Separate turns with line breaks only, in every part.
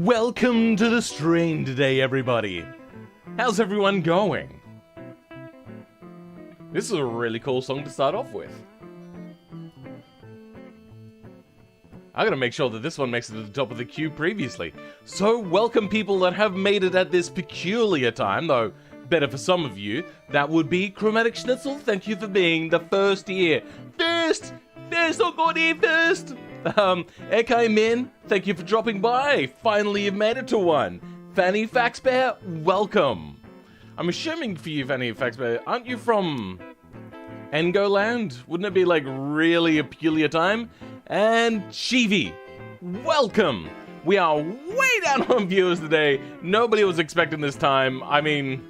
Welcome to the stream today, everybody. How's everyone going? This is a really cool song to start off with. I gotta make sure that this one makes it to the top of the queue previously. So welcome people that have made it at this peculiar time, though better for some of you. That would be Chromatic Schnitzel. Thank you for being the first here. First, oh god, here first. Ekai Min, thank you for dropping by. Finally, you've made it to one. Fanny Faxbear, welcome. I'm assuming for you, Fanny Faxbear, aren't you from Engoland? Wouldn't it be like really a peculiar time? And Chivi, welcome. We are way down on viewers today. Nobody was expecting this time. I mean,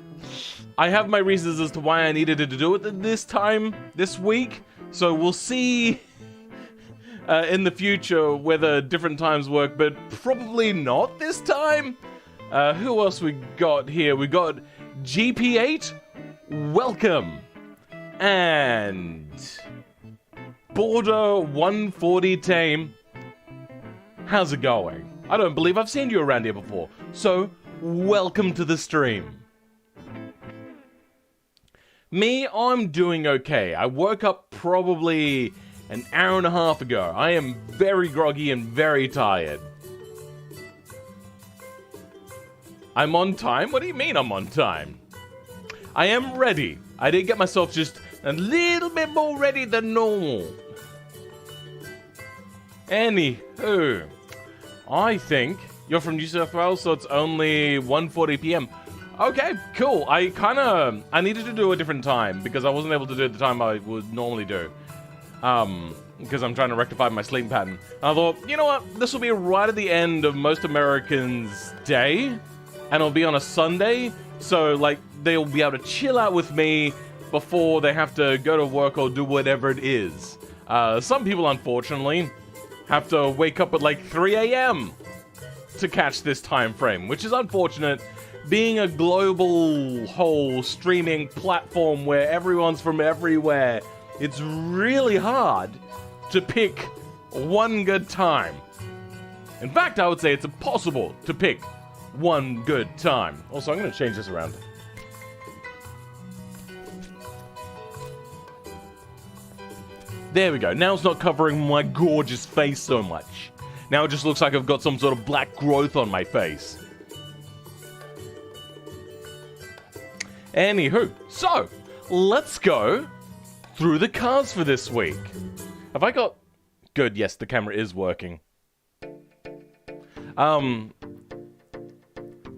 I have my reasons as to why I needed to do it this time, this week. So we'll see in the future whether different times work, but probably not this time. Who else we got here? We got GP8, welcome. And Border 140 Tame, how's it going? I don't believe I've seen you around here before, so welcome to the stream. Me, I'm doing okay. I woke up probably an hour and a half ago. I am very groggy and very tired. I'm on time? What do you mean I'm on time? I am ready. I did get myself just a little bit more ready than normal. Anywho, I think you're from New South Wales, so it's only 1:40 p.m. Okay, cool. I needed to do a different time because I wasn't able to do it the time I would normally do. Because I'm trying to rectify my sleep pattern. And I thought, you know what? This will be right at the end of most Americans' day, and it'll be on a Sunday, so like they'll be able to chill out with me before they have to go to work or do whatever it is. Some people, unfortunately, have to wake up at like 3 a.m. to catch this time frame, which is unfortunate. Being a global whole streaming platform where everyone's from everywhere, it's really hard to pick one good time. In fact, I would say it's impossible to pick one good time. Also, I'm going to change this around. There we go. Now it's not covering my gorgeous face so much. Now it just looks like I've got some sort of black growth on my face. Anywho, so let's go through the cards for this week. Have I got... Good, yes, the camera is working.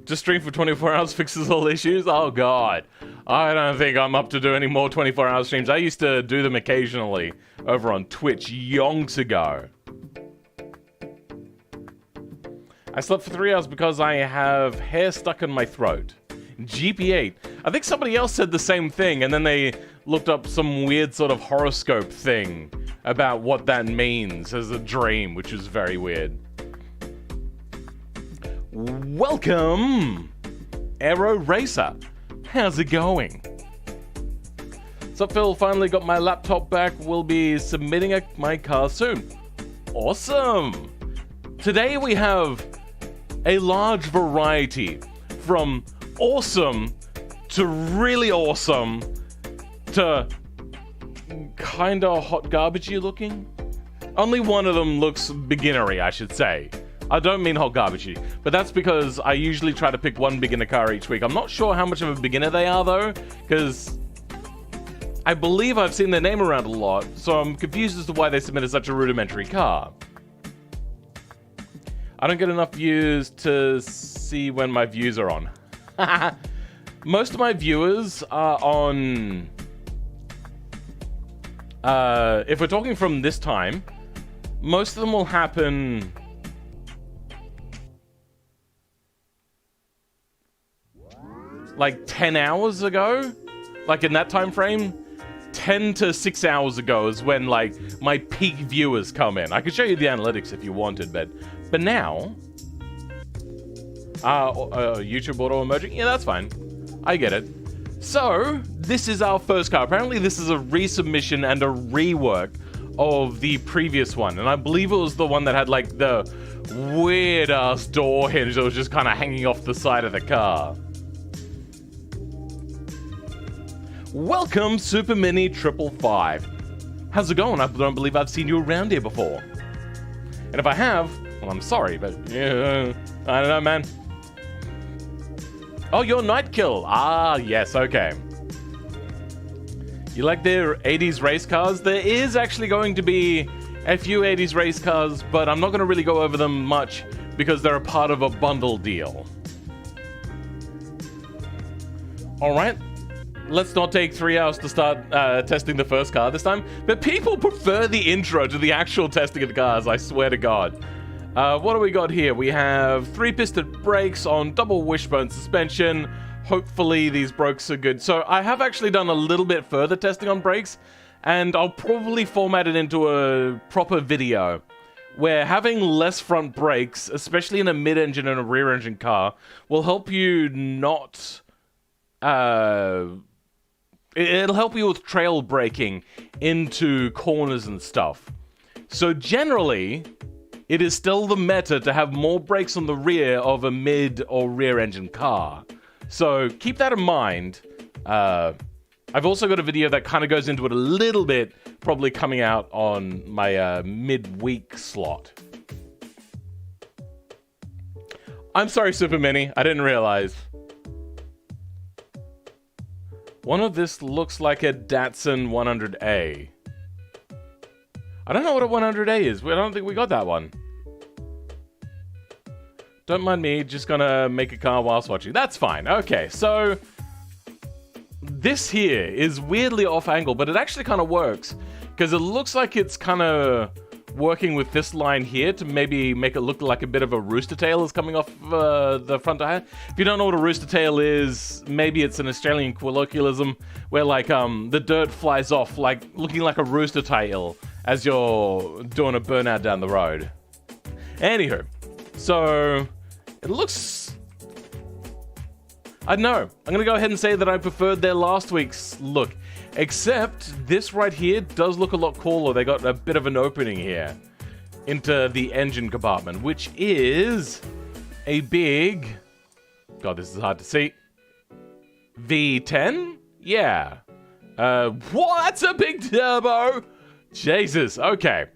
Just stream for 24 hours fixes all issues? Oh god. I don't think I'm up to do any more 24-hour streams. I used to do them occasionally over on Twitch yonks ago. I slept for 3 hours because I have hair stuck in my throat. GP8. I think somebody else said the same thing, and then they looked up some weird sort of horoscope thing about what that means as a dream, which is very weird. Welcome, Aero Racer. How's it going? So Phil, finally got my laptop back. We'll be submitting my car soon. Awesome. Today we have a large variety from awesome to really awesome to kinda hot garbagey looking. Only one of them looks beginnery, I should say. I don't mean hot garbagey, but that's because I usually try to pick one beginner car each week. I'm not sure how much of a beginner they are though, because I believe I've seen their name around a lot, so I'm confused as to why they submitted such a rudimentary car. I don't get enough views to see when my views are on. Most of my viewers are on... if we're talking from this time, most of them will happen... like 10 hours ago? Like in that time frame? 10 to 6 hours ago is when like my peak viewers come in. I could show you the analytics if you wanted, but now... YouTube auto emerging? Yeah, that's fine. I get it. So, this is our first car. Apparently this is a resubmission and a rework of the previous one, and I believe it was the one that had like the weird ass door hinge that was just kind of hanging off the side of the car. Welcome, Super Mini 555. How's it going? I don't believe I've seen you around here before. And if I have, well, I'm sorry, but yeah, I don't know, man. Oh, you're Nightkill. Ah, yes, okay. You like their 80s race cars? There is actually going to be a few 80s race cars, but I'm not going to really go over them much because they're a part of a bundle deal. Alright, let's not take 3 hours to start testing the first car this time, but people prefer the intro to the actual testing of the cars, I swear to God. What do we got here? We have 3-piston brakes on double wishbone suspension. Hopefully these brakes are good. So I have actually done a little bit further testing on brakes, and I'll probably format it into a proper video where having less front brakes, especially in a mid-engine and a rear-engine car, will help you not... it'll help you with trail braking into corners and stuff. So generally, it is still the meta to have more brakes on the rear of a mid or rear-engine car. So keep that in mind. I've also got a video that kind of goes into it a little bit, probably coming out on my mid-week slot. I'm sorry, Super Mini. I didn't realize. One of this looks like a Datsun 100A. I don't know what a 100A is. I don't think we got that one. Don't mind me, just gonna make a car whilst watching. That's fine. Okay, so this here is weirdly off angle, but it actually kind of works because it looks like it's kind of working with this line here to maybe make it look like a bit of a rooster tail is coming off the front tire. If you don't know what a rooster tail is, maybe it's an Australian colloquialism where like the dirt flies off, like looking like a rooster tail as you're doing a burnout down the road. Anywho, so it looks... I don't know. I'm going to go ahead and say that I preferred their last week's look. Except this right here does look a lot cooler. They got a bit of an opening here into the engine compartment, which is a big... God, this is hard to see. V10? Yeah. What's a big turbo? Jesus, okay.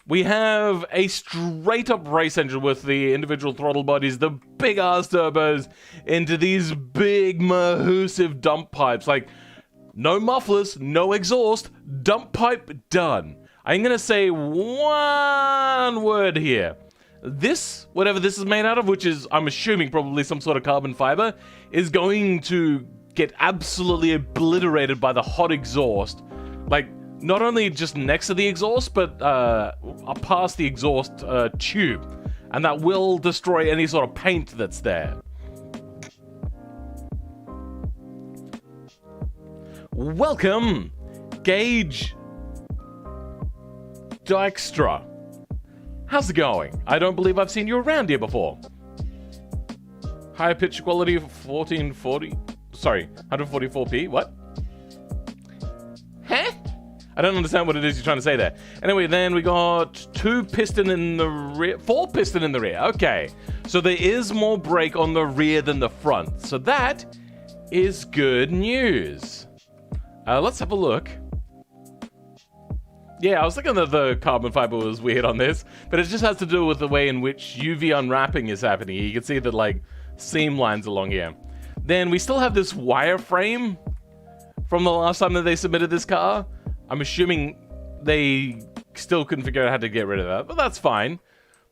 We have a straight-up race engine with the individual throttle bodies, the big-ass turbos, into these big, mahoosive dump pipes. Like, no mufflers, no exhaust, dump pipe done. I'm going to say one word here. This, whatever this is made out of, which is, I'm assuming, probably some sort of carbon fiber, is going to get absolutely obliterated by the hot exhaust. Like, not only just next to the exhaust, but past the exhaust tube. And that will destroy any sort of paint that's there. Welcome, Gage Dykstra. How's it going? I don't believe I've seen you around here before. Higher pitch quality of 1440... Sorry, 144p? What? Huh? I don't understand what it is you're trying to say there. Anyway, then we got 2-piston in the rear, 4-piston in the rear. Okay, so there is more brake on the rear than the front. So that is good news. Let's have a look. Yeah, I was thinking that the carbon fiber was weird on this, but it just has to do with the way in which UV unwrapping is happening. You can see the like seam lines along here. Then we still have this wireframe from the last time that they submitted this car. I'm assuming they still couldn't figure out how to get rid of that, but that's fine.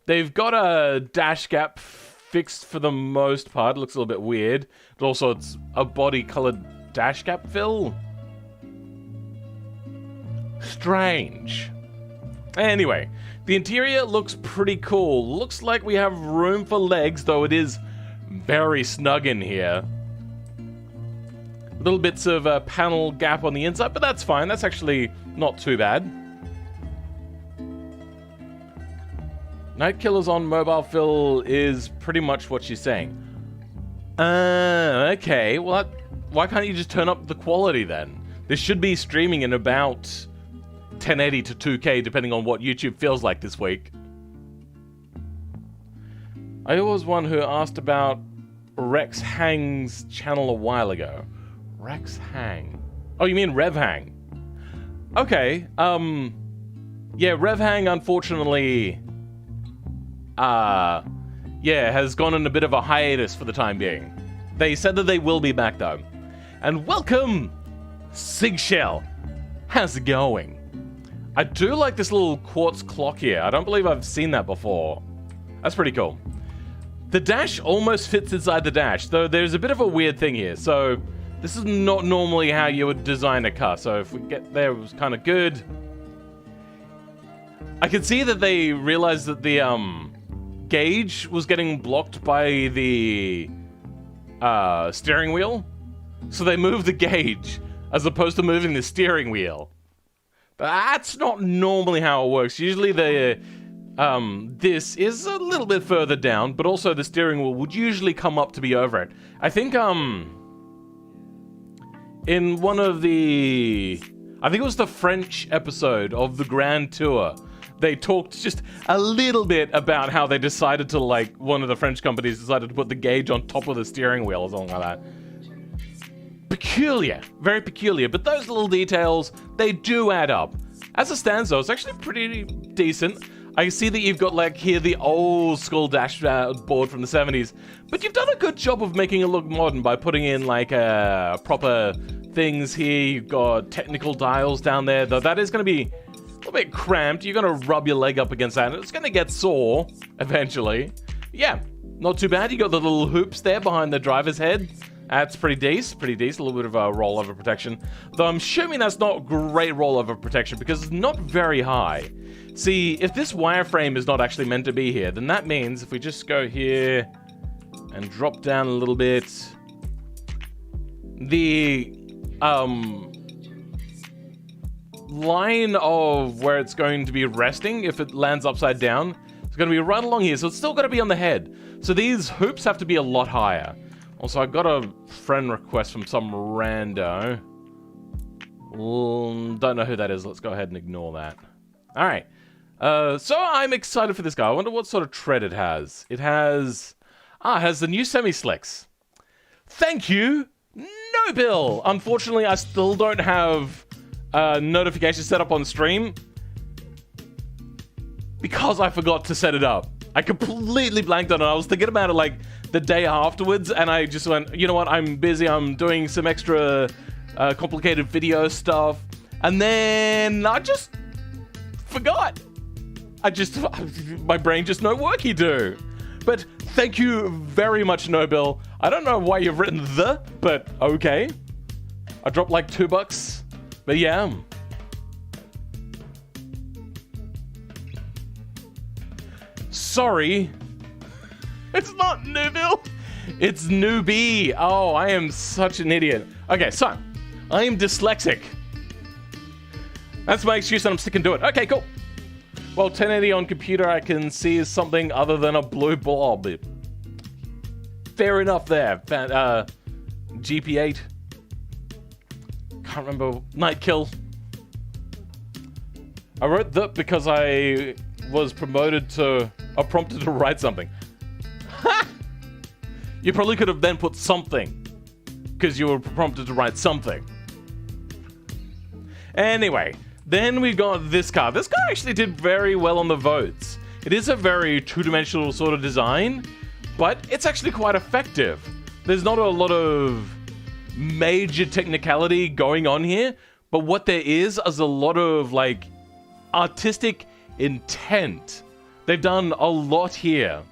They've got a dash gap fixed for the most part. It looks a little bit weird. But also, it's a body-colored dash gap fill. Strange. Anyway, the interior looks pretty cool. Looks like we have room for legs, though it is very snug in here. Little bits of a panel gap on the inside, but that's fine. That's actually not too bad. Night Killers on mobile fill is pretty much what she's saying. Okay. Well, why can't you just turn up the quality then? This should be streaming in about 1080 to 2K, depending on what YouTube feels like this week. I was one who asked about Rex Hang's channel a while ago. Rex Hang. Oh, you mean Rev Hang? Okay, yeah, Rev Hang, unfortunately, yeah, has gone on a bit of a hiatus for the time being. They said that they will be back, though. And welcome, Sigshell. How's it going? I do like this little quartz clock here. I don't believe I've seen that before. That's pretty cool. The dash almost fits inside the dash, though there's a bit of a weird thing here. So this is not normally how you would design a car. So if we get there, it was kind of good. I can see that they realized that the gauge was getting blocked by the steering wheel. So they moved the gauge as opposed to moving the steering wheel. That's not normally how it works. Usually the this is a little bit further down, but also the steering wheel would usually come up to be over it. I think in one of the, I think it was the French episode of the Grand Tour, they talked just a little bit about how they decided to, like, one of the French companies decided to put the gauge on top of the steering wheel or something like that. Peculiar, very peculiar, but those little details, they do add up. As it stands though, it's actually pretty decent. I see that you've got, like, here the old school dashboard from the 70s, but you've done a good job of making it look modern by putting in, like, proper things here. You've got technical dials down there, though that is going to be a little bit cramped. You're going to rub your leg up against that, and it's going to get sore eventually. Yeah, not too bad. You got the little hoops there behind the driver's head. That's pretty decent, a little bit of a rollover protection. Though I'm assuming that's not great rollover protection because it's not very high. See, if this wireframe is not actually meant to be here, then that means if we just go here and drop down a little bit, the line of where it's going to be resting, if it lands upside down, it's going to be right along here, so it's still got to be on the head. So these hoops have to be a lot higher. Also, I got a friend request from some rando. Don't know who that is. Let's go ahead and ignore that. All right. So I'm excited for this guy. I wonder what sort of tread it has. It has the new semi-slicks. Thank you, No Bill. Unfortunately, I still don't have notifications set up on stream because I forgot to set it up. I completely blanked on it. I was thinking about it like the day afterwards, and I just went, you know what, I'm busy, I'm doing some extra complicated video stuff, and then I just forgot. My brain just no worky do. But thank you very much, Nobil. I don't know why you've written the, but okay. I dropped like $2, but yeah. Sorry. It's not Newville. It's Newbie. Oh, I am such an idiot. Okay, so I am dyslexic. That's my excuse and I'm sticking to it. Okay, cool. Well, 1080 on computer I can see is something other than a blue blob. Fair enough there. GP8. Can't remember. Nightkill. I wrote that because I was prompted to write something. You probably could have then put something, because you were prompted to write something. Anyway, then we got this car. This car actually did very well on the votes. It is a very two-dimensional sort of design, but it's actually quite effective. There's not a lot of major technicality going on here, but what there is a lot of, like, artistic intent. They've done a lot here.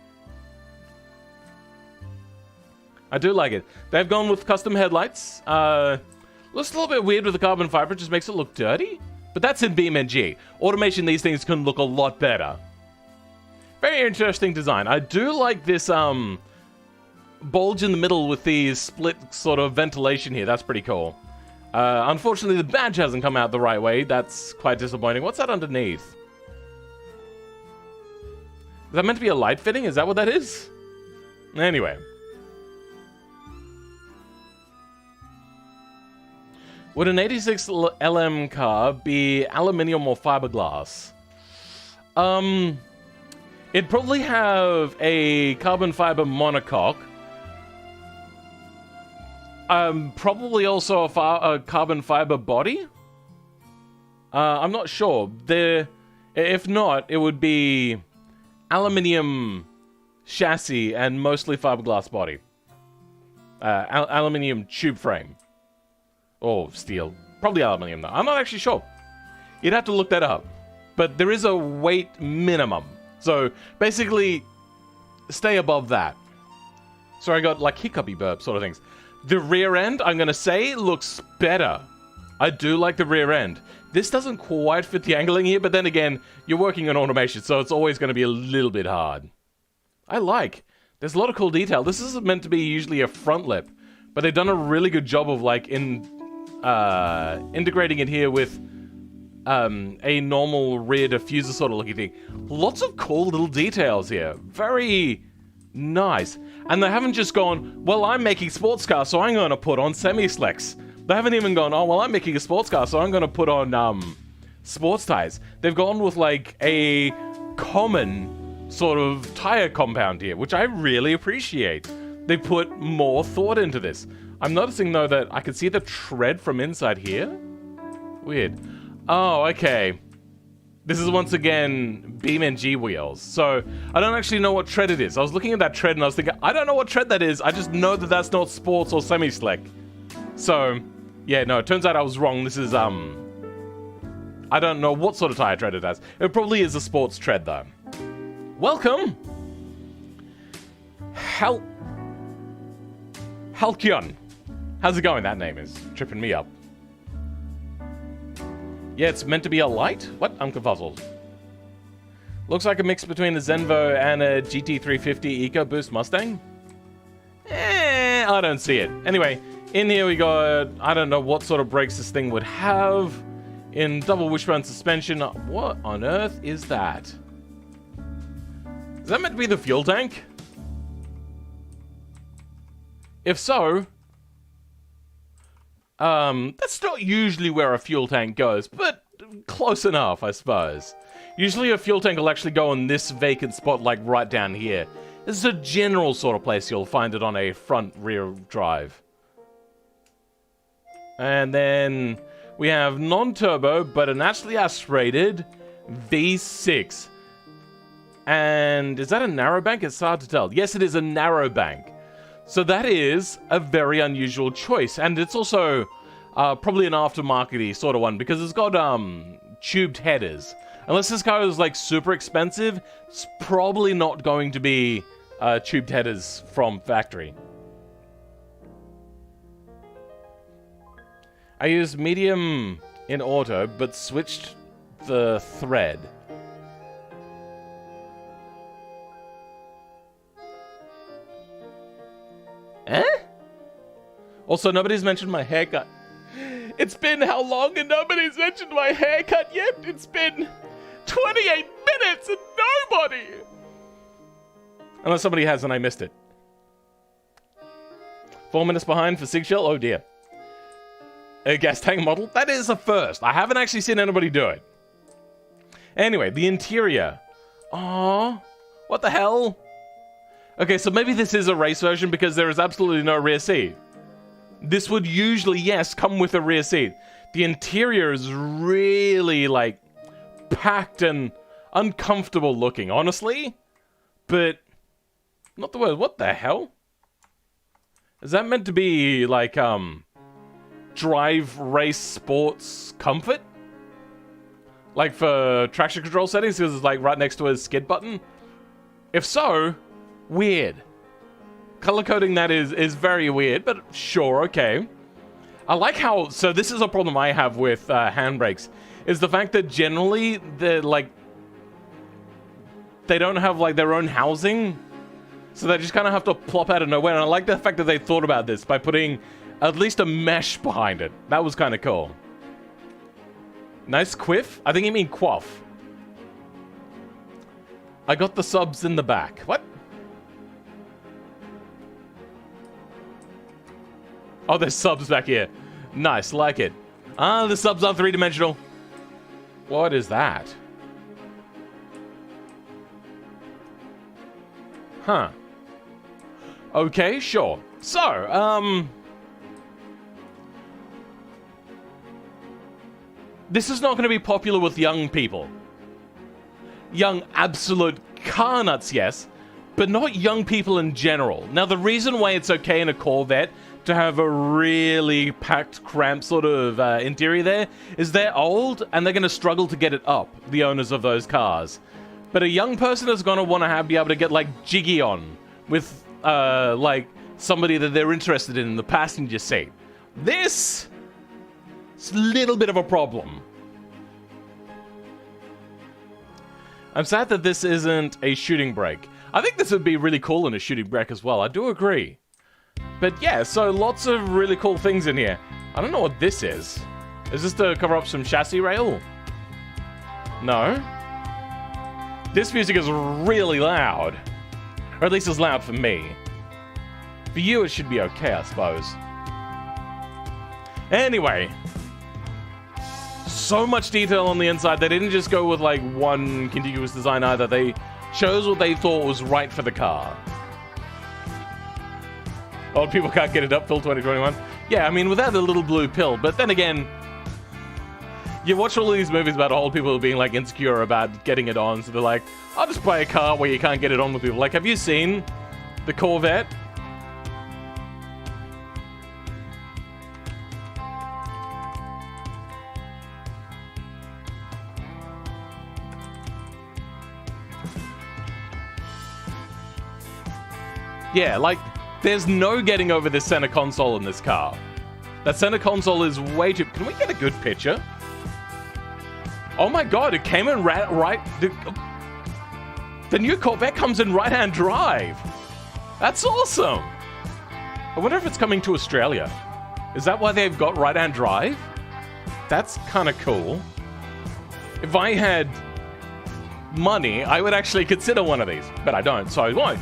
I do like it. They've gone with custom headlights. Looks a little bit weird with the carbon fiber. It just makes it look dirty. But that's in BeamNG. Automation, these things can look a lot better. Very interesting design. I do like this bulge in the middle with the split sort of ventilation here. That's pretty cool. Unfortunately, the badge hasn't come out the right way. That's quite disappointing. What's that underneath? Is that meant to be a light fitting? Is that what that is? Anyway. Would an 86 LM car be aluminium or fiberglass? It'd probably have a carbon fiber monocoque. Probably also a carbon fiber body. I'm not sure. If not, it would be aluminium chassis and mostly fiberglass body. Aluminium tube frame. Or steel. Probably aluminium though. I'm not actually sure. You'd have to look that up. But there is a weight minimum. So basically, stay above that. So I got like hiccupy burp sort of things. The rear end, I'm going to say, looks better. I do like the rear end. This doesn't quite fit the angling here, but then again, you're working on automation, so it's always going to be a little bit hard. There's a lot of cool detail. This is meant to be usually a front lip, but they've done a really good job of like integrating it here with a normal rear diffuser sort of looking thing. Lots of cool little details here. Very nice. And they haven't just gone, well, I'm making sports cars, so I'm going to put on semi-slicks. They haven't even gone, oh, well, I'm making a sports car, so I'm going to put on sports tires. They've gone with like a common sort of tire compound here, which I really appreciate. They put more thought into this. I'm noticing, though, that I can see the tread from inside here. Weird. Oh, okay. This is once again BeamNG wheels. So I don't actually know what tread it is. I was looking at that tread and I was thinking, I don't know what tread that is. I just know that that's not sports or semi-slick. So yeah, no, it turns out I was wrong. This is, I don't know what sort of tire tread it has. It probably is a sports tread though. Welcome! Halcyon. How's it going? That name is tripping me up. Yeah, it's meant to be a light? What? I'm confuzzled. Looks like a mix between a Zenvo and a GT350 EcoBoost Mustang? I don't see it. Anyway, in here we got, I don't know what sort of brakes this thing would have. In double wishbone suspension. What on earth is that? Is that meant to be the fuel tank? If so, that's not usually where a fuel tank goes, but close enough, I suppose. Usually a fuel tank will actually go in this vacant spot, like right down here. This is a general sort of place you'll find it on a front-rear drive. And then we have non-turbo, but a naturally aspirated V6. And is that a narrowbank? It's hard to tell. Yes, it is a narrowbank. So that is a very unusual choice. And it's also probably an aftermarket-y sort of one, because it's got tubed headers. Unless this car is like super expensive, it's probably not going to be tubed headers from factory. I used medium in auto, but switched the thread. Eh? Also, nobody's mentioned my haircut. It's been how long and nobody's mentioned my haircut yet? It's been 28 minutes and nobody! Unless somebody has and I missed it. 4 minutes behind for Sig Shell? Oh dear. A gas tank model? That is a first. I haven't actually seen anybody do it. Anyway, the interior. Aww. What the hell? Okay, so maybe this is a race version because there is absolutely no rear seat. This would usually, yes, come with a rear seat. The interior is really, like, packed and uncomfortable looking, honestly. But, not the word, what the hell? Is that meant to be, like, drive, race, sports, comfort? Like for traction control settings, because it's, like, right next to a skid button? If so, weird. Color coding that is very weird, but sure, okay. I like how, so this is a problem I have with handbrakes, is the fact that generally they're like, they don't have like their own housing, so they just kind of have to plop out of nowhere, and I like the fact that they thought about this by putting at least a mesh behind it. That was kind of cool. Nice quiff? I think you mean quaff. I got the subs in the back. What? Oh, there's subs back here. Nice, like it. Ah, the subs are three-dimensional. What is that? Huh. Okay, sure. So, this is not going to be popular with young people. Young absolute car nuts, yes, but not young people in general. Now, the reason why it's okay in a Corvette to have a really packed, cramped sort of interior there is they're old and they're going to struggle to get it up, the owners of those cars. But a young person is going to want to be able to get, like, jiggy on with, like, somebody that they're interested in the passenger seat. This is a little bit of a problem. I'm sad that this isn't a shooting brake. I think this would be really cool in a shooting brake as well. I do agree. But yeah, so lots of really cool things in here. I don't know what this is. Is this to cover up some chassis rail? No. This music is really loud. Or at least it's loud for me. For you, it should be okay, I suppose. Anyway. So much detail on the inside. They didn't just go with like one contiguous design either. They chose what they thought was right for the car. Old people can't get it up till 2021. Yeah, I mean, without the little blue pill. But then again, you watch all of these movies about old people being like insecure about getting it on. So they're like, I'll just buy a car where you can't get it on with people. Like, have you seen the Corvette? Yeah, like, there's no getting over this center console in this car. That center console is way too... Can we get a good picture? Oh my god, it came in right... The new Corvette comes in right-hand drive. That's awesome. I wonder if it's coming to Australia. Is that why they've got right-hand drive? That's kind of cool. If I had money, I would actually consider one of these. But I don't, so I won't.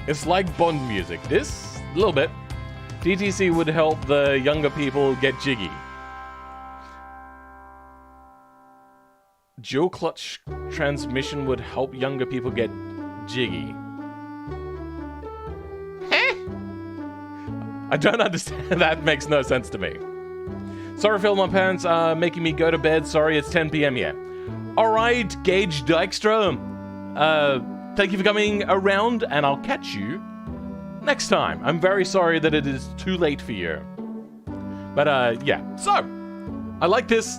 It's like Bond music. This, a little bit. DTC would help the younger people get jiggy. Dual clutch transmission would help younger people get jiggy. I don't understand. That makes no sense to me. Sorry, Phil, my parents are making me go to bed. Sorry, it's 10 p.m. yet. Alright, Gage Dykstra. Thank you for coming around, and I'll catch you next time. I'm very sorry that it is too late for you. But, yeah. So, I like this.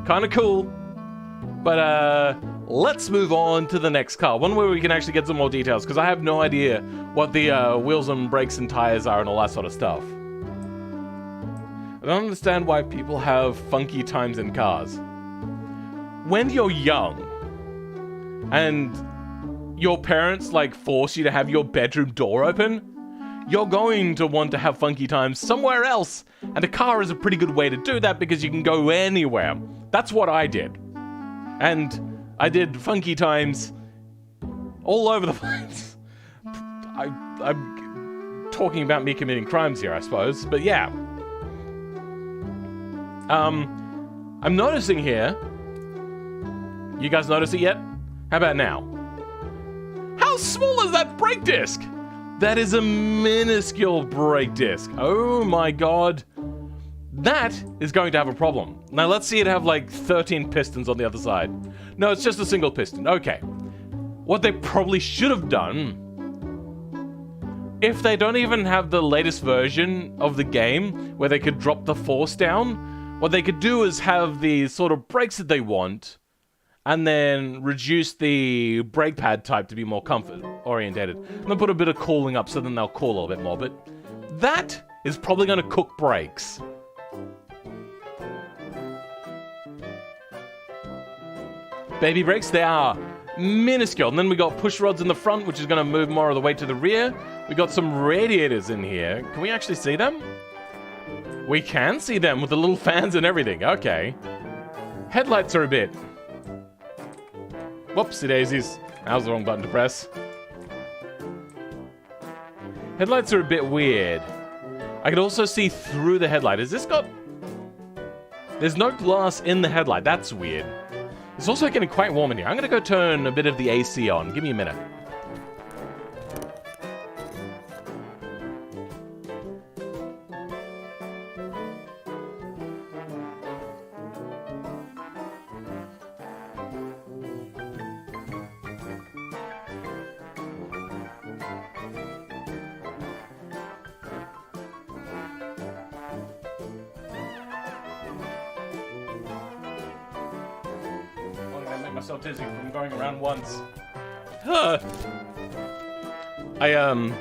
Kind of cool. But, let's move on to the next car. One where we can actually get some more details, because I have no idea what the wheels and brakes and tires are and all that sort of stuff. I don't understand why people have funky times in cars. When you're young, and your parents, like, force you to have your bedroom door open, you're going to want to have funky times somewhere else. And a car is a pretty good way to do that because you can go anywhere. That's what I did. And I did funky times all over the place. I'm talking about me committing crimes here, I suppose. But yeah. I'm noticing here. You guys notice it yet? How about now? How small is that brake disc? That is a minuscule brake disc. Oh my god. That is going to have a problem. Now let's see it have like 13 pistons on the other side. No, it's just a single piston. Okay. What they probably should have done, if they don't even have the latest version of the game where they could drop the force down, what they could do is have the sort of brakes that they want, and then reduce the brake pad type to be more comfort orientated. And then put a bit of cooling up so then they'll cool a little bit more. But that is probably going to cook brakes. Baby brakes, they are minuscule. And then we got push rods in the front, which is going to move more of the weight to the rear. We got some radiators in here. Can we actually see them? We can see them with the little fans and everything. Okay. Headlights are a bit... Whoopsie daisies. That was the wrong button to press. Headlights are a bit weird. I can also see through the headlight. Has this got... There's no glass in the headlight. That's weird. It's also getting quite warm in here. I'm going to go turn a bit of the AC on. Give me a minute. Myself dizzy from going around once. I'm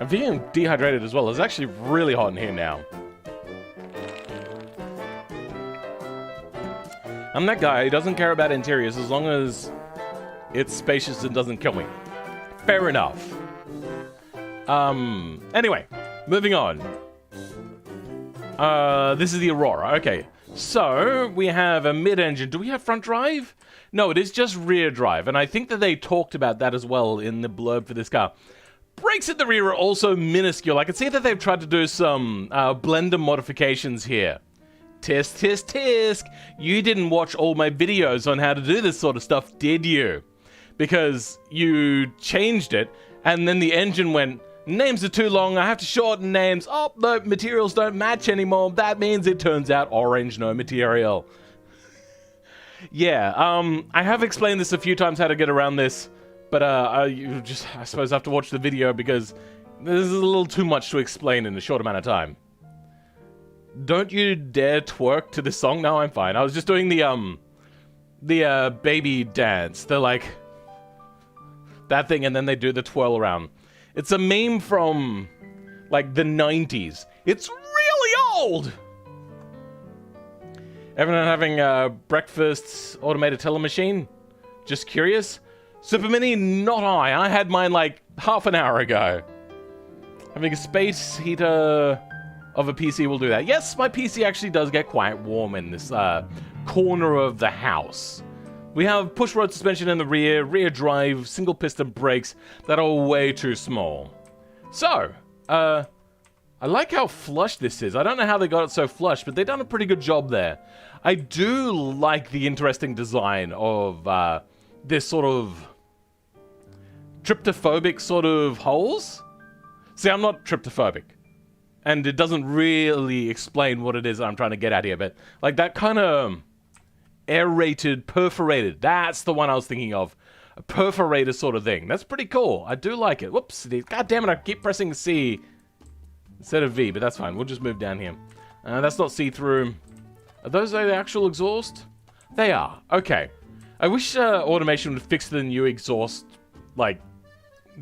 feeling dehydrated as well. It's actually really hot in here now. I'm that guy who doesn't care about interiors as long as it's spacious and doesn't kill me. Fair enough. Anyway, moving on. This is the Aurora. Okay. So, we have a mid-engine. Do we have front drive? No, it is just rear drive, and I think that they talked about that as well in the blurb for this car. Brakes at the rear are also minuscule. I can see that they've tried to do some blender modifications here. Tisk, tisk, tisk! You didn't watch all my videos on how to do this sort of stuff, did you? Because you changed it, and then the engine went... Names are too long, I have to shorten names. Oh, no, materials don't match anymore. That means it turns out orange, no material. Yeah, I have explained this a few times how to get around this, but I suppose have to watch the video because this is a little too much to explain in a short amount of time. Don't you dare twerk to this song? No, I'm fine. I was just doing the baby dance. They're like that thing, and then they do the twirl around. It's a meme from, like, the 90s. It's really old! Everyone having breakfast automated teller machine? Just curious? Super Mini, not I. I had mine, like, half an hour ago. Having a space heater of a PC will do that. Yes, my PC actually does get quite warm in this corner of the house. We have push rod suspension in the rear drive, single piston brakes that are way too small. So, I like how flush this is. I don't know how they got it so flush, but they've done a pretty good job there. I do like the interesting design of this sort of tryptophobic sort of holes. See, I'm not tryptophobic. And it doesn't really explain what it is I'm trying to get at here, but like that kind of... aerated, perforated. That's the one I was thinking of. A perforator sort of thing. That's pretty cool. I do like it. Whoops. God damn it, I keep pressing C instead of V, but that's fine. We'll just move down here. That's not see-through. Are those the actual exhaust? They are. Okay. I wish automation would fix the new exhaust, like,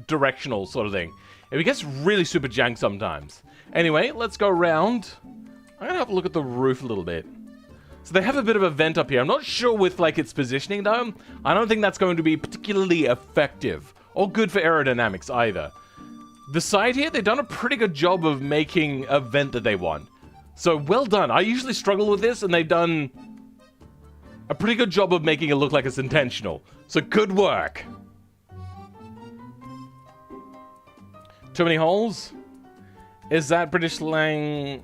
directional sort of thing. It gets really super jank sometimes. Anyway, let's go around. I'm gonna have a look at the roof a little bit. So they have a bit of a vent up here. I'm not sure with, like, its positioning, though. I don't think that's going to be particularly effective or good for aerodynamics either. The side here, they've done a pretty good job of making a vent that they want. So, well done. I usually struggle with this, and they've done a pretty good job of making it look like it's intentional. So, good work. Too many holes? Is that British slang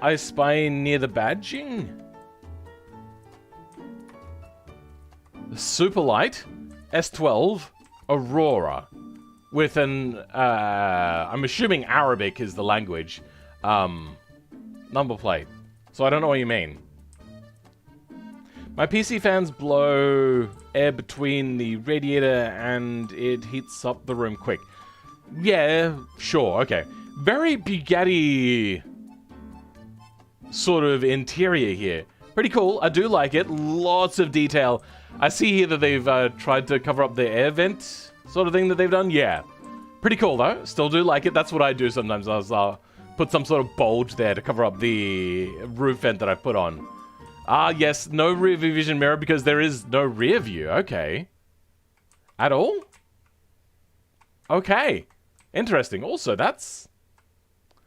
I spy near the badging? Superlight S12 Aurora with an I'm assuming Arabic is the language number plate, so I don't know what you mean. My PC fans blow air between the radiator and it heats up the room quick. Yeah, sure, okay. Very Bugatti sort of interior here. Pretty cool, I do like it. Lots of detail. I see here that they've tried to cover up the air vent sort of thing that they've done. Yeah, pretty cool though. Still do like it. That's what I do sometimes. I'll put some sort of bulge there to cover up the roof vent that I put on. Ah, yes, no rear view vision mirror because there is no rear view. Okay. At all? Okay. Interesting. Also, that's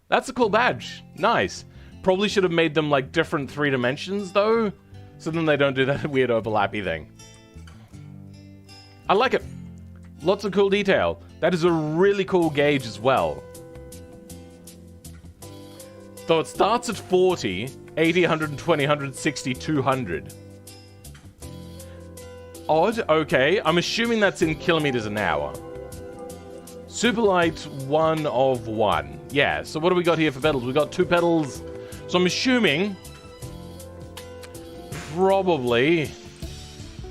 a cool badge. Nice. Probably should have made them like different 3 dimensions though, so then they don't do that weird overlappy thing. I like it. Lots of cool detail. That is a really cool gauge as well. So it starts at 40, 80, 120, 160, 200. Odd, okay. I'm assuming that's in kilometers an hour. Super light, 1 of 1. Yeah, so what do we got here for pedals? We got 2 pedals. So I'm assuming... probably...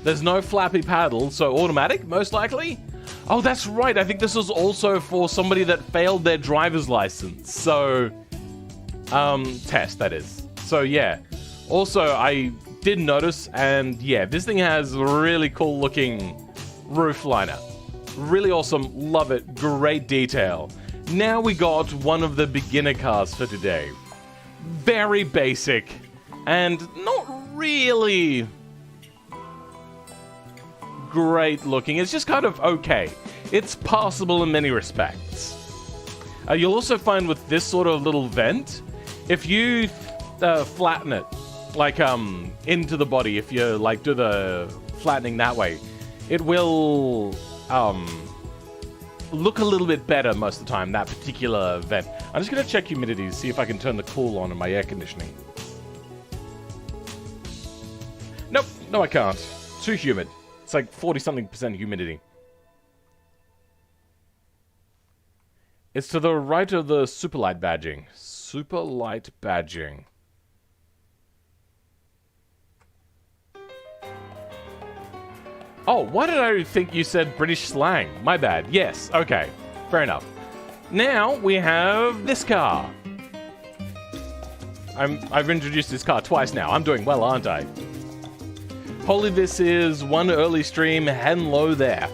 there's no flappy paddle, so automatic, most likely? Oh, that's right. I think this was also for somebody that failed their driver's license. So... test, that is. So, yeah. Also, I did notice, and yeah, this thing has a really cool looking roof liner. Really awesome, love it, great detail. Now we got one of the beginner cars for today. Very basic, and not really great looking. It's just kind of okay. It's passable in many respects. You'll also find with this sort of little vent, if you flatten it, like into the body, if you like do the flattening that way, it will look a little bit better most of the time, that particular vent. I'm just going to check humidity to see if I can turn the cool on in my air conditioning. Nope, no I can't. Too humid. It's like 40-something% humidity. It's to the right of the superlight badging. Superlight badging. Oh, why did I think you said British slang? My bad. Yes, okay. Fair enough. Now we have this car. I've introduced this car twice now. I'm doing well, aren't I? Holy, this is one early stream. Hello there.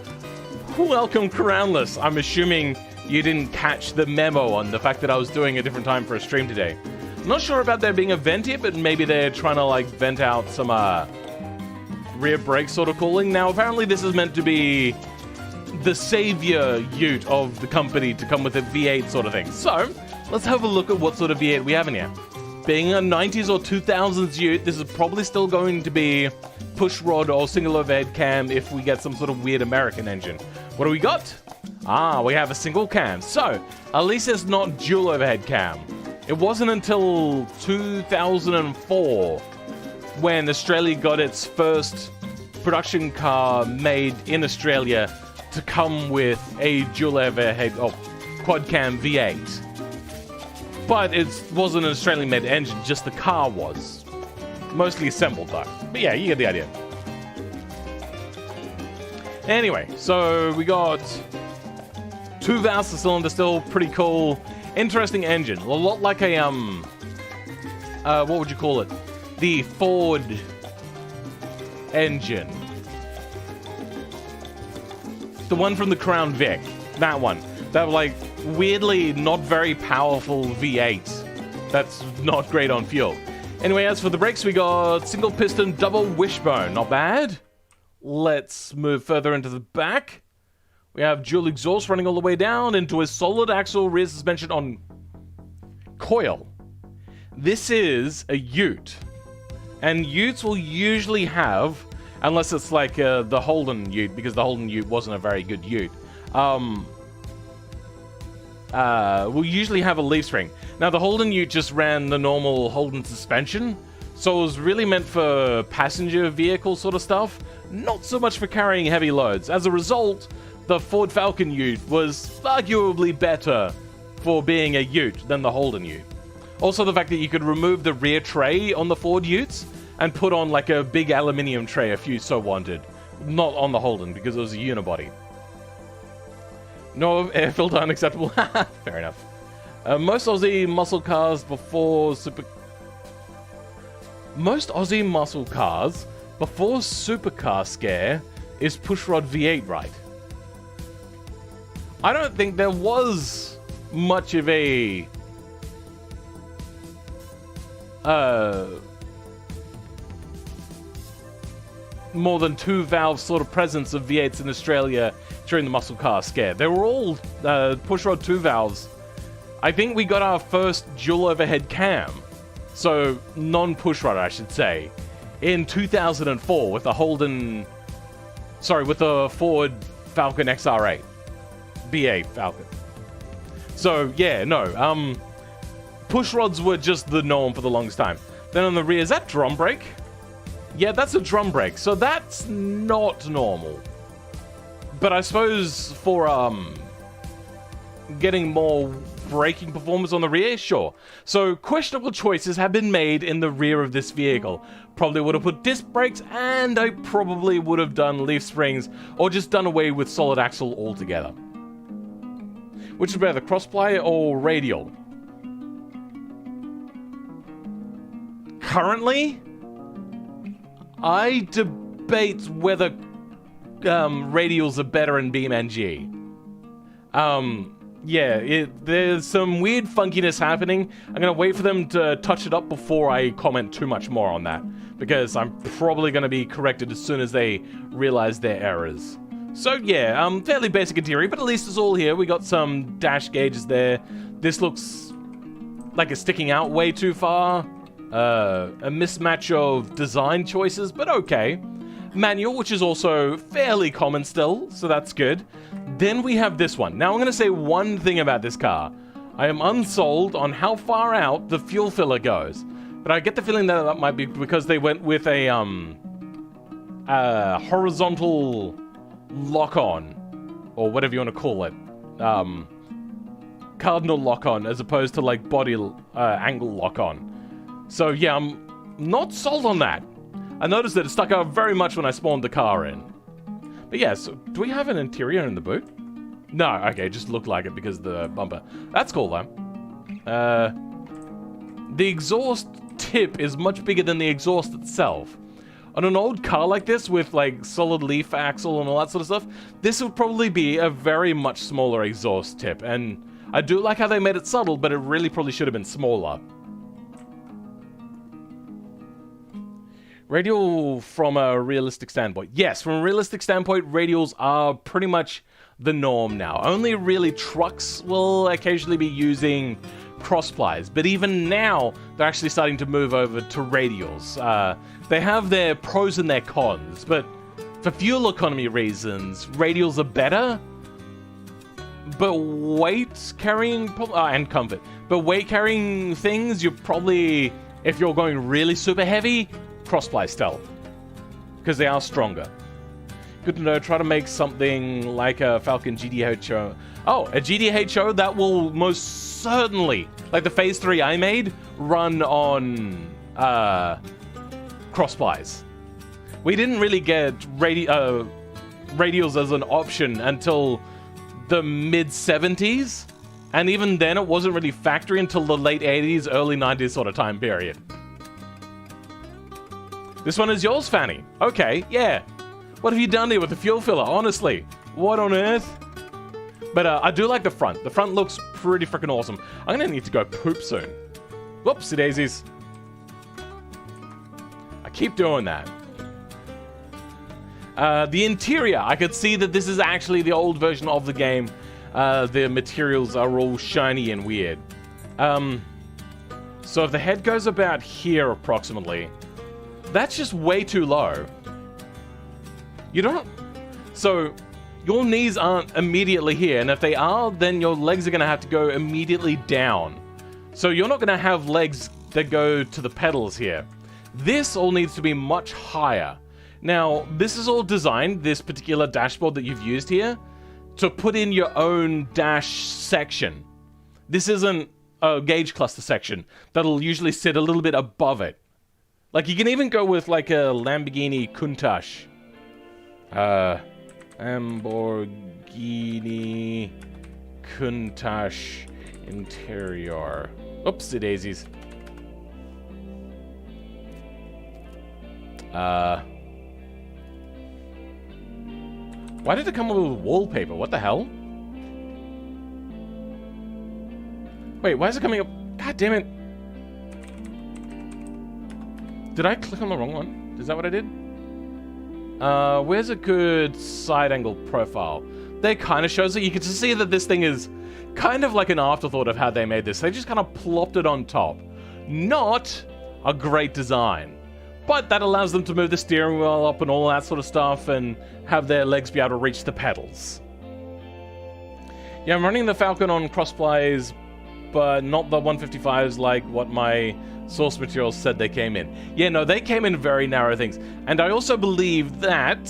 Welcome, Crownless. I'm assuming you didn't catch the memo on the fact that I was doing a different time for a stream today. I'm not sure about there being a vent here, but maybe they're trying to, like, vent out some, rear brake sort of cooling. Now, apparently this is meant to be the savior ute of the company to come with a V8 sort of thing. So, let's have a look at what sort of V8 we have in here. Being a 90s or 2000s ute, this is probably still going to be push rod or single overhead cam if we get some sort of weird American engine. What do we got? Ah, we have a single cam. So, at least it's not dual overhead cam. It wasn't until 2004 when Australia got its first production car made in Australia to come with a dual overhead quad cam V8. But it wasn't an Australian made engine, just the car was. Mostly assembled though. But yeah, you get the idea. Anyway, so we got 2 valves per cylinder, still pretty cool. Interesting engine. A lot like a, what would you call it? The Ford engine. The one from the Crown Vic. That one. That, like, weirdly not very powerful V8. That's not great on fuel. Anyway, as for the brakes, we got single piston, double wishbone. Not bad. Let's move further into the back. We have dual exhaust running all the way down into a solid axle rear suspension on coil. This is a ute. And utes will usually have, unless it's like the Holden ute, because the Holden ute wasn't a very good ute, will usually have a leaf spring. Now, the Holden ute just ran the normal Holden suspension, so it was really meant for passenger vehicle sort of stuff, not so much for carrying heavy loads. As a result, the Ford Falcon ute was arguably better for being a ute than the Holden ute. Also, the fact that you could remove the rear tray on the Ford utes and put on like a big aluminium tray if you so wanted. Not on the Holden, because it was a unibody. No air filter unacceptable. Fair enough. Most Aussie muscle cars before supercar scare is pushrod V8, right? I don't think there was much of a more than 2 valve sort of presence of V8s in Australia during the muscle car scare. They were all pushrod 2 valves. I think we got our first dual overhead cam, so non-pushrod I should say, in 2004 with the with the Ford Falcon XR8. B8 Falcon. So yeah, no, push rods were just the norm for the longest time. Then on the rear, is that drum brake? Yeah, that's a drum brake, so that's not normal. But I suppose for getting more braking performance on the rear, sure. So questionable choices have been made in the rear of this vehicle. Probably would have put disc brakes, and I probably would have done leaf springs, or just done away with solid axle altogether. Which is better, cross-ply or radial? Currently, I debate whether radials are better in BeamNG. Yeah, there's some weird funkiness happening. I'm going to wait for them to touch it up before I comment too much more on that, because I'm probably going to be corrected as soon as they realize their errors. So yeah, fairly basic interior, but at least it's all here. We got some dash gauges there. This looks like it's sticking out way too far. A mismatch of design choices, but okay. Manual, which is also fairly common still, so that's good. Then we have this one. Now I'm going to say one thing about this car. I am unsold on how far out the fuel filler goes, but I get the feeling that that might be because they went with a horizontal lock-on, or whatever you want to call it, cardinal lock-on, as opposed to like body angle lock-on. So yeah, I'm not sold on that. I noticed that it stuck out very much when I spawned the car in. But yeah, so do we have an interior in the boot? No, okay, just looked like it because of the bumper. That's cool though. The exhaust tip is much bigger than the exhaust itself. On an old car like this with like solid leaf axle and all that sort of stuff, this would probably be a very much smaller exhaust tip. And I do like how they made it subtle, but it really probably should have been smaller. Radial from a realistic standpoint. Yes, from a realistic standpoint, radials are pretty much the norm now. Only really trucks will occasionally be using cross plies, but even now, they're actually starting to move over to radials. They have their pros and their cons, but for fuel economy reasons, radials are better. But weight carrying, and comfort. But weight carrying things, you're probably, if you're going really super heavy, cross-ply stealth, because they are stronger. Good to know. Try to make something like a Falcon GDHO. Oh, a GDHO that will most certainly, like the Phase 3 I made, run on cross-plies. We didn't really get radials as an option until the mid-70s, and even then it wasn't really factory until the late 80s, early 90s sort of time period. This one is yours, Fanny. Okay, yeah. What have you done here with the fuel filler? Honestly, what on earth? But I do like the front. The front looks pretty freaking awesome. I'm gonna need to go poop soon. Whoopsie daisies. I keep doing that. The interior, I could see that this is actually the old version of the game. The materials are all shiny and weird. So if the head goes about here approximately, that's just way too low. You don't... So, your knees aren't immediately here, and if they are, then your legs are going to have to go immediately down. So you're not going to have legs that go to the pedals here. This all needs to be much higher. Now, this is all designed, this particular dashboard that you've used here, to put in your own dash section. This isn't a gauge cluster section that'll usually sit a little bit above it. Like, you can even go with, like, a Lamborghini Countach. Lamborghini Countach interior. Oopsie daisies. Why did it come with wallpaper? What the hell? Wait, why is it coming up? God damn it. Did I click on the wrong one? Is that what I did? Where's a good side angle profile? There kind of shows it. You can just see that this thing is kind of like an afterthought of how they made this. They just kind of plopped it on top. Not a great design. But that allows them to move the steering wheel up and all that sort of stuff and have their legs be able to reach the pedals. Yeah, I'm running the Falcon on cross plies but not the 155s like what my source material said they came in. Yeah, no, they came in very narrow things. And I also believe that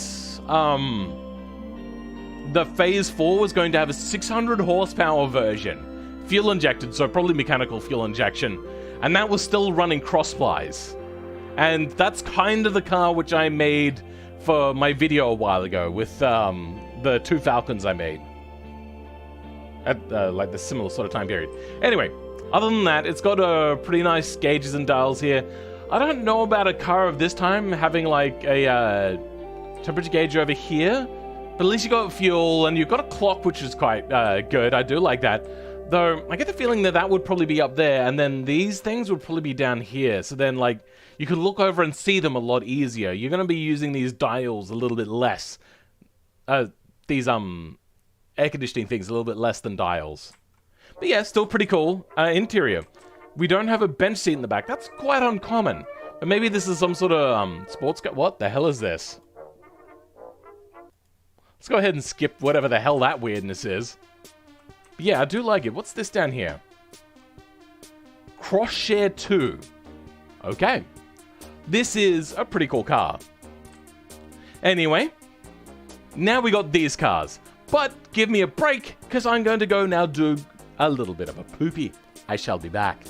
the Phase 4 was going to have a 600 horsepower version. Fuel injected, so probably mechanical fuel injection. And that was still running cross-splice. And that's kind of the car which I made for my video a while ago with the 2 Falcons I made. At like the similar sort of time period. Anyway, other than that, it's got pretty nice gauges and dials here. I don't know about a car of this time having like a temperature gauge over here, but at least you got fuel and you've got a clock, which is quite good. I do like that. Though, I get the feeling that that would probably be up there, and then these things would probably be down here. So then, like, you could look over and see them a lot easier. You're going to be using these dials a little bit less. These, air conditioning things a little bit less than dials. But yeah, still pretty cool. Interior. We don't have a bench seat in the back. That's quite uncommon. But maybe this is some sort of, sports car. What the hell is this? Let's go ahead and skip whatever the hell that weirdness is. But yeah, I do like it. What's this down here? Cross-share 2. Okay. This is a pretty cool car. Anyway, now we got these cars. But give me a break, because I'm going to go now do a little bit of a poopy. I shall be back.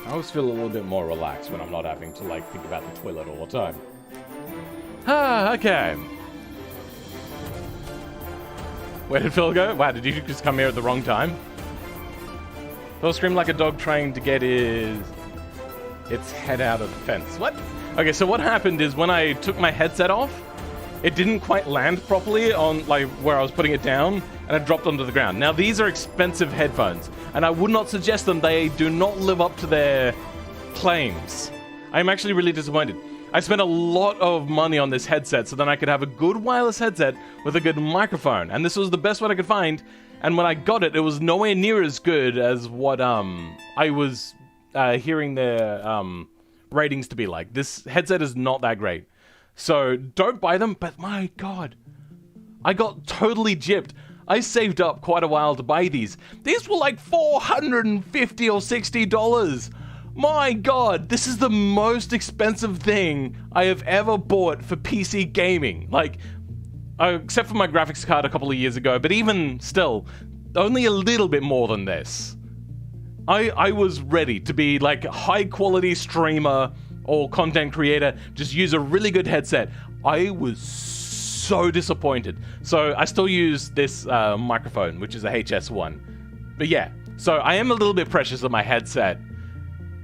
I always feel a little bit more relaxed when I'm not having to, like, think about the toilet all the time. Ah, okay. Where did Phil go? Wow, did you just come here at the wrong time? Phil screamed like a dog trying to get its head out of the fence. What? Okay, so what happened is when I took my headset off, it didn't quite land properly on, like, where I was putting it down, and it dropped onto the ground. Now, these are expensive headphones, and I would not suggest them. They do not live up to their claims. I'm actually really disappointed. I spent a lot of money on this headset so then I could have a good wireless headset with a good microphone, and this was the best one I could find, and when I got it, it was nowhere near as good as what I was hearing their ratings to be like. This headset is not that great. So don't buy them, but my God, I got totally gypped. I saved up quite a while to buy these. These were like $450 or $60. My God, this is the most expensive thing I have ever bought for PC gaming. Like, except for my graphics card a couple of years ago, but even still, only a little bit more than this. I was ready to be like a high quality streamer or content creator, just use a really good headset. I was so disappointed. So I still use this microphone, which is a HS1. But yeah, so I am a little bit precious of my headset.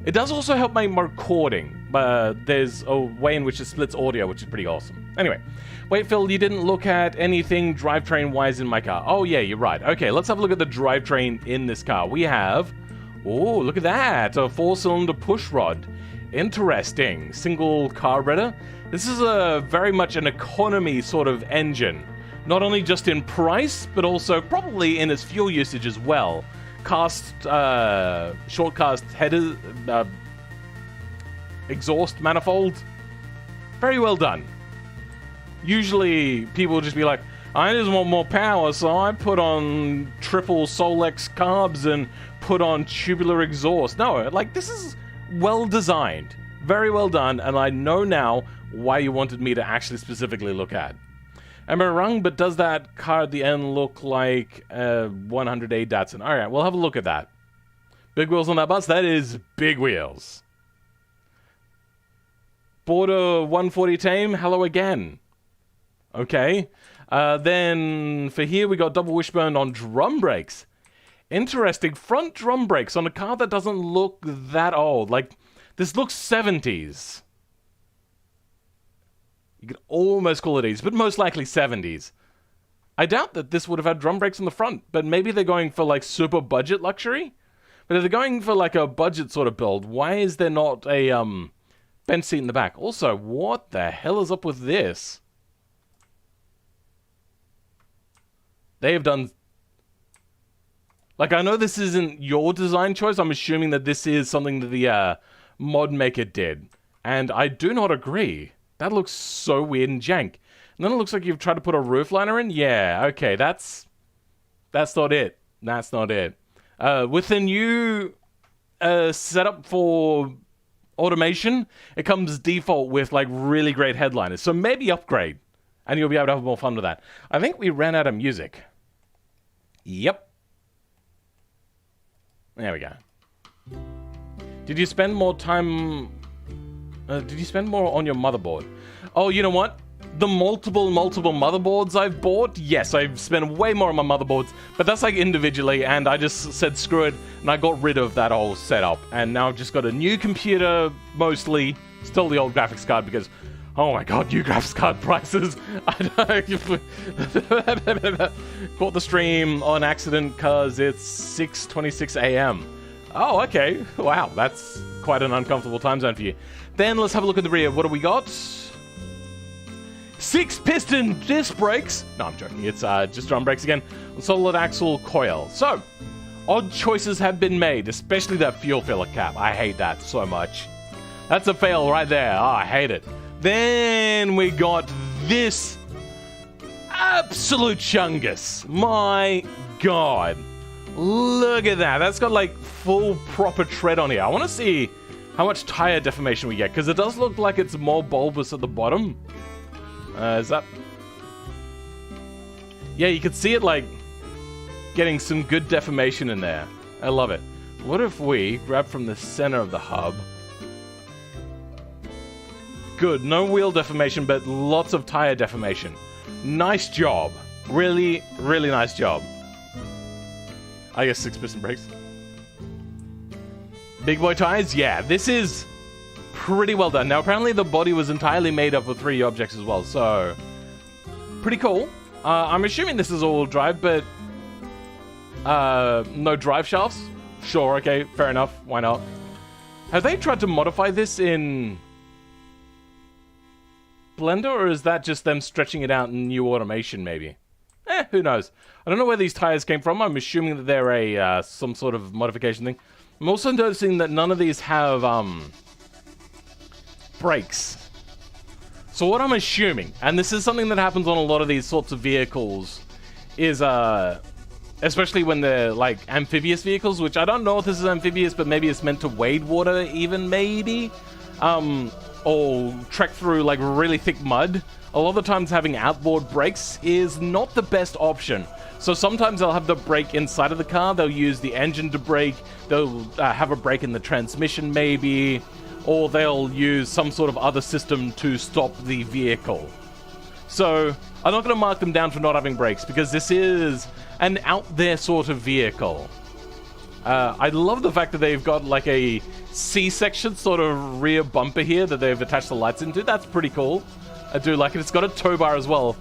It does also help my recording, but there's a way in which it splits audio, which is pretty awesome. Anyway, wait, Phil, you didn't look at anything drivetrain-wise in my car. Oh yeah, you're right. Okay, let's have a look at the drivetrain in this car. We have, oh, look at that, a 4-cylinder push rod. Interesting. Single carburetor. This is a very much an economy sort of engine. Not only just in price, but also probably in its fuel usage as well. Short cast header, exhaust manifold. Very well done. Usually people will just be like, I just want more power, so I put on triple Solex carbs and put on tubular exhaust. No, like this is well designed, very well done, and I know now why you wanted me to actually specifically look at. Am I wrong, but does that car at the end look like a 100A Datsun? Alright, we'll have a look at that. Big wheels on that bus? That is big wheels. Border 140 tame? Hello again. Okay. Then for here we got double wishbone on drum brakes. Interesting. Front drum brakes on a car that doesn't look that old. Like, this looks 70s. You could almost call it 80s, but most likely 70s. I doubt that this would have had drum brakes on the front, but maybe they're going for like super budget luxury? But if they're going for like a budget sort of build, why is there not a bench seat in the back? Also, what the hell is up with this? They have done... Like, I know this isn't your design choice. I'm assuming that this is something that the mod maker did. And I do not agree. That looks so weird and jank. And then it looks like you've tried to put a roof liner in? Yeah, okay, that's not it. That's not it. With the new setup for automation, it comes default with, like, really great headliners. So maybe upgrade, and you'll be able to have more fun with that. I think we ran out of music. Yep. There we go. Did you spend more time... did you spend more on your motherboard? Oh, you know what? The multiple motherboards I've bought, yes, I've spent way more on my motherboards, but that's like individually, and I just said screw it, and I got rid of that whole setup. And now I've just got a new computer, mostly. Still the old graphics card, because, oh my god, new graphics card prices. Caught the stream on accident because it's 6:26 a.m. Oh, okay. Wow, that's quite an uncomfortable time zone for you. Then let's have a look at the rear. What do we got? 6-piston disc brakes. No, I'm joking. It's just drum brakes again. Solid axle coil. So, odd choices have been made, especially that fuel filler cap. I hate that so much. That's a fail right there. Oh, I hate it. Then we got this absolute chungus. My god. Look at that. That's got like full proper tread on here. I want to see how much tire deformation we get, because it does look like it's more bulbous at the bottom. Is that... Yeah, you can see it like getting some good deformation in there. I love it. What if we grab from the center of the hub? Good, no wheel deformation, but lots of tire deformation. Nice job. Really, really nice job. I guess 6-piston brakes. Big boy tires? Yeah, this is pretty well done. Now, apparently the body was entirely made up of 3 objects as well, so... Pretty cool. I'm assuming this is all drive, but... no drive shafts? Sure, okay, fair enough. Why not? Have they tried to modify this in... Blender, or is that just them stretching it out in new automation, maybe? Who knows? I don't know where these tires came from. I'm assuming that they're a some sort of modification thing. I'm also noticing that none of these have brakes. So what I'm assuming, and this is something that happens on a lot of these sorts of vehicles, is especially when they're like amphibious vehicles, which I don't know if this is amphibious, but maybe it's meant to wade water even, maybe, or trek through like really thick mud. A lot of the times having outboard brakes is not the best option. So sometimes they'll have the brake inside of the car, they'll use the engine to brake, they'll have a brake in the transmission maybe, or they'll use some sort of other system to stop the vehicle. So I'm not going to mark them down for not having brakes, because this is an out there sort of vehicle. I love the fact that they've got like a C-section sort of rear bumper here that they've attached the lights into. That's pretty cool. I do like it. It's got a tow bar as well,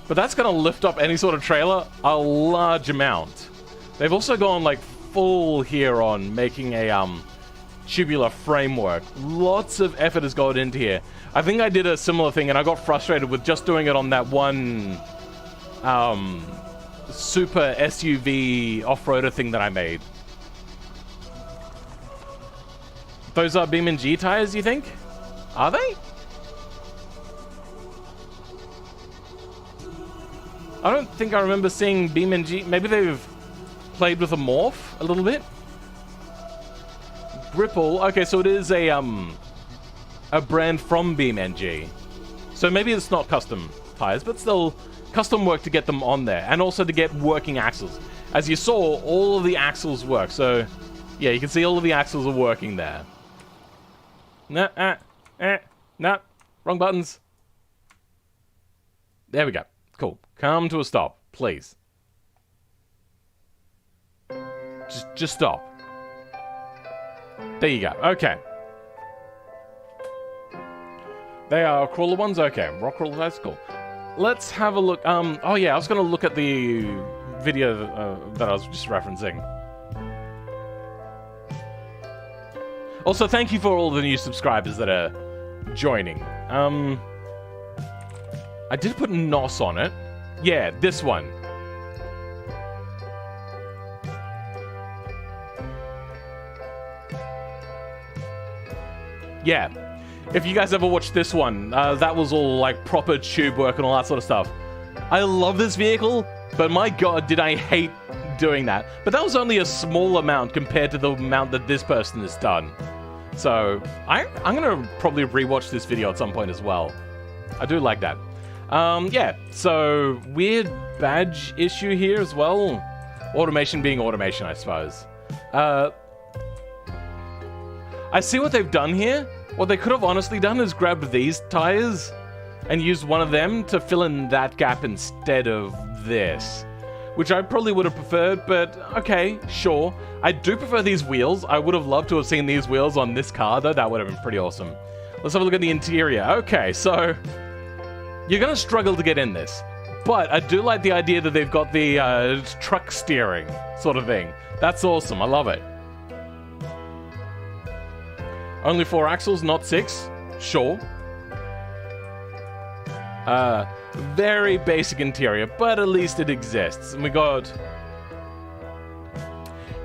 but that's going to lift up any sort of trailer a large amount. They've also gone like full here on making a tubular framework. Lots of effort has gone into here. I think I did a similar thing and I got frustrated with just doing it on that one super SUV off-roader thing that I made. Those are BeamNG tires, you think? Are they? I don't think I remember seeing BeamNG. Maybe they've played with a morph a little bit. Ripple. Okay, so it is a brand from BeamNG. So maybe it's not custom tires, but still custom work to get them on there, and also to get working axles. As you saw, all of the axles work. So yeah, you can see all of the axles are working there. Nah, wrong buttons. There we go. Cool. Come to a stop, please. Just stop. There you go. Okay. They are crawler ones? Okay. Rock crawler, that's cool. Let's have a look. Oh yeah, I was going to look at the video that I was just referencing. Also, thank you for all the new subscribers that are joining. I did put NOS on it. Yeah, this one. Yeah. If you guys ever watched this one, that was all like proper tube work and all that sort of stuff. I love this vehicle, but my god, did I hate doing that. But that was only a small amount compared to the amount that this person has done. So, I'm going to probably rewatch this video at some point as well. I do like that. Yeah, so weird badge issue here as well. Automation being automation, I suppose. I see what they've done here. What they could have honestly done is grabbed these tires and used one of them to fill in that gap instead of this. Which I probably would have preferred, but okay, sure. I do prefer these wheels. I would have loved to have seen these wheels on this car, though. That would have been pretty awesome. Let's have a look at the interior. Okay, so you're going to struggle to get in this. But I do like the idea that they've got the truck steering sort of thing. That's awesome. I love it. Only 4 axles, not 6. Sure. Very basic interior, but at least it exists. And we got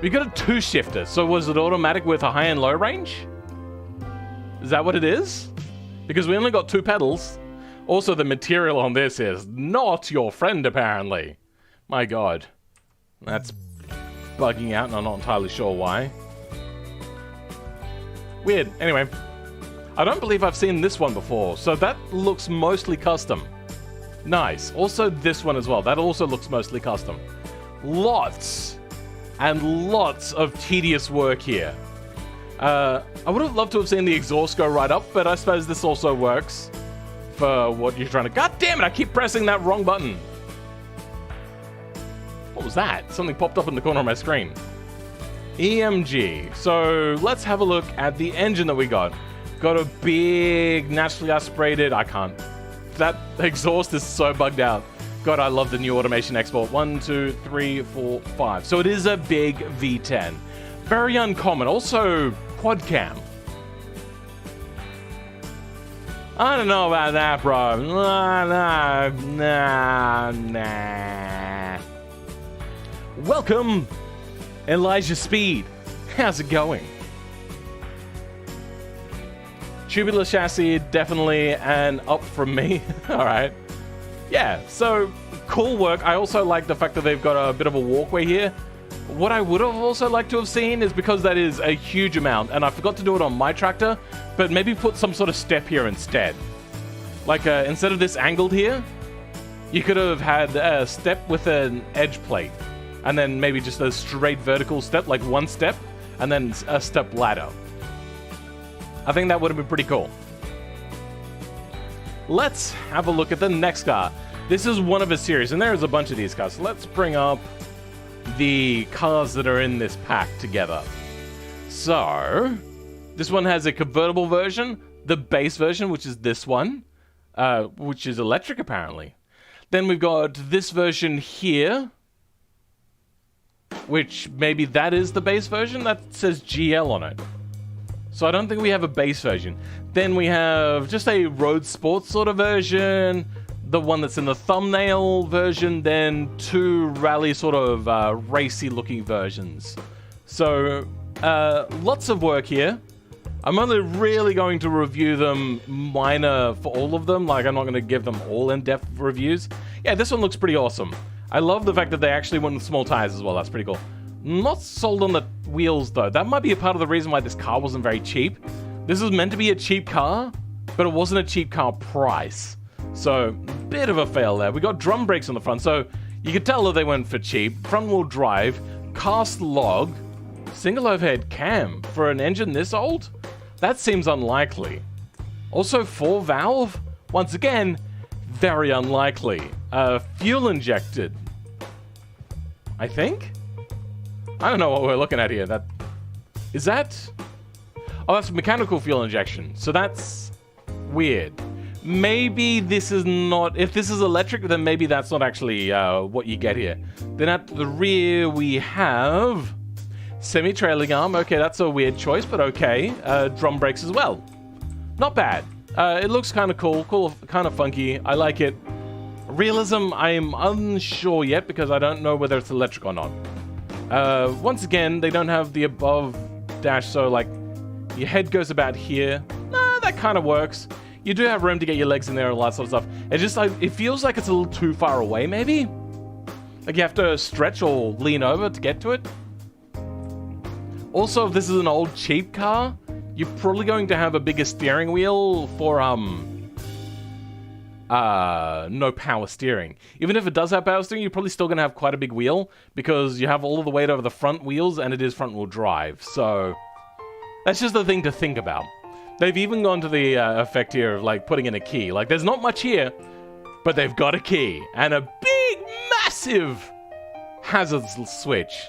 a 2-shifter. So was it automatic with a high and low range? Is that what it is? Because we only got 2 pedals. Also, the material on this is not your friend, apparently. My god. That's bugging out, and I'm not entirely sure why. Weird. Anyway, I don't believe I've seen this one before, so that looks mostly custom. Nice. Also this one as well. That also looks mostly custom. Lots and lots of tedious work here. I would have loved to have seen the exhaust go right up, but I suppose this also works for what you're trying to... God damn it, I keep pressing that wrong button. What was that? Something popped up in the corner of my screen. BeamNG. So let's have a look at the engine that we got. Got a big, naturally aspirated... I can't... That exhaust is so bugged out. God, I love the new automation export. 1, 2, 3, 4, 5. So it is a big V10. Very uncommon. Also, quad cam. I don't know about that, bro. Nah. Welcome, Elijah Speed. How's it going? Tubular chassis, definitely an up from me. Alright. Yeah, so cool work. I also like the fact that they've got a bit of a walkway here. What I would have also liked to have seen is, because that is a huge amount, and I forgot to do it on my tractor, but maybe put some sort of step here instead. Like, instead of this angled here, you could have had a step with an edge plate, and then maybe just a straight vertical step, like one step, and then a step ladder. I think that would have been pretty cool. Let's have a look at the next car. This is one of a series, and there's a bunch of these cars. So let's bring up the cars that are in this pack together. So, this one has a convertible version, the base version, which is this one, which is electric apparently. Then we've got this version here, which maybe that is the base version. That says GL on it. So I don't think we have a base version. Then we have just a road sports sort of version, the one that's in the thumbnail version, then two rally sort of racy looking versions. So lots of work here. I'm only really going to review them minor for all of them. Like, I'm not going to give them all in-depth reviews. Yeah, this one looks pretty awesome. I love the fact that they actually went with small tires as well. That's pretty cool. Not sold on the wheels, though. That might be a part of the reason why this car wasn't very cheap. This was meant to be a cheap car, but it wasn't a cheap car price. So, bit of a fail there. We got drum brakes on the front, so you could tell that they went for cheap. Front-wheel drive, cast log, single overhead cam. For an engine this old? That seems unlikely. Also, 4-valve? Once again, very unlikely. Fuel injected. I think? I don't know what we're looking at here. Is that... Oh, that's mechanical fuel injection. So that's weird. Maybe this is not... If this is electric, then maybe that's not actually what you get here. Then at the rear, we have... semi-trailing arm. Okay, that's a weird choice, but okay. Drum brakes as well. Not bad. It looks kind of cool, kind of funky. I like it. Realism, I'm unsure yet because I don't know whether it's electric or not. Once again, they don't have the above dash, so like your head goes about here. Nah, that kind of works. You do have room to get your legs in there and all that sort of stuff. It just like it feels like it's a little too far away, maybe. Like you have to stretch or lean over to get to it. Also, if this is an old cheap car, you're probably going to have a bigger steering wheel for no power steering. Even if it does have power steering, you're probably still going to have quite a big wheel because you have all of the weight over the front wheels and it is front wheel drive. So that's just the thing to think about. They've even gone to the effect here of like putting in a key. Like there's not much here, but they've got a key and a big, massive hazard switch.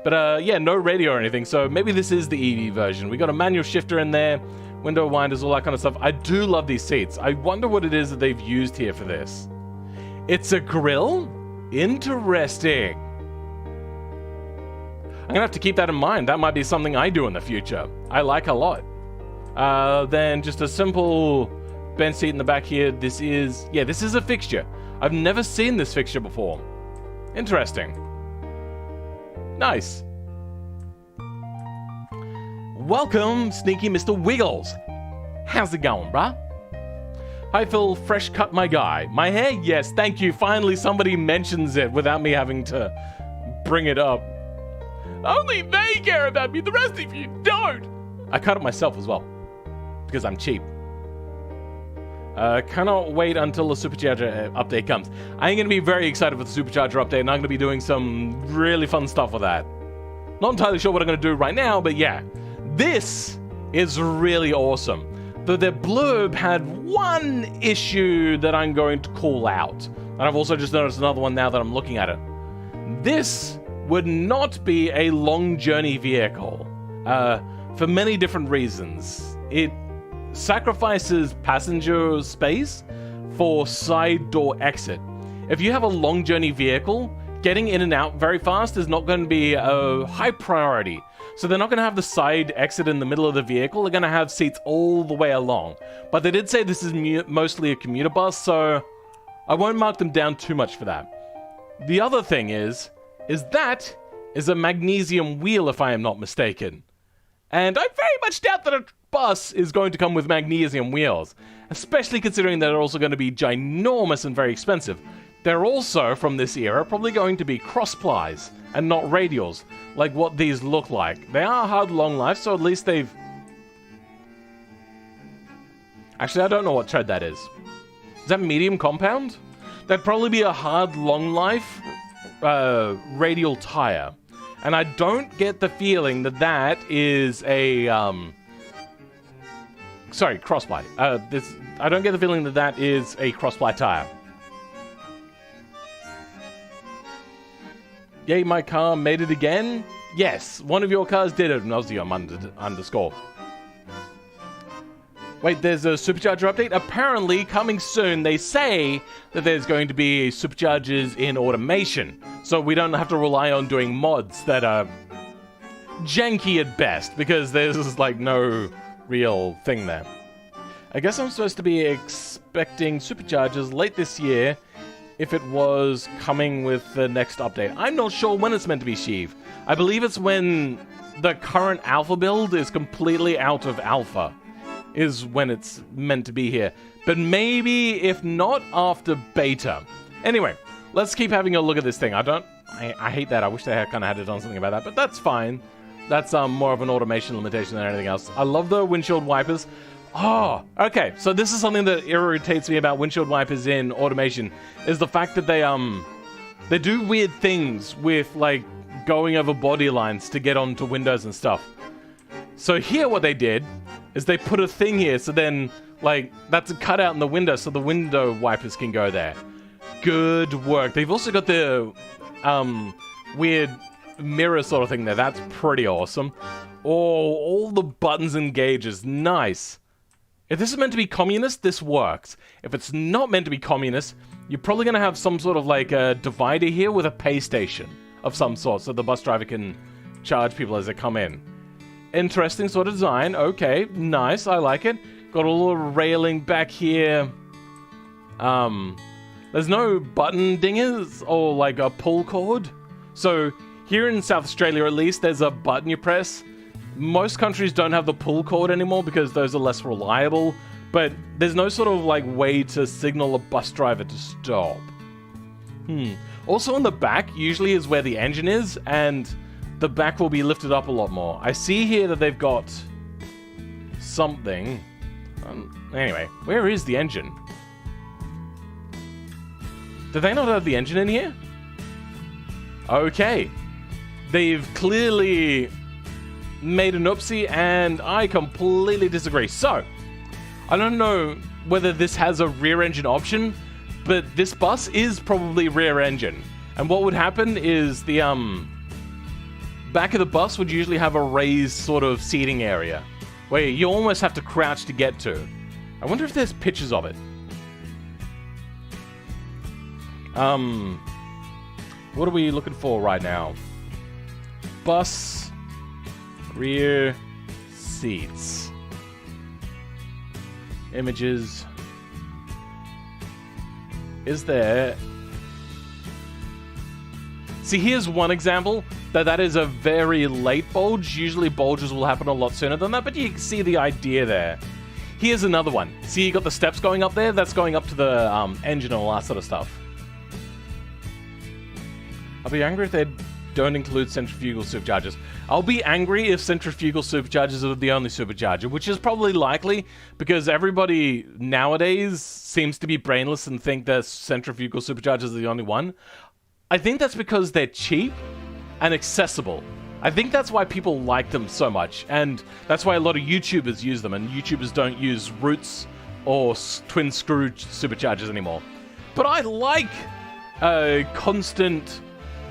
But yeah, no radio or anything, so maybe this is the EV version. We got a manual shifter in there, window winders, all that kind of stuff. I do love these seats. I wonder what it is that they've used here for this. It's a grill? Interesting. I'm gonna have to keep that in mind. That might be something I do in the future. I like a lot. Then just a simple bench seat in the back here. This is a fixture. I've never seen this fixture before. Interesting. Nice. Welcome, sneaky Mr. Wiggles. How's it going, bruh? Hi, Phil. Fresh cut, my guy. My hair? Yes, thank you. Finally, somebody mentions it without me having to bring it up. Only they care about me. The rest of you don't. I cut it myself as well. Because I'm cheap. Cannot wait until the Supercharger update comes. I'm going to be very excited for the Supercharger update, and I'm going to be doing some really fun stuff with that. Not entirely sure what I'm going to do right now, but yeah. This is really awesome. Though their blurb had one issue that I'm going to call out. And I've also just noticed another one now that I'm looking at it. This would not be a long journey vehicle. For many different reasons. It sacrifices passenger space for side door exit. If you have a long journey vehicle, getting in and out very fast is not going to be a high priority. So they're not going to have the side exit in the middle of the vehicle. They're going to have seats all the way along. But they did say this is mostly a commuter bus, so I won't mark them down too much for that. The other thing is that is a magnesium wheel, if I am not mistaken. And I very much doubt that a bus is going to come with magnesium wheels, especially considering that they're also going to be ginormous and very expensive. They're also, from this era, probably going to be cross-plies and not radials, like what these look like. They are hard long life, so at least they've... Actually, I don't know what tread that is. Is that medium compound? That'd probably be a hard long life radial tire. And I don't get the feeling that that is a... Sorry, cross-ply. I don't get the feeling that that is a cross-ply tire. Yay, my car made it again? Yes, one of your cars did it, Nozium underscore. Wait, there's a supercharger update? Apparently, coming soon, they say that there's going to be superchargers in automation. So we don't have to rely on doing mods that are janky at best, because there's like no real thing there. I guess I'm supposed to be expecting superchargers late this year if it was coming with the next update. I'm not sure when it's meant to be, Sheev. I believe it's when the current alpha build is completely out of alpha, is when it's meant to be here. But maybe, if not, after beta. Anyway, let's keep having a look at this thing. I hate that. I wish they had kind of had done something about that, but that's fine. That's more of an automation limitation than anything else. I love the windshield wipers. Oh, okay. So this is something that irritates me about windshield wipers in automation, is the fact that they do weird things with, like, going over body lines to get onto windows and stuff. So here what they did is they put a thing here, so then, like, that's a cutout in the window so the window wipers can go there. Good work. They've also got the weird mirror sort of thing there. That's pretty awesome. Oh, all the buttons and gauges. Nice. If this is meant to be communist, this works. If it's not meant to be communist, you're probably going to have some sort of, like, a divider here with a pay station of some sort, so the bus driver can charge people as they come in. Interesting sort of design. Okay, nice. I like it. Got a little railing back here. There's no button dingers or, like, a pull cord. So here in South Australia, at least, there's a button you press. Most countries don't have the pull cord anymore because those are less reliable, but there's no sort of, like, way to signal a bus driver to stop. Also in the back usually is where the engine is, and the back will be lifted up a lot more. I see here that they've got something. Anyway, where is the engine? Do they not have the engine in here? Okay. They've clearly made an oopsie, and I completely disagree. So, I don't know whether this has a rear engine option, but this bus is probably rear engine. And what would happen is the back of the bus would usually have a raised sort of seating area where you almost have to crouch to get to. I wonder if there's pictures of it. What are we looking for right now? Bus rear seats. Images. Is there... See, here's one example. That is a very late bulge. Usually bulges will happen a lot sooner than that, but you can see the idea there. Here's another one. See, you got the steps going up there? That's going up to the engine and all that sort of stuff. I'll be angry if they don't include centrifugal superchargers. I'll be angry if centrifugal superchargers are the only supercharger, which is probably likely because everybody nowadays seems to be brainless and think that centrifugal superchargers are the only one. I think that's because they're cheap and accessible. I think that's why people like them so much, and that's why a lot of YouTubers use them, and YouTubers don't use roots or twin screw superchargers anymore. But I like constant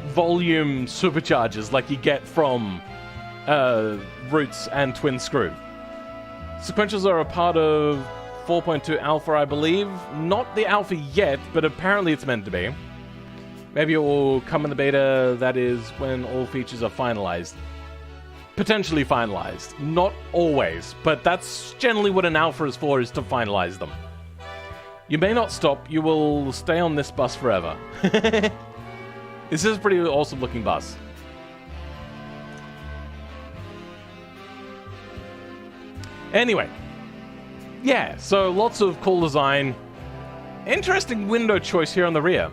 volume superchargers like you get from roots and twin screw. Sequentials are a part of 4.2 alpha, I believe. Not the alpha yet, but apparently it's meant to be. Maybe it will come in the beta, that is, when all features are finalized. Potentially finalized. Not always, but that's generally what an alpha is for, is to finalize them. You may not stop, you will stay on this bus forever. This is a pretty awesome looking bus. Anyway. Yeah, so lots of cool design. Interesting window choice here on the rear.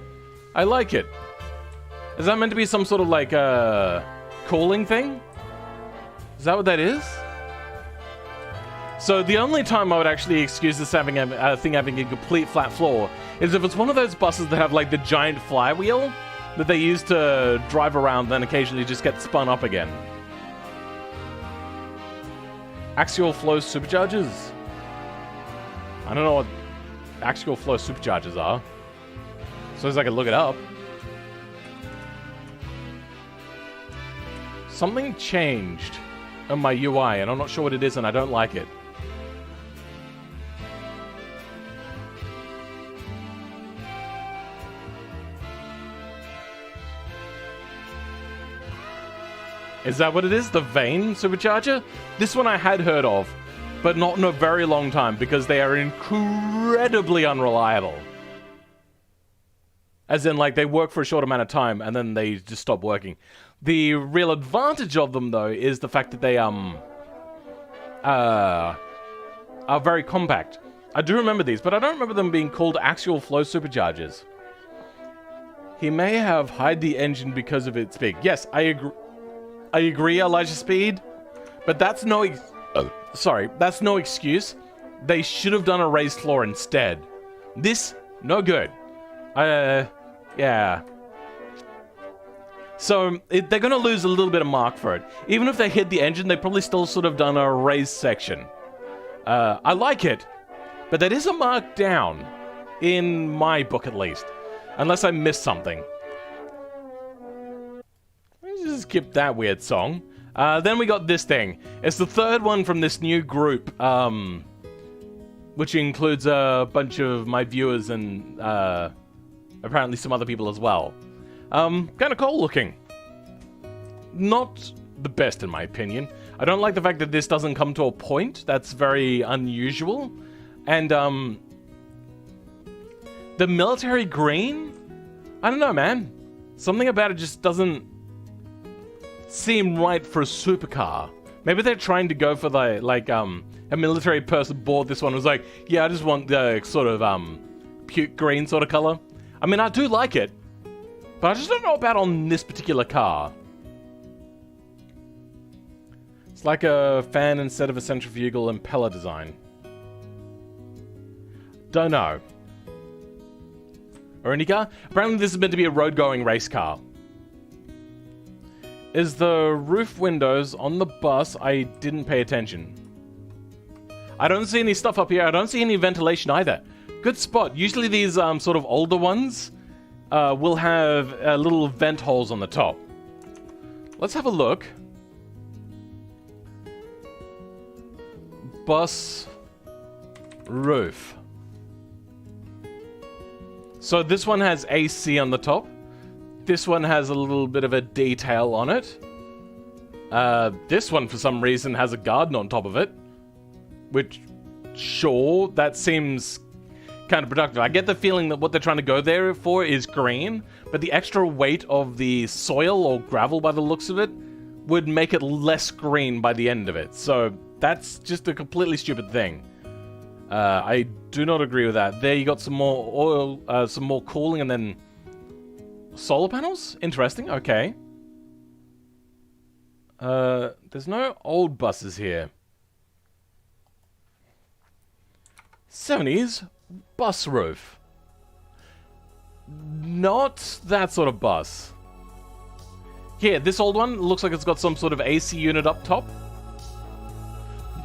I like it. Is that meant to be some sort of like cooling thing? Is that what that is? So the only time I would actually excuse this thing having a complete flat floor is if it's one of those buses that have like the giant flywheel that they use to drive around, then occasionally just get spun up again. Axial flow superchargers? I don't know what axial flow superchargers are. So as I can look it up. Something changed on my UI and I'm not sure what it is and I don't like it. Is that what it is? The Vane supercharger? This one I had heard of, but not in a very long time because they are incredibly unreliable. As in, like, they work for a short amount of time and then they just stop working. The real advantage of them, though, is the fact that they are very compact. I do remember these, but I don't remember them being called axial flow superchargers. He may have hide the engine because of its big. Yes, I agree, Elijah Speed, but that's no that's no excuse. They should have done a raised floor instead. This, no good. Yeah. So, they're gonna lose a little bit of mark for it. Even if they hit the engine, they probably still sort of done a raised section. I like it, but that is a mark down, in my book at least. Unless I missed something. Just skip that weird song. Then we got this thing. It's the third one from this new group, which includes a bunch of my viewers and apparently some other people as well. Kind of cool looking. Not the best in my opinion. I don't like the fact that this doesn't come to a point. That's very unusual. And the military green? I don't know, man. Something about it just doesn't seem right for a supercar. Maybe they're trying to go for the, like, a military person bought this one and was like, yeah, I just want the sort of, puke green sort of color. I mean, I do like it, but I just don't know about on this particular car. It's like a fan instead of a centrifugal impeller design. Don't know. Or any car? Apparently this is meant to be a road-going race car. Is the roof windows on the bus? I didn't pay attention. I don't see any stuff up here. I don't see any ventilation either. Good spot. Usually these sort of older ones will have little vent holes on the top. Let's have a look. Bus roof. So this one has AC on the top. This one has a little bit of a detail on it. This one, for some reason, has a garden on top of it. Which, sure, that seems kind of productive. I get the feeling that what they're trying to go there for is green, but the extra weight of the soil or gravel by the looks of it would make it less green by the end of it. So that's just a completely stupid thing. I do not agree with that. There you got some more oil, some more cooling, and then solar panels? Interesting, okay. There's no old buses here. 70s bus roof. Not that sort of bus. Here, this old one looks like it's got some sort of AC unit up top.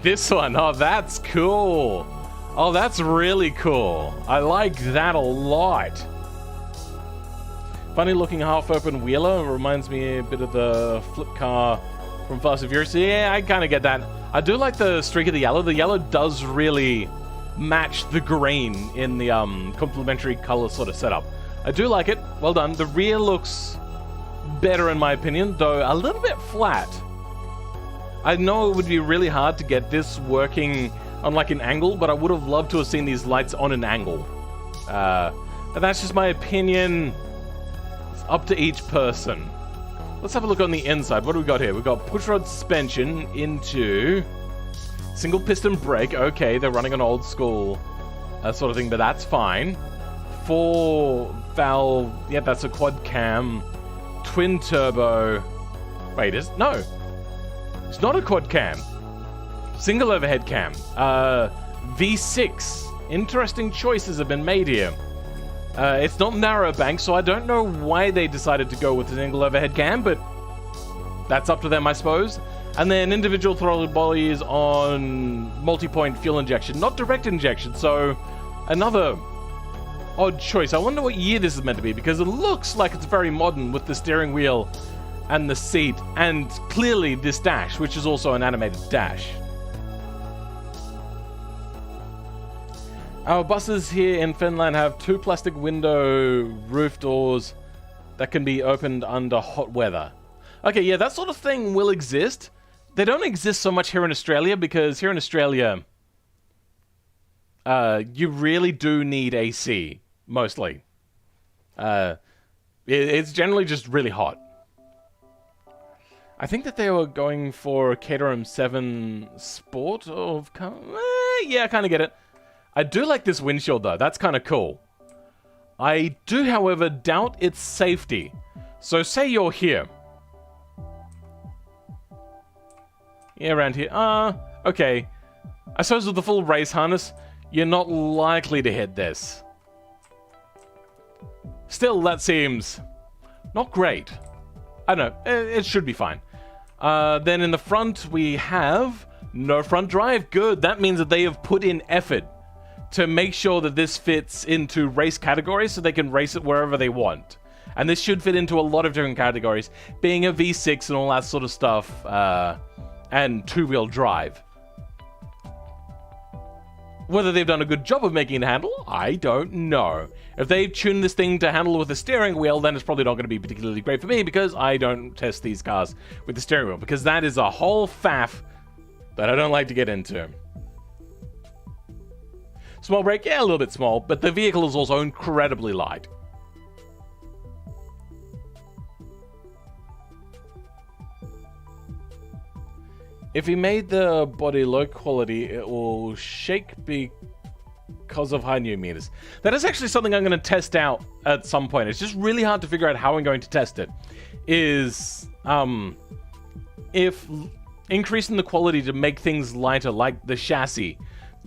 This one, oh, that's cool. Oh, that's really cool. I like that a lot. Funny looking half-open wheeler. Reminds me a bit of the flip car from Fast and Furious. Yeah, I kind of get that. I do like the streak of the yellow. The yellow does really match the green in the complementary color sort of setup. I do like it. Well done. The rear looks better in my opinion, though a little bit flat. I know it would be really hard to get this working on like an angle, but I would have loved to have seen these lights on an angle. But that's just my opinion. It's up to each person. Let's have a look on the inside. What do we got here? We've got pushrod suspension into Single piston brake. Okay, they're running an old school sort of thing, but that's fine. 4 valve. Yeah, that's a quad cam. Twin turbo. Wait, no. It's not a quad cam. Single overhead cam. V6. Interesting choices have been made here. It's not narrow bank, so I don't know why they decided to go with a single overhead cam, but that's up to them, I suppose. And then individual throttled bodies on multi-point fuel injection, not direct injection, so another odd choice. I wonder what year this is meant to be, because it looks like it's very modern with the steering wheel and the seat, and clearly this dash, which is also an animated dash. Our buses here in Finland have 2 plastic window roof doors that can be opened under hot weather. Okay, yeah, that sort of thing will exist. They don't exist so much here in Australia, because here in Australia, you really do need AC, mostly. It's generally just really hot. I think that they were going for Caterham 7 Sport of... yeah, I kind of get it. I do like this windshield, though. That's kind of cool. I do, however, doubt its safety. So say you're here. Yeah, around here. Okay. I suppose with the full race harness, you're not likely to hit this. Still, that seems not great. I don't know. It should be fine. Then in the front, we have no front drive. Good. That means that they have put in effort to make sure that this fits into race categories so they can race it wherever they want. And this should fit into a lot of different categories, being a V6 and all that sort of stuff, and 2-wheel drive. Whether they've done a good job of making it handle, I don't know. If they've tuned this thing to handle with a steering wheel, then it's probably not going to be particularly great for me, because I don't test these cars with the steering wheel, because that is a whole faff that I don't like to get into. Small brake, yeah, a little bit small, but the vehicle is also incredibly light. If he made the body low quality, it will shake because of high Newton meters. That is actually something I'm going to test out at some point. It's just really hard to figure out how I'm going to test it. Is if increasing the quality to make things lighter, like the chassis,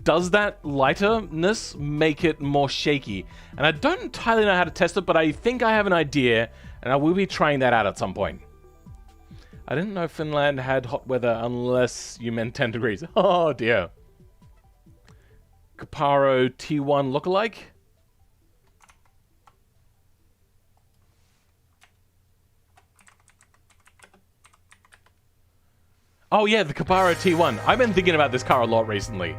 does that lighterness make it more shaky? And I don't entirely know how to test it, but I think I have an idea, and I will be trying that out at some point. I didn't know Finland had hot weather unless you meant 10 degrees. Oh dear. Caparo T1 lookalike? Oh yeah, the Caparo T1. I've been thinking about this car a lot recently.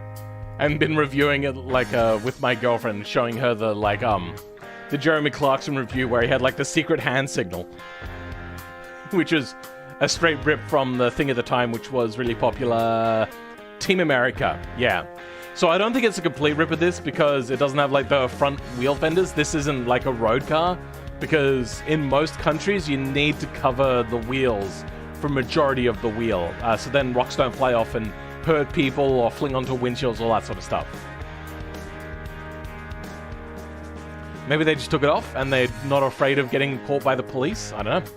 And been reviewing it, like, with my girlfriend, showing her the, like, the Jeremy Clarkson review where he had, like, the secret hand signal. Which is a straight rip from the thing at the time, which was really popular, Team America. Yeah. So I don't think it's a complete rip of this, because it doesn't have, like, the front wheel fenders. This isn't, like, a road car, because in most countries, you need to cover the wheels for majority of the wheel. So then rocks don't fly off and hurt people or fling onto windshields, all that sort of stuff. Maybe they just took it off and they're not afraid of getting caught by the police. I don't know.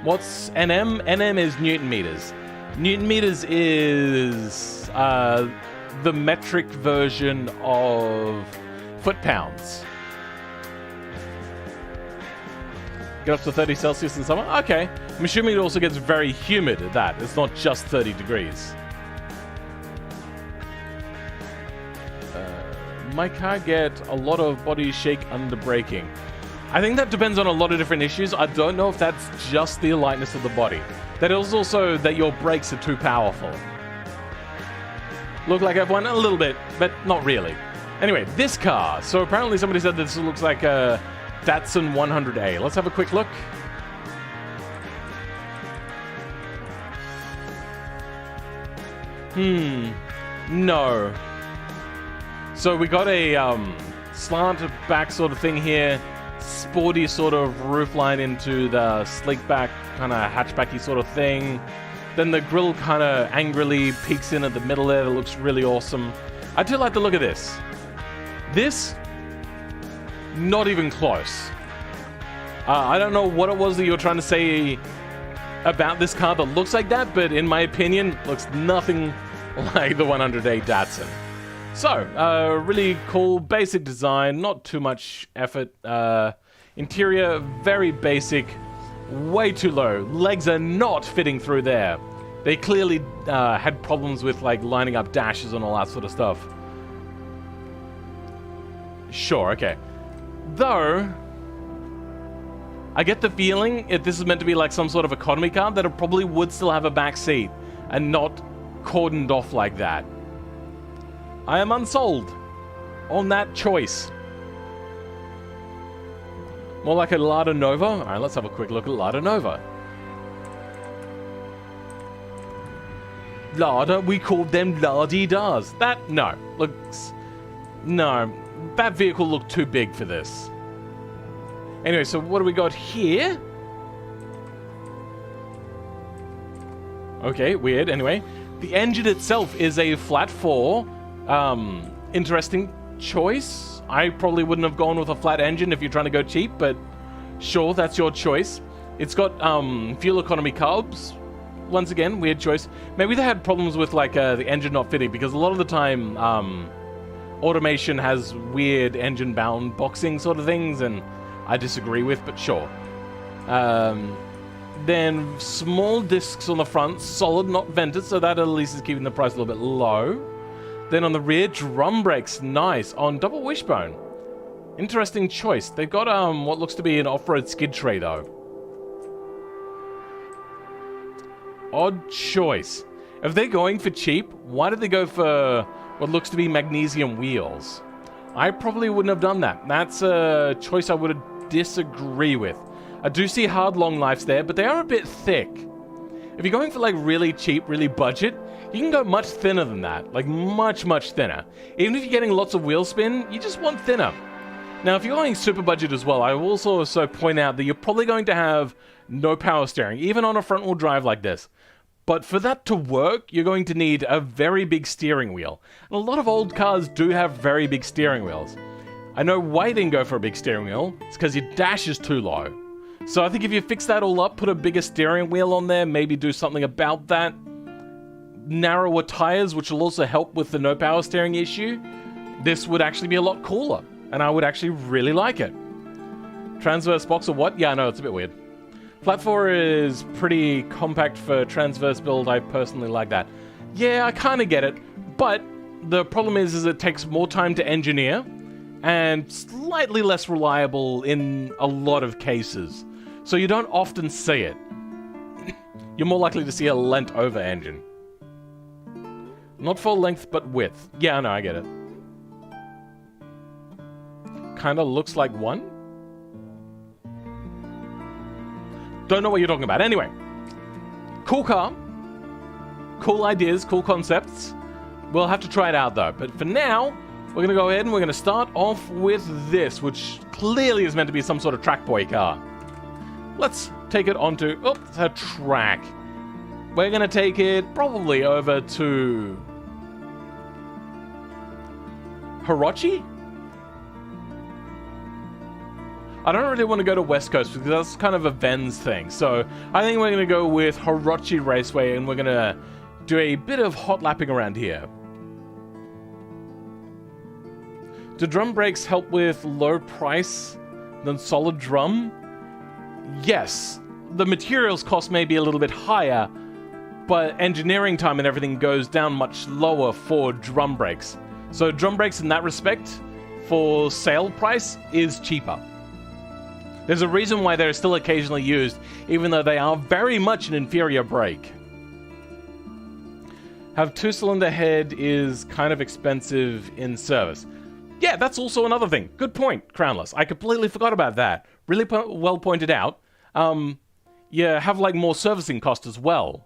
What's NM? NM is Newton meters. Newton meters is the metric version of foot-pounds. Get up to 30 Celsius in summer? Okay. I'm assuming it also gets very humid at that. It's not just 30 degrees. My car get a lot of body shake under braking. I think that depends on a lot of different issues. I don't know if that's just the lightness of the body. That is also that your brakes are too powerful. Look like F1? A little bit, but not really. Anyway, this car. So apparently somebody said this looks like a Datsun 100A. Let's have a quick look. No. So we got a slanted back sort of thing here, sporty sort of roofline into the sleek back kind of hatchbacky sort of thing. Then the grill kind of angrily peeks in at the middle there. That looks really awesome. I do like the look of this. This, not even close. I don't know what it was that you were trying to say about this car that looks like that, but in my opinion, looks nothing like the 100A Datsun. So, really cool, basic design, not too much effort. Interior, very basic, way too low. Legs are not fitting through there. They clearly had problems with like lining up dashes and all that sort of stuff. Sure, okay. Though, I get the feeling if this is meant to be like some sort of economy car, that it probably would still have a back seat and not cordoned off like that. I am unsold on that choice. More like a Lada Nova. Alright, let's have a quick look at Lada Nova. Lada, we called them La-di-das. That, no. Looks... No. That vehicle looked too big for this. Anyway, so what do we got here? Okay, weird. Anyway, the engine itself is a flat 4. Interesting choice. I probably wouldn't have gone with a flat engine if you're trying to go cheap, but sure, that's your choice. It's got fuel economy carbs. Once again, weird choice. Maybe they had problems with like the engine not fitting, because a lot of the time automation has weird engine-bound boxing sort of things, and I disagree with, but sure. Then small discs on the front, solid, not vented, so that at least is keeping the price a little bit low. Then on the rear, drum brakes, nice, on double wishbone. Interesting choice. They've got what looks to be an off-road skid tray though. Odd choice. If they're going for cheap, why did they go for what looks to be magnesium wheels? I probably wouldn't have done that. That's a choice I would disagree with. I do see hard long lives there, but they are a bit thick. If you're going for like really cheap, really budget, you can go much thinner than that. Like much, much thinner. Even if you're getting lots of wheel spin, you just want thinner. Now, if you're going super budget as well, I will also point out that you're probably going to have no power steering, even on a front wheel drive like this. But for that to work, you're going to need a very big steering wheel. And a lot of old cars do have very big steering wheels. I know why you didn't go for a big steering wheel. It's because your dash is too low. So I think if you fix that all up, put a bigger steering wheel on there, maybe do something about that. Narrower tires, which will also help with the no power steering issue. This would actually be a lot cooler. And I would actually really like it. Transverse box or what? Yeah, no, it's a bit weird. Flat 4 is pretty compact for transverse build. I personally like that. Yeah, I kind of get it. But the problem is it takes more time to engineer and slightly less reliable in a lot of cases. So you don't often see it. You're more likely to see a lent over engine. Not full length, but width. Yeah, no, I get it. Kind of looks like one. Don't know what you're talking about. Anyway, cool car, cool ideas, cool concepts. We'll have to try it out though. But for now, we're going to go ahead and we're going to start off with this, which clearly is meant to be some sort of track boy car. Let's take it onto a track. We're going to take it probably over to Hirochi? I don't really want to go to West Coast because that's kind of a Vens thing. So I think we're going to go with Hirochi Raceway and we're going to do a bit of hot lapping around here. Do drum brakes help with low price than solid drum? Yes. The materials cost may be a little bit higher, but engineering time and everything goes down much lower for drum brakes. So drum brakes in that respect, for sale price, is cheaper. There's a reason why they're still occasionally used, even though they are very much an inferior brake. Have two-cylinder head is kind of expensive in service. Yeah, that's also another thing. Good point, Crownless. I completely forgot about that. Really well pointed out. You have like more servicing cost as well.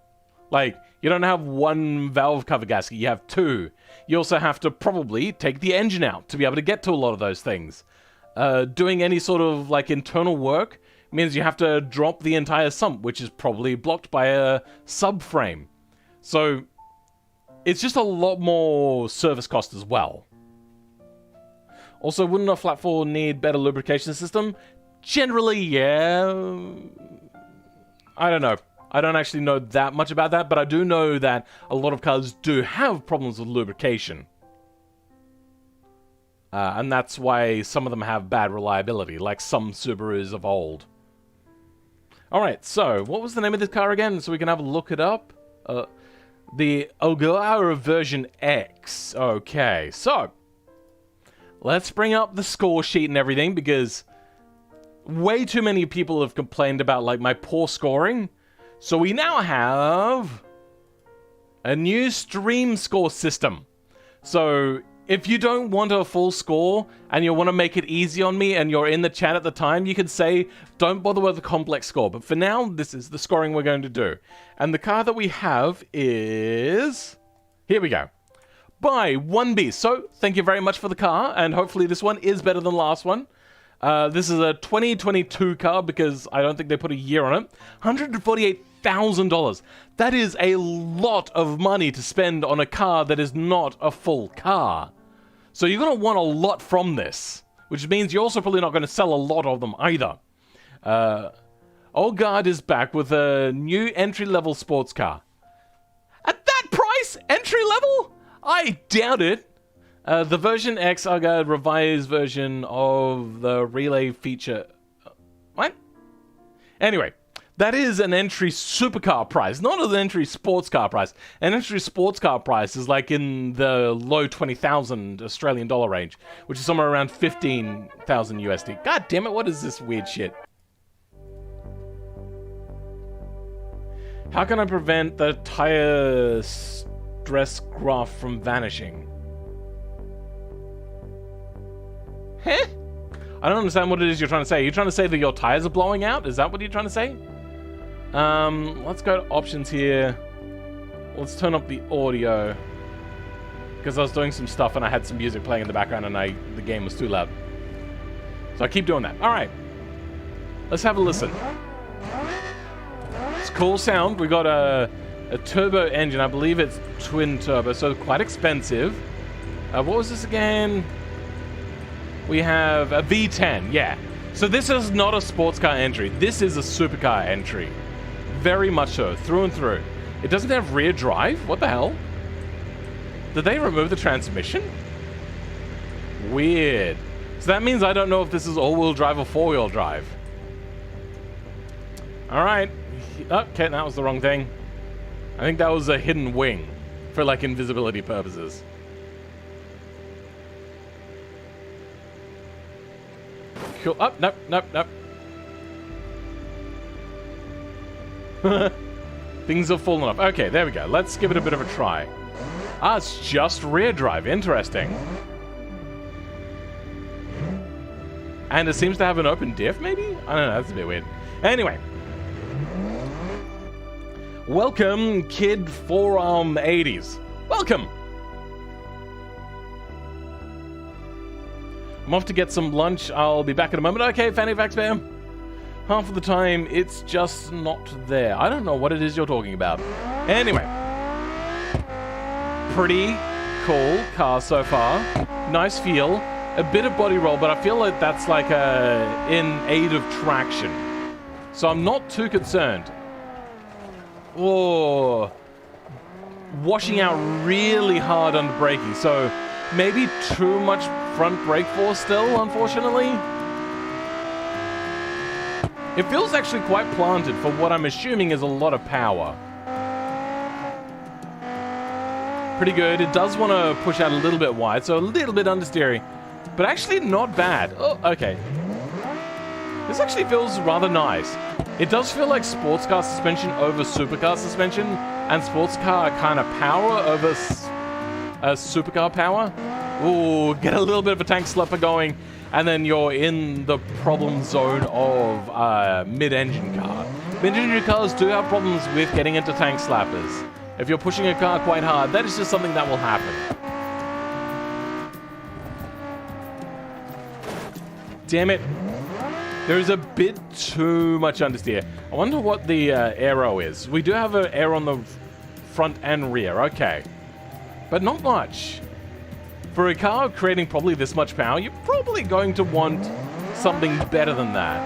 Like, you don't have one valve cover gasket, you have two. You also have to probably take the engine out to be able to get to a lot of those things. Doing any sort of like internal work means you have to drop the entire sump, which is probably blocked by a subframe. So it's just a lot more service cost as well. Also, wouldn't a flat 4 need better lubrication system? Generally, yeah. I don't know. I don't actually know that much about that, but I do know that a lot of cars do have problems with lubrication. And that's why some of them have bad reliability, like some Subarus of old. Alright, so, what was the name of this car again? So we can have a look it up. The Ogara version X. Okay, so let's bring up the score sheet and everything, because way too many people have complained about, like, my poor scoring. So we now have a new stream score system. So if you don't want a full score and you want to make it easy on me and you're in the chat at the time, you can say, don't bother with the complex score. But for now, this is the scoring we're going to do. And the car that we have is... Here we go. By 1B. So, thank you very much for the car, and hopefully this one is better than the last one. This is a 2022 car because I don't think they put a year on it. $148,000. That is a lot of money to spend on a car that is not a full car. So you're going to want a lot from this, which means you're also probably not going to sell a lot of them either. Old Guard is back with a new entry-level sports car. At that price? Entry-level? I doubt it. The version X are a revised version of the relay feature. What? Anyway, that is an entry supercar price, not an entry sports car price. An entry sports car price is like in the low 20,000 Australian dollar range, which is somewhere around 15,000 USD. God damn it, what is this weird shit? How can I prevent the tire stress graph from vanishing? Huh? I don't understand what it is you're trying to say. You're trying to say that your tires are blowing out? Is that what you're trying to say? Let's go to options here. Let's turn up the audio. Because I was doing some stuff and I had some music playing in the background and the game was too loud. So I keep doing that. Alright. Let's have a listen. It's cool sound. We got a turbo engine. I believe it's twin turbo, so quite expensive. What was this again? We have a V10, yeah. So this is not a sports car entry. This is a supercar entry. Very much so, through and through. It doesn't have rear drive? What the hell? Did they remove the transmission? Weird. So that means I don't know if this is all-wheel drive or four-wheel drive. Alright. Okay, that was the wrong thing. I think that was a hidden wing for, like, invisibility purposes. Cool. Oh, nope, nope, nope. Things have fallen off. Okay, there we go. Let's give it a bit of a try. Ah, it's just rear drive. Interesting. And it seems to have an open diff, maybe? I don't know. That's a bit weird. Anyway. Welcome, Kid Forearm 80s. Welcome! I'm off to get some lunch. I'll be back in a moment. Okay, Fanny Fax Spam. Half of the time, it's just not there. I don't know what it is you're talking about. Anyway. Pretty cool car so far. Nice feel. A bit of body roll, but I feel like that's like in aid of traction. So I'm not too concerned. Oh. Washing out really hard under braking. So maybe too much front brake force still, unfortunately. It feels actually quite planted for what I'm assuming is a lot of power. Pretty good. It does want to push out a little bit wide, so a little bit understeering. But actually not bad. Oh, okay. This actually feels rather nice. It does feel like sports car suspension over supercar suspension, and sports car kind of power over supercar power. Ooh, get a little bit of a tank slapper going, and then you're in the problem zone of mid-engine car. Mid-engine cars do have problems with getting into tank slappers. If you're pushing a car quite hard, that is just something that will happen. Damn it. There is a bit too much understeer. I wonder what the aero is. We do have an aero on the front and rear, okay. But not much. For a car creating probably this much power, you're probably going to want something better than that.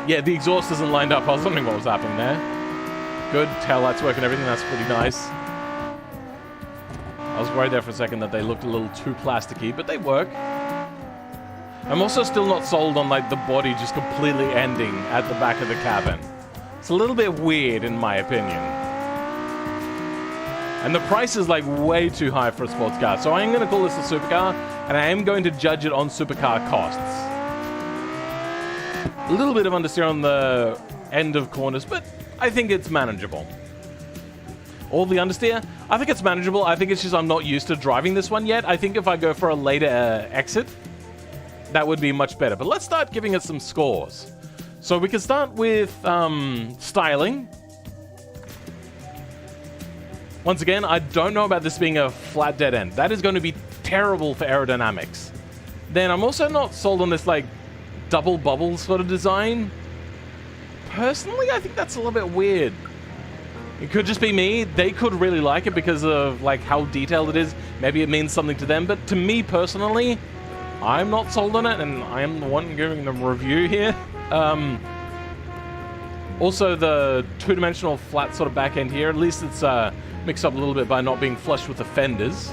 Yeah, the exhaust isn't lined up. I was wondering what was happening there. Good, taillights working, everything, that's pretty nice. I was worried there for a second that they looked a little too plasticky, but they work. I'm also still not sold on like the body just completely ending at the back of the cabin. It's a little bit weird in my opinion. And the price is like way too high for a sports car. So I am going to call this a supercar, and I am going to judge it on supercar costs. A little bit of understeer on the end of corners, but I think it's manageable. All the understeer, I think it's manageable. I think it's just I'm not used to driving this one yet. I think if I go for a later exit, that would be much better. But let's start giving it some scores. So we can start with styling. Once again, I don't know about this being a flat dead end. That is going to be terrible for aerodynamics. Then I'm also not sold on this like double bubble sort of design. Personally, I think that's a little bit weird. It could just be me. They could really like it because of like how detailed it is. Maybe it means something to them. But to me personally, I'm not sold on it, and I am the one giving the review here. Also, the two-dimensional flat sort of back end here, at least it's mixed up a little bit by not being flush with the fenders.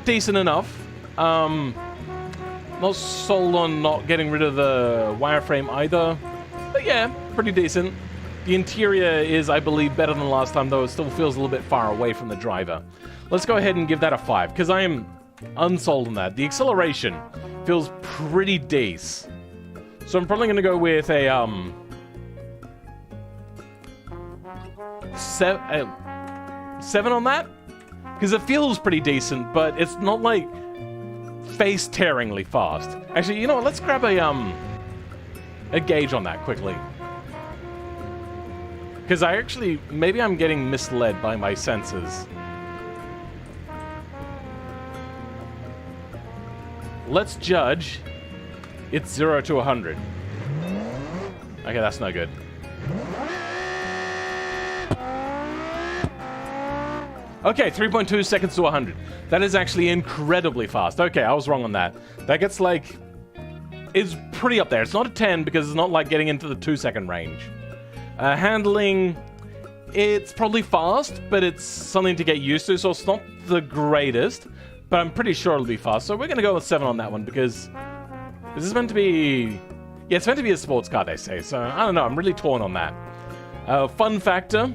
Decent enough. Not sold on not getting rid of the wireframe either. But yeah, pretty decent. The interior is, I believe, better than last time, though it still feels a little bit far away from the driver. Let's go ahead and give that a 5, because I am unsold on that. The acceleration feels pretty decent. So I'm probably going to go with a 7 on that, because it feels pretty decent, but it's not like face-tearingly fast. Actually, you know what? Let's grab a gauge on that quickly, because maybe I'm getting misled by my senses. Let's judge. It's 0 to 100. Okay, that's no good. Okay, 3.2 seconds to 100. That is actually incredibly fast. Okay, I was wrong on that. That gets like... It's pretty up there. It's not a 10 because it's not like getting into the 2-second range. Handling... It's probably fast, but it's something to get used to, so it's not the greatest. But I'm pretty sure it'll be fast. So we're going to go with 7 on that one because this is meant to be... Yeah, it's meant to be a sports car, they say. So I don't know. I'm really torn on that. Fun factor.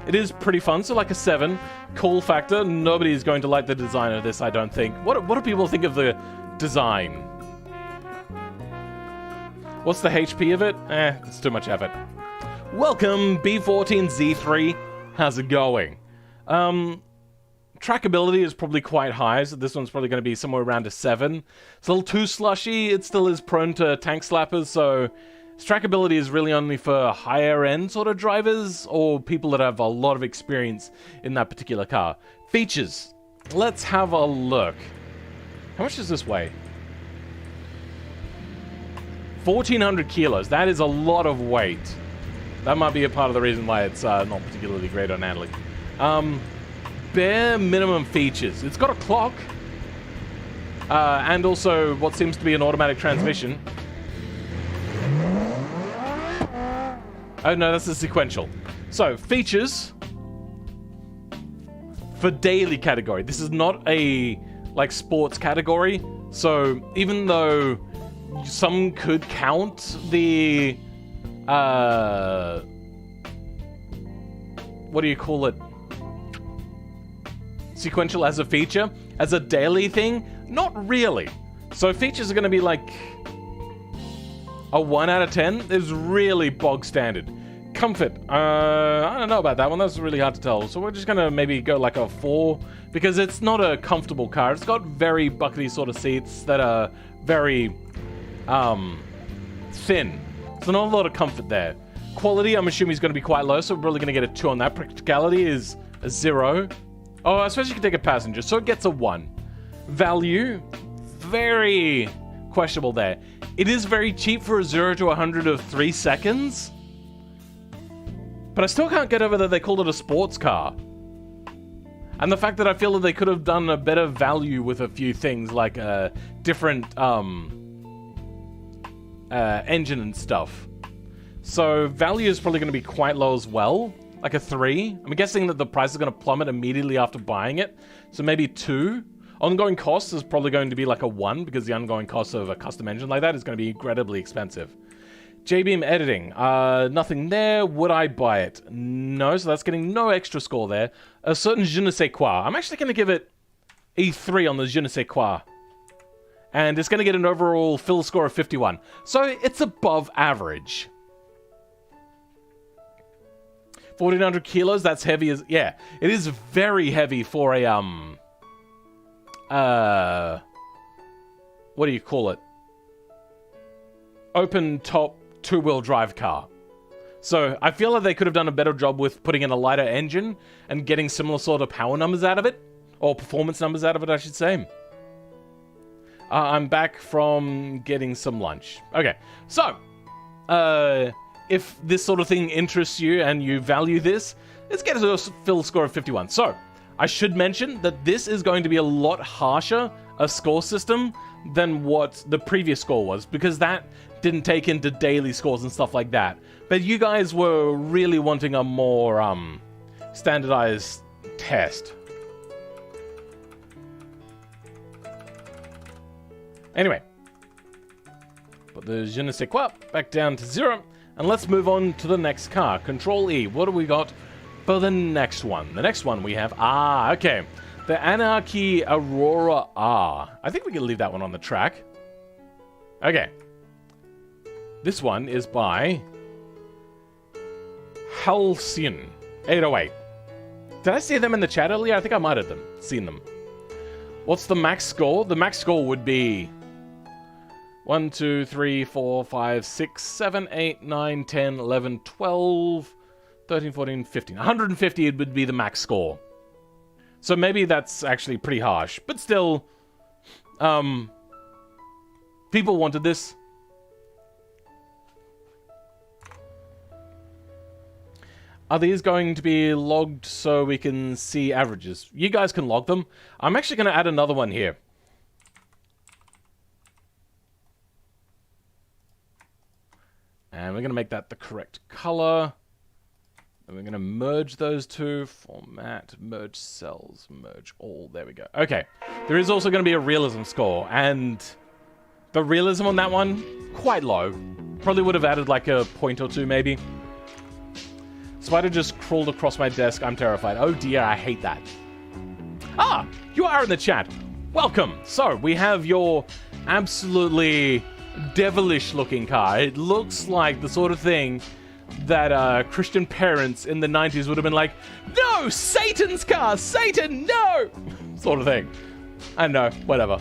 It is pretty fun, so like a 7. Cool factor. Nobody's going to like the design of this, I don't think. What do people think of the design? What's the HP of it? It's too much effort. Welcome, B14Z3. How's it going? Trackability is probably quite high, so this one's probably going to be somewhere around a 7. It's a little too slushy. It still is prone to tank slappers, so its trackability is really only for higher-end sort of drivers or people that have a lot of experience in that particular car. Features. Let's have a look. How much does this weigh? 1,400 kilos. That is a lot of weight. That might be a part of the reason why it's not particularly great on handling. Bare minimum features. It's got a clock. And also what seems to be an automatic transmission. Oh no, that's a sequential. So, features. For daily category. This is not a, like, sports category. So, even though some could count the... what do you call it? Sequential as a feature, as a daily thing, not really. So features are going to be like a 1 out of 10 is really bog standard. Comfort, I don't know about that one. That's really hard to tell. So we're just going to maybe go like a 4 because it's not a comfortable car. It's got very buckety sort of seats that are very thin. So not a lot of comfort there. Quality, I'm assuming is going to be quite low, so we're probably going to get a 2 on that. Practicality is a 0. Oh, I suppose you can take a passenger, so it gets a 1. Value, very questionable there. It is very cheap for a 0 to 100 of 3 seconds. But I still can't get over that they called it a sports car. And the fact that I feel that they could have done a better value with a few things, like a different engine and stuff. So value is probably going to be quite low as well, like a 3. I'm guessing that the price is going to plummet immediately after buying it. So maybe 2. Ongoing costs is probably going to be like a 1, because the ongoing cost of a custom engine like that is going to be incredibly expensive. JBeam editing, nothing there. Would I buy it? No, so that's getting no extra score there. A certain je ne sais quoi. I'm actually going to give it a 3 on the je ne sais quoi. And it's going to get an overall fill score of 51. So it's above average. 1,400 kilos, that's heavy as... Yeah, it is very heavy for a, what do you call it? Open top 2-wheel drive car. So I feel like they could have done a better job with putting in a lighter engine and getting similar sort of power numbers out of it. Or performance numbers out of it, I should say. I'm back from getting some lunch. Okay, so, if this sort of thing interests you and you value this, let's get a fill score of 51. So, I should mention that this is going to be a lot harsher a score system than what the previous score was, because that didn't take into daily scores and stuff like that. But you guys were really wanting a more standardized test. Anyway, put the je ne sais quoi back down to 0, and let's move on to the next car. Control E. What do we got for the next one? The next one we have, okay, the Anarchy Aurora R. I think we can leave that one on the track. Okay. This one is by Halcyon 808. Did I see them in the chat earlier? I think I might have seen them. What's the max score? The max score would be 1, 2, 3, 4, 5, 6, 7, 8, 9, 10, 11, 12, 13, 14, 15. 150 would be the max score. So maybe that's actually pretty harsh. But still, people wanted this. Are these going to be logged so we can see averages? You guys can log them. I'm actually going to add another one here. And we're going to make that the correct color. And we're going to merge those two. Format, merge cells, merge all. There we go. Okay. There is also going to be a realism score. And the realism on that one, quite low. Probably would have added like a point or two maybe. Spider just crawled across my desk. I'm terrified. Oh dear, I hate that. Ah, you are in the chat. Welcome. So, we have your absolutely devilish looking car. It looks like the sort of thing that Christian parents in the 90s would have been like, no, Satan's car, Satan, no! Sort of thing. I don't know, whatever.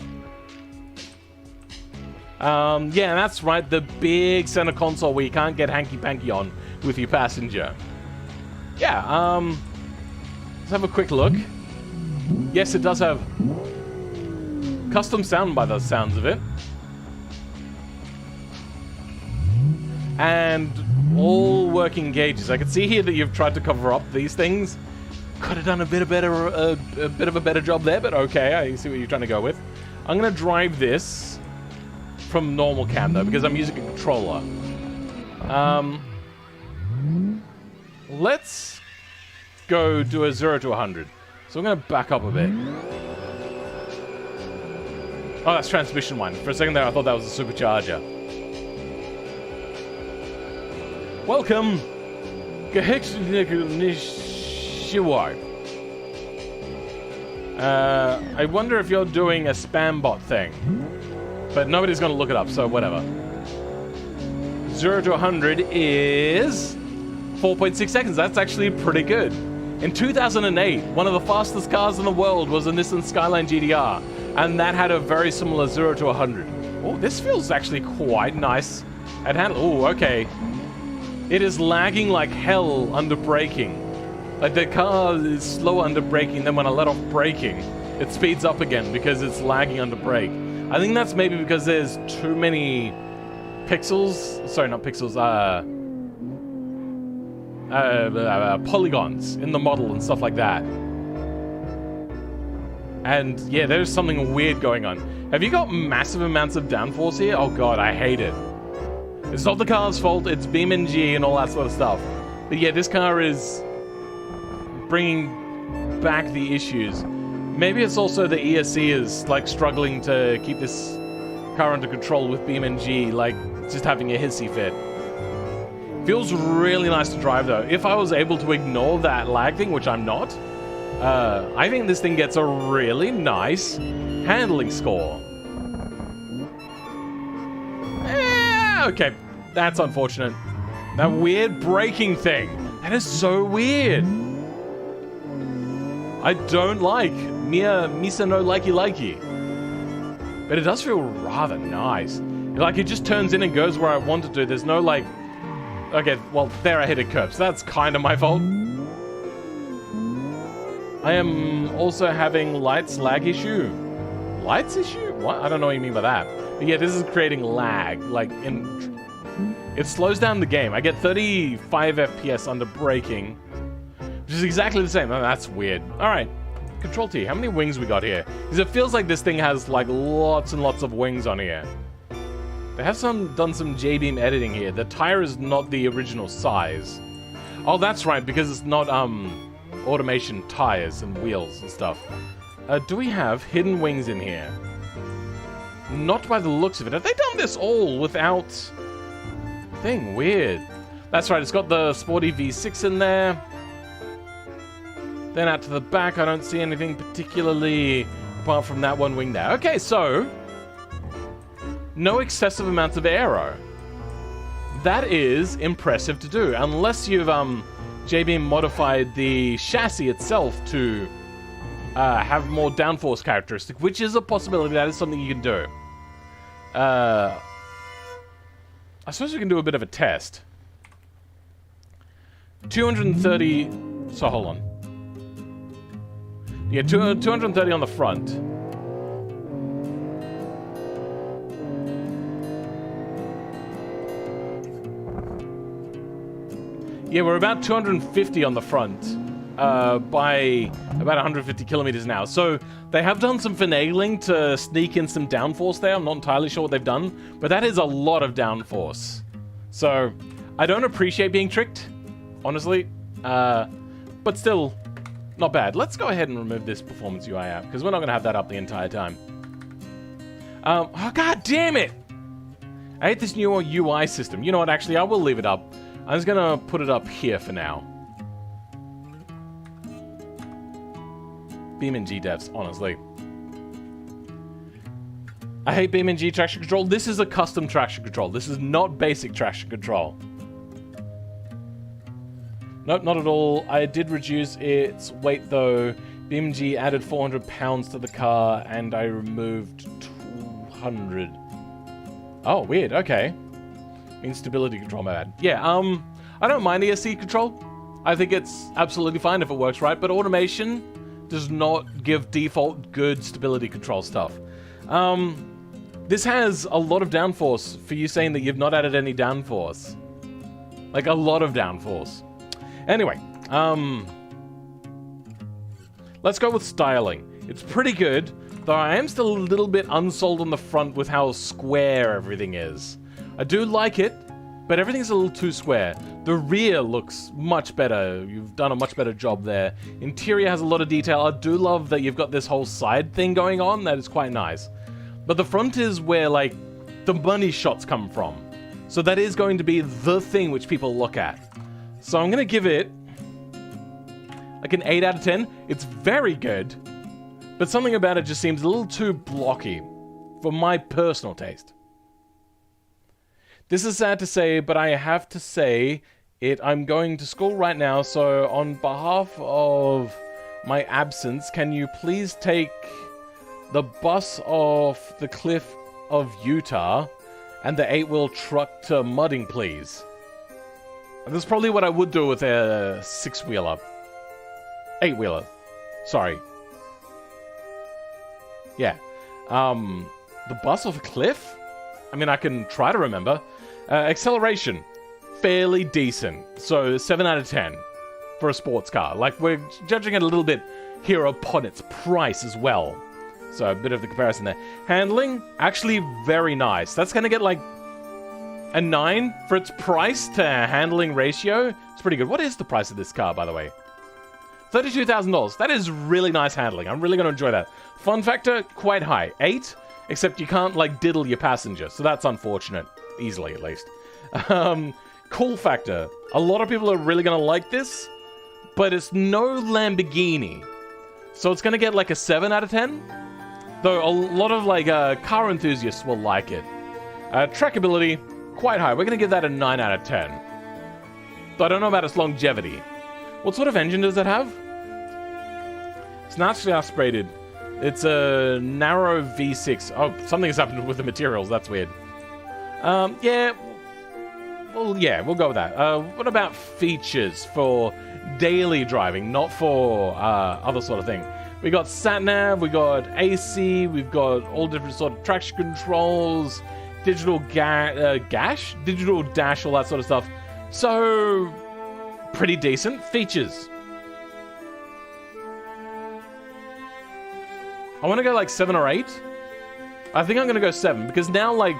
Yeah, that's right, the big center console where you can't get hanky-panky on with your passenger. Yeah, let's have a quick look. Yes, it does have custom sound by the sounds of it. And all working gauges. I can see here that you've tried to cover up these things. Could have done a bit of a better job there, but okay, I see what you're trying to go with. I'm gonna drive this from normal cam though, because I'm using a controller. Let's go do a 0 to 100. So I'm gonna back up a bit. Oh, that's transmission one. For a second there, I thought that was a supercharger. Welcome, I wonder if you're doing a spam bot thing, but nobody's gonna look it up, so whatever. 0 to 100 is 4.6 seconds. That's actually pretty good. In 2008, one of the fastest cars in the world was a Nissan Skyline GTR, and that had a very similar 0 to 100. Oh, this feels actually quite nice at handle. Oh, okay. It is lagging like hell under braking. Like the car is slow under braking, then when I let off braking, it speeds up again because it's lagging under brake. I think that's maybe because there's too many pixels. Sorry, not pixels. Polygons in the model and stuff like that. And yeah, there's something weird going on. Have you got massive amounts of downforce here? Oh god, I hate it. It's not the car's fault, it's BeamNG and all that sort of stuff. But yeah, this car is bringing back the issues. Maybe it's also the ESC is like struggling to keep this car under control with BeamNG, like just having a hissy fit. Feels really nice to drive though. If I was able to ignore that lag thing, which I'm not, I think this thing gets a really nice handling score. Okay, that's unfortunate. That weird braking thing. That is so weird. I don't like Misa no likey. But it does feel rather nice. Like it just turns in and goes where I want it to. There's no like... Okay, well, there I hit a curb, so that's kind of my fault. I am also having lights lag issue. Lights issue? What? I don't know what you mean by that. But yeah, this is creating lag. Like, it slows down the game. I get 35 FPS under braking, which is exactly the same. Oh, that's weird. All right, Control T. How many wings we got here? Because it feels like this thing has like lots and lots of wings on here. They have done some J-beam editing here. The tire is not the original size. Oh, that's right, because it's not automation tires and wheels and stuff. Do we have hidden wings in here? Not by the looks of it. Have they done this all without thing? Weird. That's right, it's got the sporty V6 in there. Then out to the back, I don't see anything particularly apart from that one wing there. Okay, so no excessive amounts of aero. That is impressive to do, unless you've J-beam modified the chassis itself to have more downforce characteristic, which is a possibility. That is something you can do. I suppose we can do a bit of a test. 230... So, hold on. Yeah, 230 on the front. Yeah, we're about 250 on the front by about 150 kilometers now. So they have done some finagling to sneak in some downforce there. I'm not entirely sure what they've done, but that is a lot of downforce. So I don't appreciate being tricked, honestly, but still not bad. Let's go ahead and remove this performance UI app because we're not going to have that up the entire time. Oh, god damn it! I hate this new UI system. You know what, actually, I will leave it up. I'm just gonna put it up here for now. BeamNG devs, honestly. I hate BeamNG traction control. This is a custom traction control. This is not basic traction control. Nope, not at all. I did reduce its weight though. BeamNG added 400 pounds to the car and I removed 200. Oh, weird, okay. Instability control, my bad. Yeah, I don't mind ESC control. I think it's absolutely fine if it works right, but automation does not give default good stability control stuff. This has a lot of downforce for you saying that you've not added any downforce. Like, a lot of downforce. Anyway, let's go with styling. It's pretty good, though I am still a little bit unsold on the front with how square everything is. I do like it, but everything's a little too square. The rear looks much better. You've done a much better job there. Interior has a lot of detail. I do love that you've got this whole side thing going on. That is quite nice. But the front is where, like, the money shots come from. So that is going to be the thing which people look at. So I'm going to give it, like, an 8 out of 10. It's very good, but something about it just seems a little too blocky for my personal taste. This is sad to say, but I have to say it. I'm going to school right now, so on behalf of my absence, can you please take the bus off the cliff of Utah and the 8-wheel truck to mudding, please? And that's probably what I would do with a 6-wheeler. 8-wheeler. Sorry. Yeah. the bus off a cliff? I mean, I can try to remember. Acceleration, fairly decent. So 7 out of 10 for a sports car. Like, we're judging it a little bit here upon its price as well. So a bit of the comparison there. Handling, actually very nice. That's going to get like a 9 for its price to handling ratio. It's pretty good. What is the price of this car, by the way? $32,000. That is really nice handling. I'm really going to enjoy that. Fun factor, quite high. 8, except you can't, like, diddle your passenger. So that's unfortunate. Easily, at least. Cool factor. A lot of people are really going to like this, but it's no Lamborghini. So it's going to get, like, a 7 out of 10. Though a lot of, like, car enthusiasts will like it. Trackability, quite high. We're going to give that a 9 out of 10. Though I don't know about its longevity. What sort of engine does it have? It's naturally aspirated. It's a narrow V6. Oh, something has happened with the materials. That's weird. Yeah. Well, yeah, we'll go with that. What about features for daily driving, not for other sort of thing? We got sat-nav, we got AC, we've got all different sort of traction controls, digital digital dash, all that sort of stuff. So, pretty decent features. I want to go like 7 or 8. I think I'm going to go 7 because now like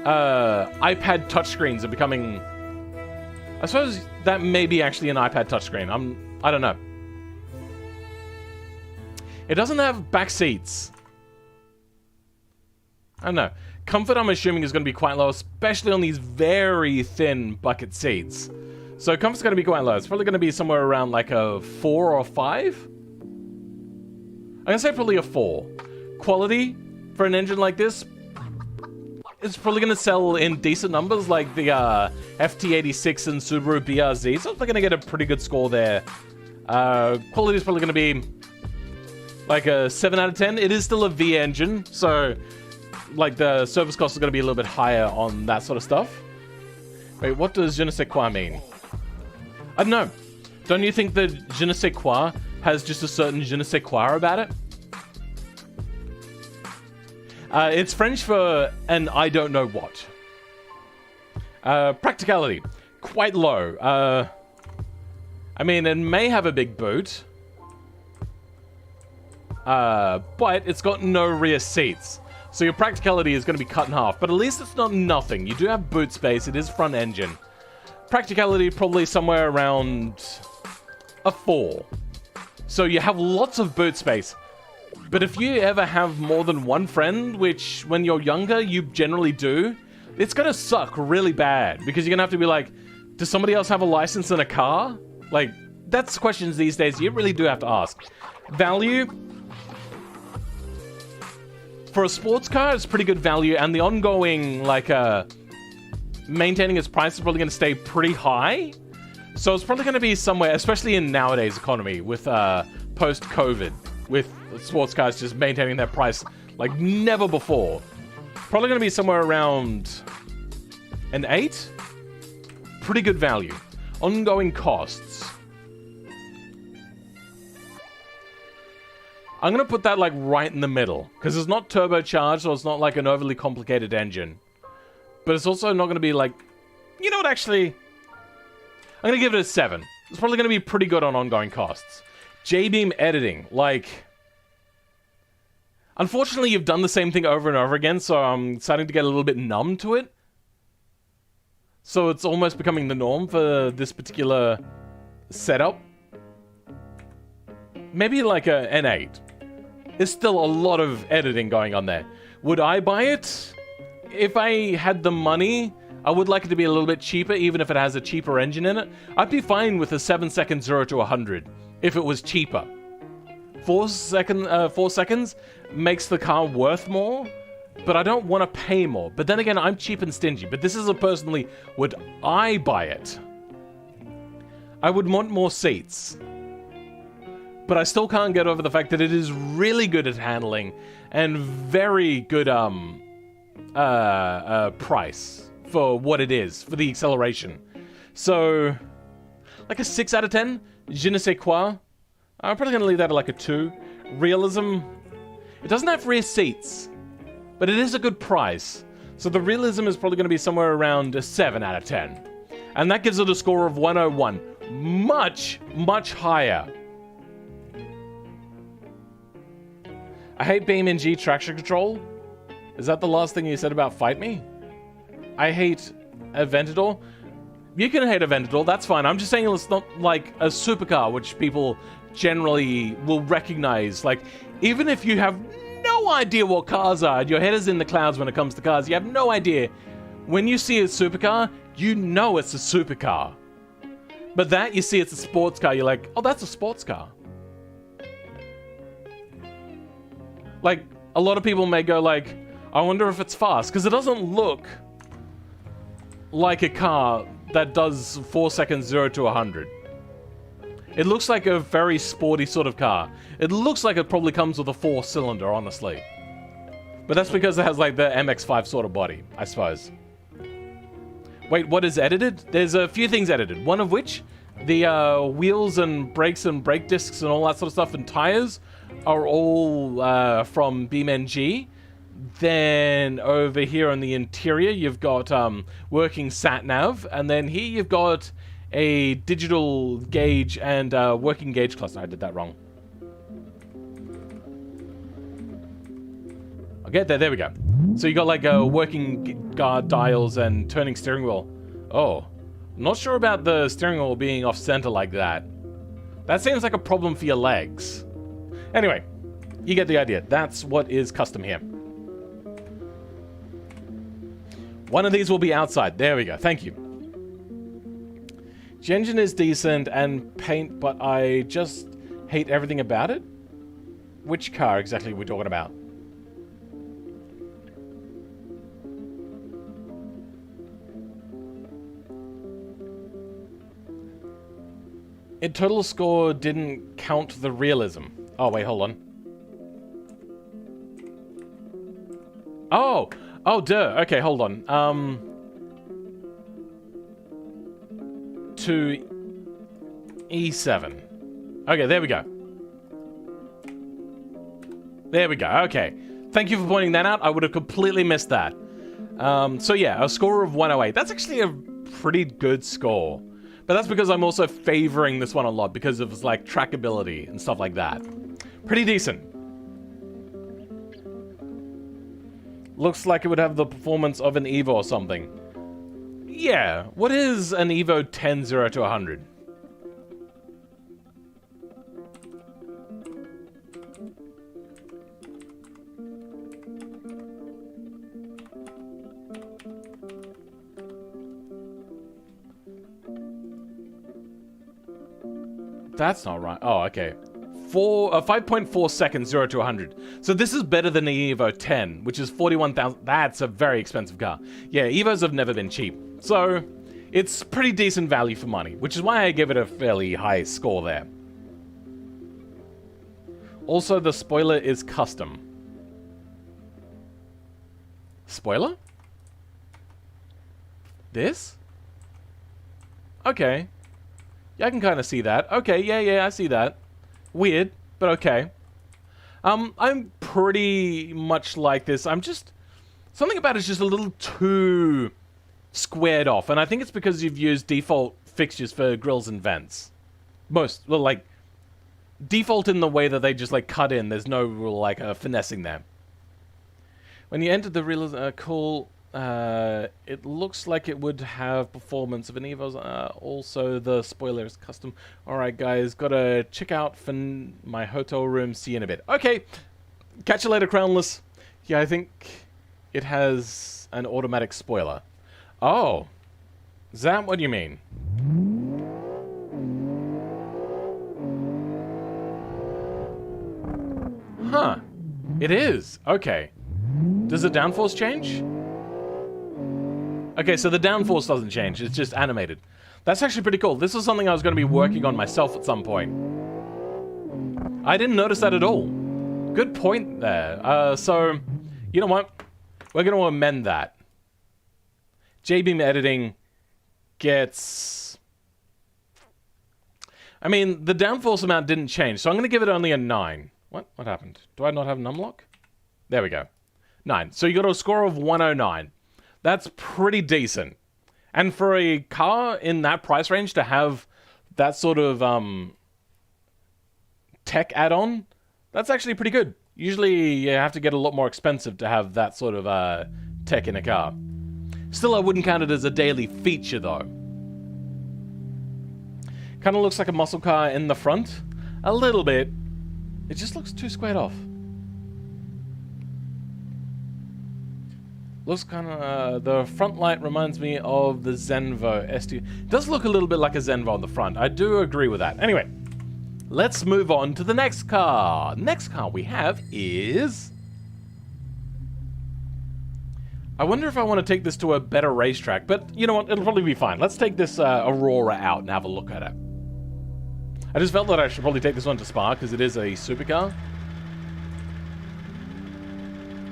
iPad touchscreens are becoming... I suppose that may be actually an iPad touchscreen. I don't know. It doesn't have back seats. I don't know. Comfort, I'm assuming, is going to be quite low, especially on these very thin bucket seats. So comfort's going to be quite low. It's probably going to be somewhere around like a 4 or 5. I'm going to say probably a 4. Quality for an engine like this, it's probably going to sell in decent numbers like the FT86 and Subaru BRZ. So they're going to get a pretty good score there. Quality is probably going to be like a 7 out of 10. It is still a V engine, so like the service cost is going to be a little bit higher on that sort of stuff. Wait, what does je ne sais quoi mean? I don't know. Don't you think that je ne sais quoi has just a certain je ne sais quoi about it? It's French for an I don't know what. Practicality, quite low. I mean, it may have a big boot, but it's got no rear seats. So your practicality is going to be cut in half, but at least it's not nothing. You do have boot space. It is front engine. Practicality probably somewhere around a 4. So you have lots of boot space. But if you ever have more than one friend, which when you're younger, you generally do, it's going to suck really bad because you're going to have to be like, does somebody else have a license in a car? Like, that's questions these days you really do have to ask. Value. For a sports car, it's pretty good value, and the ongoing, like, maintaining its price is probably going to stay pretty high. So it's probably going to be somewhere, especially in nowadays economy, with post-COVID, with sports cars just maintaining their price like never before. Probably going to be somewhere around an 8. Pretty good value. Ongoing costs. I'm going to put that like right in the middle, because it's not turbocharged, so it's not like an overly complicated engine. But it's also not going to be like... You know what, actually? I'm going to give it a 7. It's probably going to be pretty good on ongoing costs. J-beam editing, like... Unfortunately, you've done the same thing over and over again, so I'm starting to get a little bit numb to it. So it's almost becoming the norm for this particular setup. Maybe like an 8. There's still a lot of editing going on there. Would I buy it? If I had the money, I would like it to be a little bit cheaper, even if it has a cheaper engine in it. I'd be fine with a 7-second 0 to 100 if it was cheaper. 4 seconds makes the car worth more, but I don't want to pay more. But then again, I'm cheap and stingy. But this is a personally, would I buy it? I would want more seats. But I still can't get over the fact that it is really good at handling and very good price for what it is, for the acceleration. So, like a 6 out of 10, je ne sais quoi. I'm probably going to leave that at like a 2. Realism, it doesn't have rear seats. but it is a good price. So the realism is probably going to be somewhere around a 7 out of 10. And that gives it a score of 101. Much, much higher. I hate BeamNG traction control. Is that the last thing you said about Fight Me? I hate Aventador. You can hate Aventador, that's fine. I'm just saying it's not like a supercar, which people generally will recognize. Like, even if you have no idea what cars are, your head is in the clouds when it comes to cars, you have no idea. When you see a supercar, you know it's a supercar. But that, you see it's a sports car, you're like, oh, that's a sports car. Like, a lot of people may go like, I wonder if it's fast, because it doesn't look like a car that does 4 seconds 0 to 100. It looks like a very sporty sort of car. It looks like it probably comes with a 4-cylinder, honestly. But that's because it has like the MX-5 sort of body, I suppose. Wait, what is edited? There's a few things edited. One of which, the wheels and brakes and brake discs and all that sort of stuff and tires are all from BeamNG. Then over here on the interior, you've got working sat-nav, and then here you've got a digital gauge and working gauge cluster. I did that wrong. Okay, there we go. So you got like working guard dials and turning steering wheel. Oh, not sure about the steering wheel being off-center like that. That seems like a problem for your legs. Anyway, you get the idea. That's what is custom here. One of these will be outside. There we go. Thank you. The engine is decent and paint, but I just hate everything about it. Which car exactly are we talking about? In total score didn't count the realism. Oh, wait, hold on. Oh, duh. Okay, hold on. To E7. Okay, there we go. There we go. Okay. Thank you for pointing that out. I would have completely missed that. So yeah, a score of 108. That's actually a pretty good score. But that's because I'm also favoring this one a lot because of like trackability and stuff like that. Pretty decent. Looks like it would have the performance of an Evo or something. Yeah, what is an Evo 10 0 to 100? That's not right. Oh, okay. 5.4 seconds, 0 to 100. So this is better than the Evo 10, which is 41,000. That's a very expensive car. Yeah, Evos have never been cheap. So it's pretty decent value for money, which is why I give it a fairly high score there. Also, the spoiler is custom. Spoiler? This? Okay. Yeah, I can kind of see that. Okay, yeah, I see that. Weird, but okay. I'm pretty much like this. I'm just... Something about it's just a little too squared off. And I think it's because you've used default fixtures for grills and vents. Well, like, default in the way that they just, like, cut in. There's no real, like, finessing them. When you enter the real... cool... it looks like it would have performance of an Evo's. Also, the spoiler is custom. Alright, guys, gotta check out for my hotel room. See you in a bit. Okay, catch you later, Crownless. Yeah, I think it has an automatic spoiler. Oh, is that what you mean? Huh, it is. Okay. Does the downforce change? Okay, so the downforce doesn't change, it's just animated. That's actually pretty cool. This is something I was going to be working on myself at some point. I didn't notice that at all. Good point there. So, you know what? We're going to amend that. JBeam editing gets... I mean, the downforce amount didn't change, so I'm going to give it only a 9. What happened? Do I not have numlock? There we go. 9. So you got a score of 109. That's pretty decent. And for a car in that price range to have that sort of tech add-on, that's actually pretty good. Usually you have to get a lot more expensive to have that sort of tech in a car. Still, I wouldn't count it as a daily feature, though. Kind of looks like a muscle car in the front. A little bit. It just looks too squared off. Looks kind of... the front light reminds me of the Zenvo ST. It does look a little bit like a Zenvo on the front. I do agree with that. Anyway, let's move on to the next car. Next car we have is... I wonder if I want to take this to a better racetrack, but you know what? It'll probably be fine. Let's take this Aurora out and have a look at it. I just felt that I should probably take this one to Spa because it is a supercar.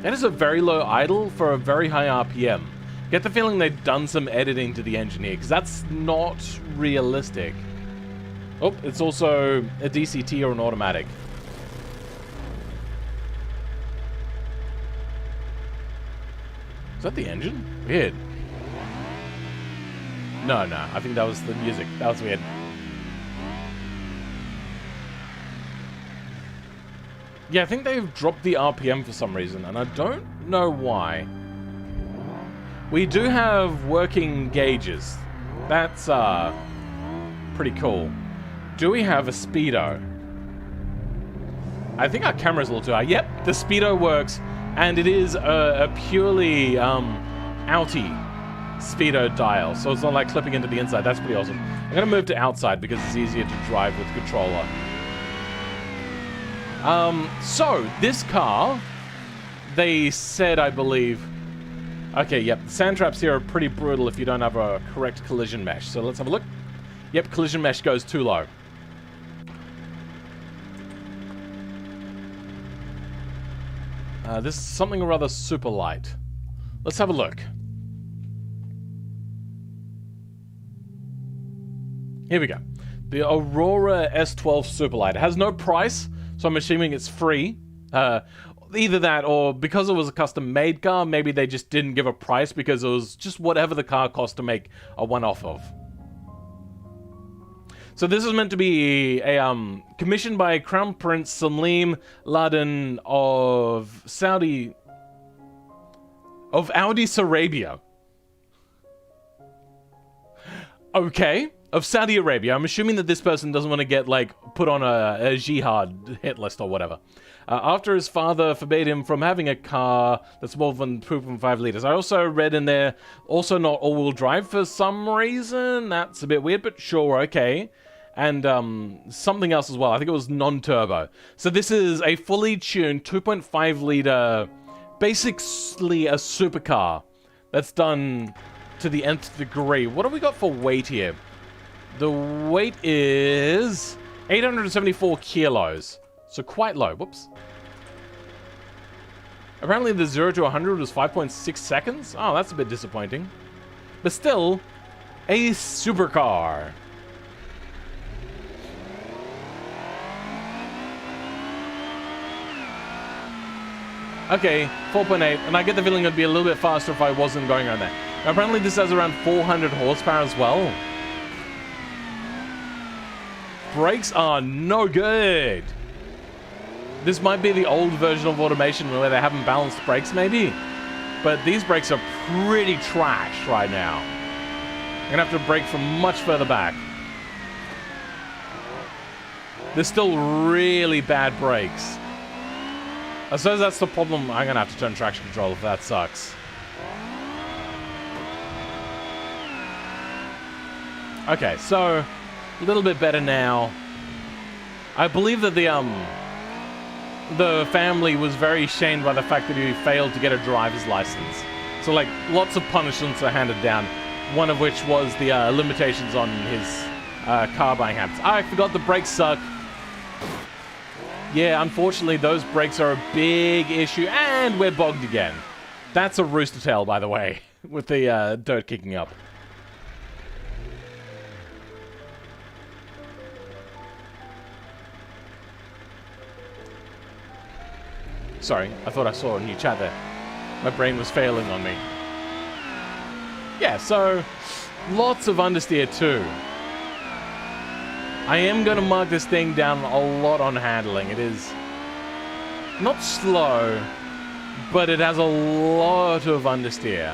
That is a very low idle for a very high RPM. Get the feeling they've done some editing to the engine here, because that's not realistic. Oh, it's also a DCT or an automatic. Is that the engine? Weird. No, I think that was the music. That was weird. Yeah, I think they've dropped the RPM for some reason, and I don't know why. We do have working gauges. That's, pretty cool. Do we have a speedo? I think our camera's a little too high. Yep, the speedo works, and it is a purely, outie speedo dial, so it's not like clipping into the inside. That's pretty awesome. I'm gonna move to outside because it's easier to drive with controller. So, this car, they said, I believe... Okay, yep, the sand traps here are pretty brutal if you don't have a correct collision mesh. So let's have a look. Yep, collision mesh goes too low. This is something or other super light. Let's have a look. Here we go. The Aurora S12 Superlight. It has no price, so I'm assuming it's free. Either that, or because it was a custom-made car, maybe they just didn't give a price because it was just whatever the car cost to make a one-off of. So this is meant to be a commissioned by Crown Prince Salim Laden of Audi Arabia. Okay. Of Saudi Arabia. I'm assuming that this person doesn't want to get, like, put on a jihad hit list or whatever. After his father forbade him from having a car that's more than 2.5 liters. I also read in there, also not all-wheel drive for some reason. That's a bit weird, but sure, okay. And something else as well. I think it was non-turbo. So this is a fully tuned 2.5 liter, basically a supercar that's done to the nth degree. What have we got for weight here? The weight is 874 kilos. So quite low. Whoops. Apparently the 0 to 100 was 5.6 seconds. Oh, that's a bit disappointing. But still, a supercar. Okay, 4.8. And I get the feeling it'd be a little bit faster if I wasn't going on that. Now, apparently this has around 400 horsepower as well. Brakes are no good. This might be the old version of automation where they haven't balanced brakes, maybe. But these brakes are pretty trash right now. I'm gonna have to brake from much further back. They're still really bad brakes. I suppose that's the problem. I'm gonna have to turn traction control if that sucks. Okay, so a little bit better now. I believe that the family was very shamed by the fact that he failed to get a driver's license. So, like, lots of punishments are handed down, one of which was the limitations on his car buying habits. I forgot the brakes suck. Yeah, unfortunately, those brakes are a big issue, and we're bogged again. That's a rooster tail, by the way, with the dirt kicking up. Sorry, I thought I saw a new chat there. My brain was failing on me. Yeah, so lots of understeer too. I am going to mark this thing down a lot on handling. It is not slow, but it has a lot of understeer.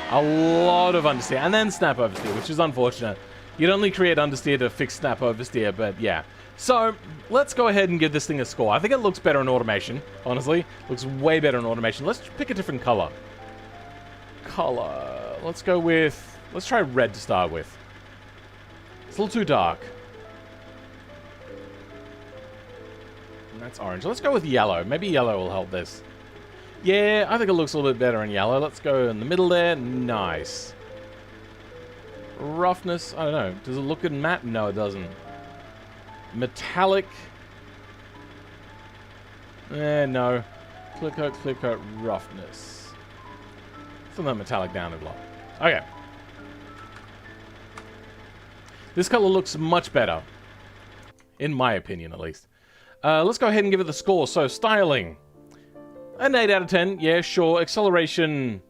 A lot of understeer. And then snap oversteer, which is unfortunate. You'd only create understeer to fix snap oversteer, but yeah. So, let's go ahead and give this thing a score. I think it looks better in automation, honestly. Looks way better in automation. Let's pick a different color. Let's go with... Let's try red to start with. It's a little too dark. And that's orange. Let's go with yellow. Maybe yellow will help this. Yeah, I think it looks a little bit better in yellow. Let's go in the middle there. Nice. Roughness, I don't know. Does it look good in matte? No, it doesn't. Metallic. No. Clear coat, roughness. Throw that metallic down a lot. Okay. This color looks much better. In my opinion, at least. Let's go ahead and give it the score. So, styling. An 8 out of 10. Yeah, sure. Acceleration...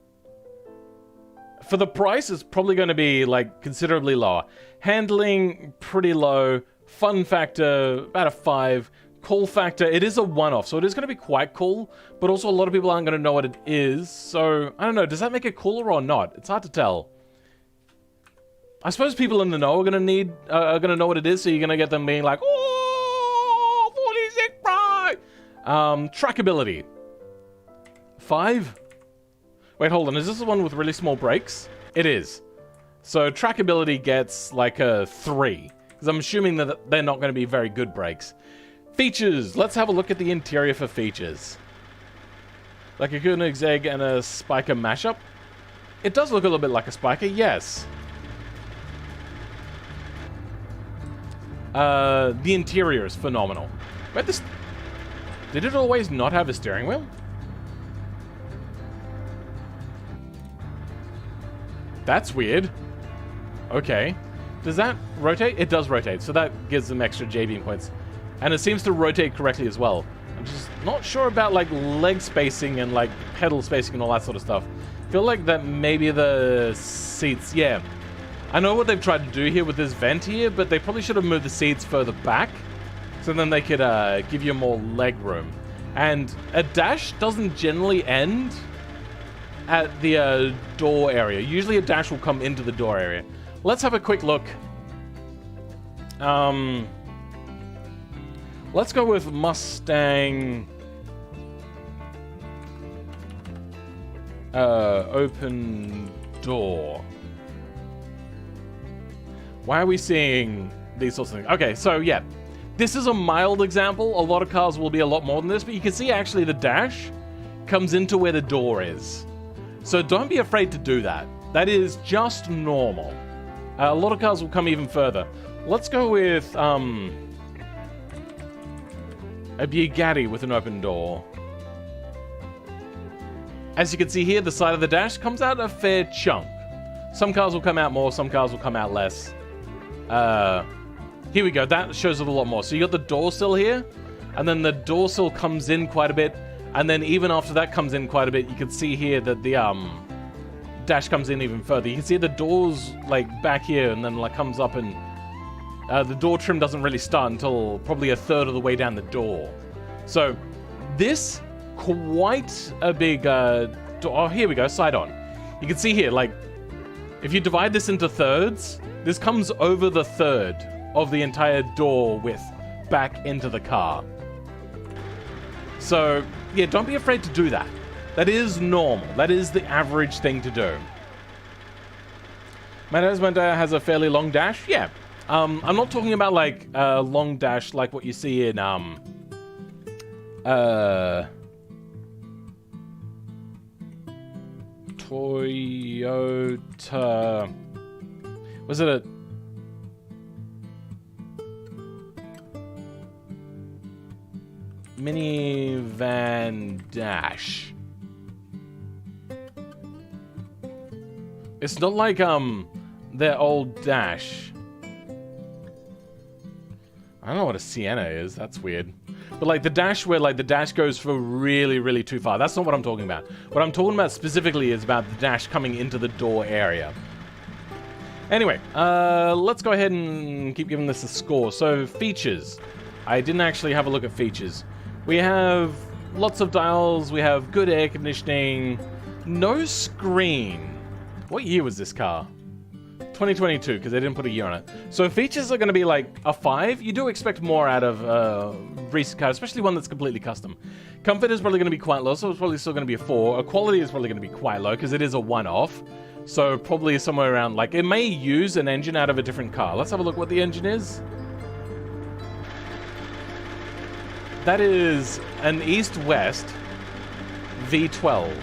For the price, it's probably going to be, like, considerably lower. Handling, pretty low. Fun factor, about a 5. Cool factor, it is a one-off, so it is going to be quite cool. But also, a lot of people aren't going to know what it is. So, I don't know. Does that make it cooler or not? It's hard to tell. I suppose people in the know are going to know what it is, so you're going to get them being like, oh, 46 Prime! Trackability. 5? Wait, hold on. Is this the one with really small brakes? It is. So trackability gets like a 3. Because I'm assuming that they're not going to be very good brakes. Features. Let's have a look at the interior for features. Like a Koenigsegg and a Spiker mashup. It does look a little bit like a Spiker, yes. The interior is phenomenal. But this... Did it always not have a steering wheel? That's weird. Okay. Does that rotate? It does rotate, so that gives them extra J-beam points. And it seems to rotate correctly as well. I'm just not sure about, like, leg spacing and, like, pedal spacing and all that sort of stuff. I feel like that maybe the seats... Yeah. I know what they've tried to do here with this vent here, but they probably should have moved the seats further back. So then they could give you more leg room. And a dash doesn't generally end at the door area. Usually a dash will come into the door area. Let's have a quick look. Let's go with Mustang. Open door. Why are we seeing these sorts of things? Okay, so yeah. This is a mild example. A lot of cars will be a lot more than this, but you can see actually the dash comes into where the door is. So don't be afraid to do that. That is just normal. A lot of cars will come even further. Let's go with a Bugatti with an open door. As you can see here, the side of the dash comes out a fair chunk. Some cars will come out more, some cars will come out less. Here we go, that shows it a lot more. So you got the door sill here, and then the door sill comes in quite a bit, and then even after that comes in quite a bit, you can see here that the dash comes in even further. You can see the doors like back here, and then like comes up, and the door trim doesn't really start until probably a third of the way down the door. So this quite a big door. Oh, here we go, side on. You can see here, like, if you divide this into thirds, this comes over the third of the entire door width back into the car. So, yeah, don't be afraid to do that. That is normal. That is the average thing to do. Mazda has a fairly long dash. Yeah. I'm not talking about, like, a long dash like what you see in, Toyota... Was it a... minivan dash? It's not like, their old dash. I don't know what a Sienna is. That's weird. But like the dash where like the dash goes for really, really too far. That's not what I'm talking about. What I'm talking about specifically is about the dash coming into the door area. Anyway, let's go ahead and keep giving this a score. So features. I didn't actually have a look at features. We have lots of dials. We have good air conditioning. No screen. What year was this car? 2022, because they didn't put a year on it. So features are going to be like a 5. You do expect more out of recent cars, especially one that's completely custom. Comfort is probably going to be quite low, so it's probably still going to be a 4. Quality is probably going to be quite low, because it is a one-off. So probably somewhere around, like, it may use an engine out of a different car. Let's have a look what the engine is. That is an East-West V12.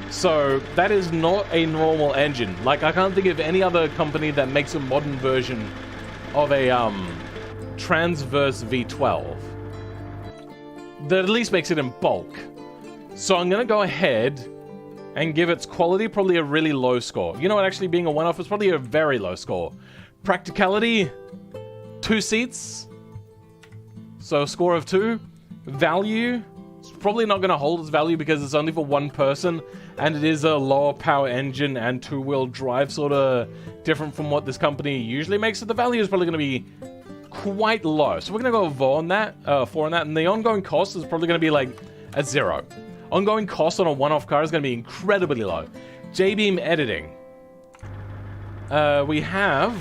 So that is not a normal engine. Like, I can't think of any other company that makes a modern version of a transverse V12 that at least makes it in bulk. So I'm gonna go ahead and give its quality probably a really low score. You know what, actually being a one-off is probably a very low score. Practicality, 2 seats, so a score of 2. Value, it's probably not gonna hold its value because it's only for one person, and it is a lower power engine and 2-wheel drive, sort of different from what this company usually makes, so the value is probably gonna be quite low. So we're gonna go 4 on that, and the ongoing cost is probably gonna be like a 0. Ongoing cost on a one-off car is going to be incredibly low. J-beam editing. We have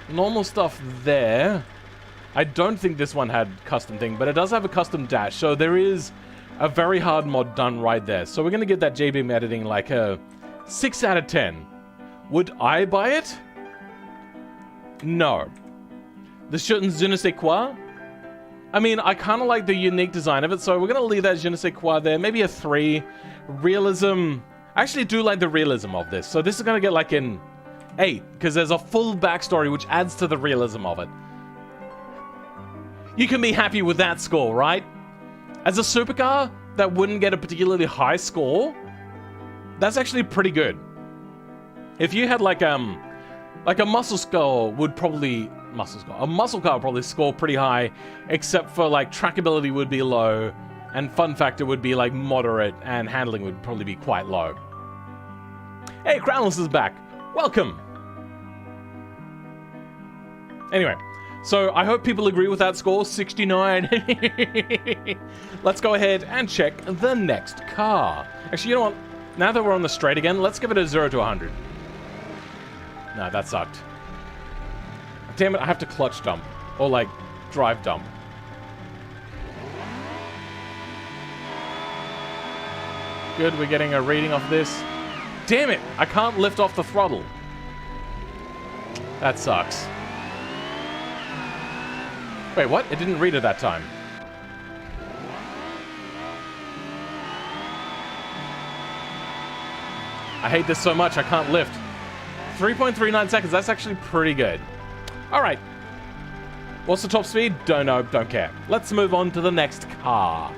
normal stuff there. I don't think this one had custom thing, but it does have a custom dash. So there is a very hard mod done right there. So we're going to get that J-beam editing like a 6 out of 10. Would I buy it? No. The je ne sais quoi? I mean, I kind of like the unique design of it, so we're going to leave that je ne sais quoi there. Maybe a 3. Realism. I actually do like the realism of this. So this is going to get like an 8, because there's a full backstory which adds to the realism of it. You can be happy with that score, right? As a supercar that wouldn't get a particularly high score, that's actually pretty good. If you had like a muscle car would probably... A muscle car would probably score pretty high, except for like trackability would be low, and fun factor would be like moderate, and handling would probably be quite low. Hey, Crownless is back. Welcome. Anyway, so I hope people agree with that score, 69. Let's go ahead and check the next car. Actually, you know what? Now that we're on the straight again, let's give it a 0 to 100. No, that sucked. Damn it, I have to clutch dump. Or, like, drive dump. Good, we're getting a reading off this. Damn it, I can't lift off the throttle. That sucks. Wait, what? It didn't read it that time. I hate this so much, I can't lift. 3.39 seconds, that's actually pretty good. Alright. What's the top speed? Don't know, don't care. Let's move on to the next car.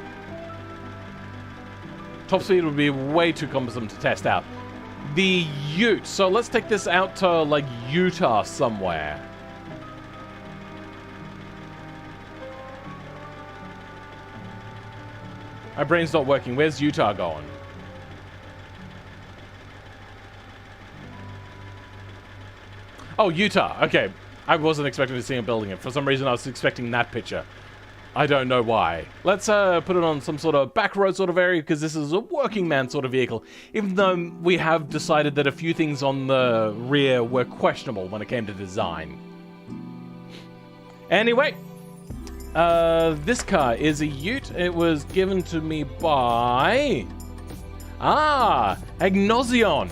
Top speed would be way too cumbersome to test out. The Ute. So let's take this out to, like, Utah somewhere. My brain's not working. Where's Utah going? Oh, Utah. Okay. I wasn't expecting to see him building it. For some reason, I was expecting that picture. I don't know why. Let's put it on some sort of back road sort of area, because this is a working man sort of vehicle. Even though we have decided that a few things on the rear were questionable when it came to design. Anyway, this car is a Ute. It was given to me by... Agnosion.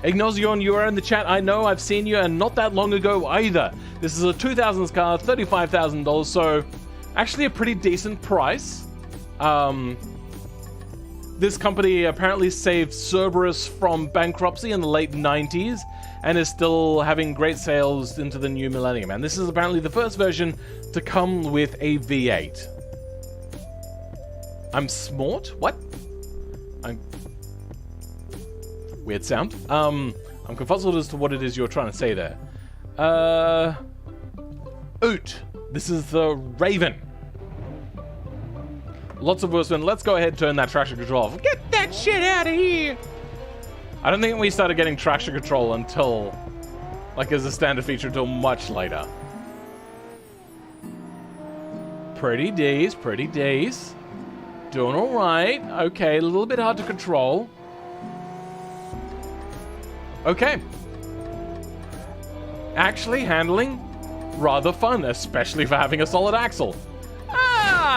Ignosion, you are in the chat. I know, I've seen you, and not that long ago either. This is a 2000s car, $35,000, so actually a pretty decent price. This company apparently saved Cerberus from bankruptcy in the late 90s and is still having great sales into the new millennium. And this is apparently the first version to come with a V8. I'm smart? What? Weird sound. I'm confuzzled as to what it is you're trying to say there. Oot. This is the Raven. Lots of wheel spin. Let's go ahead and turn that traction control off. Get that shit out of here! I don't think we started getting traction control until, like, as a standard feature until much later. Pretty days, pretty days. Doing alright. Okay, a little bit hard to control. Okay. Actually, handling rather fun, especially for having a solid axle.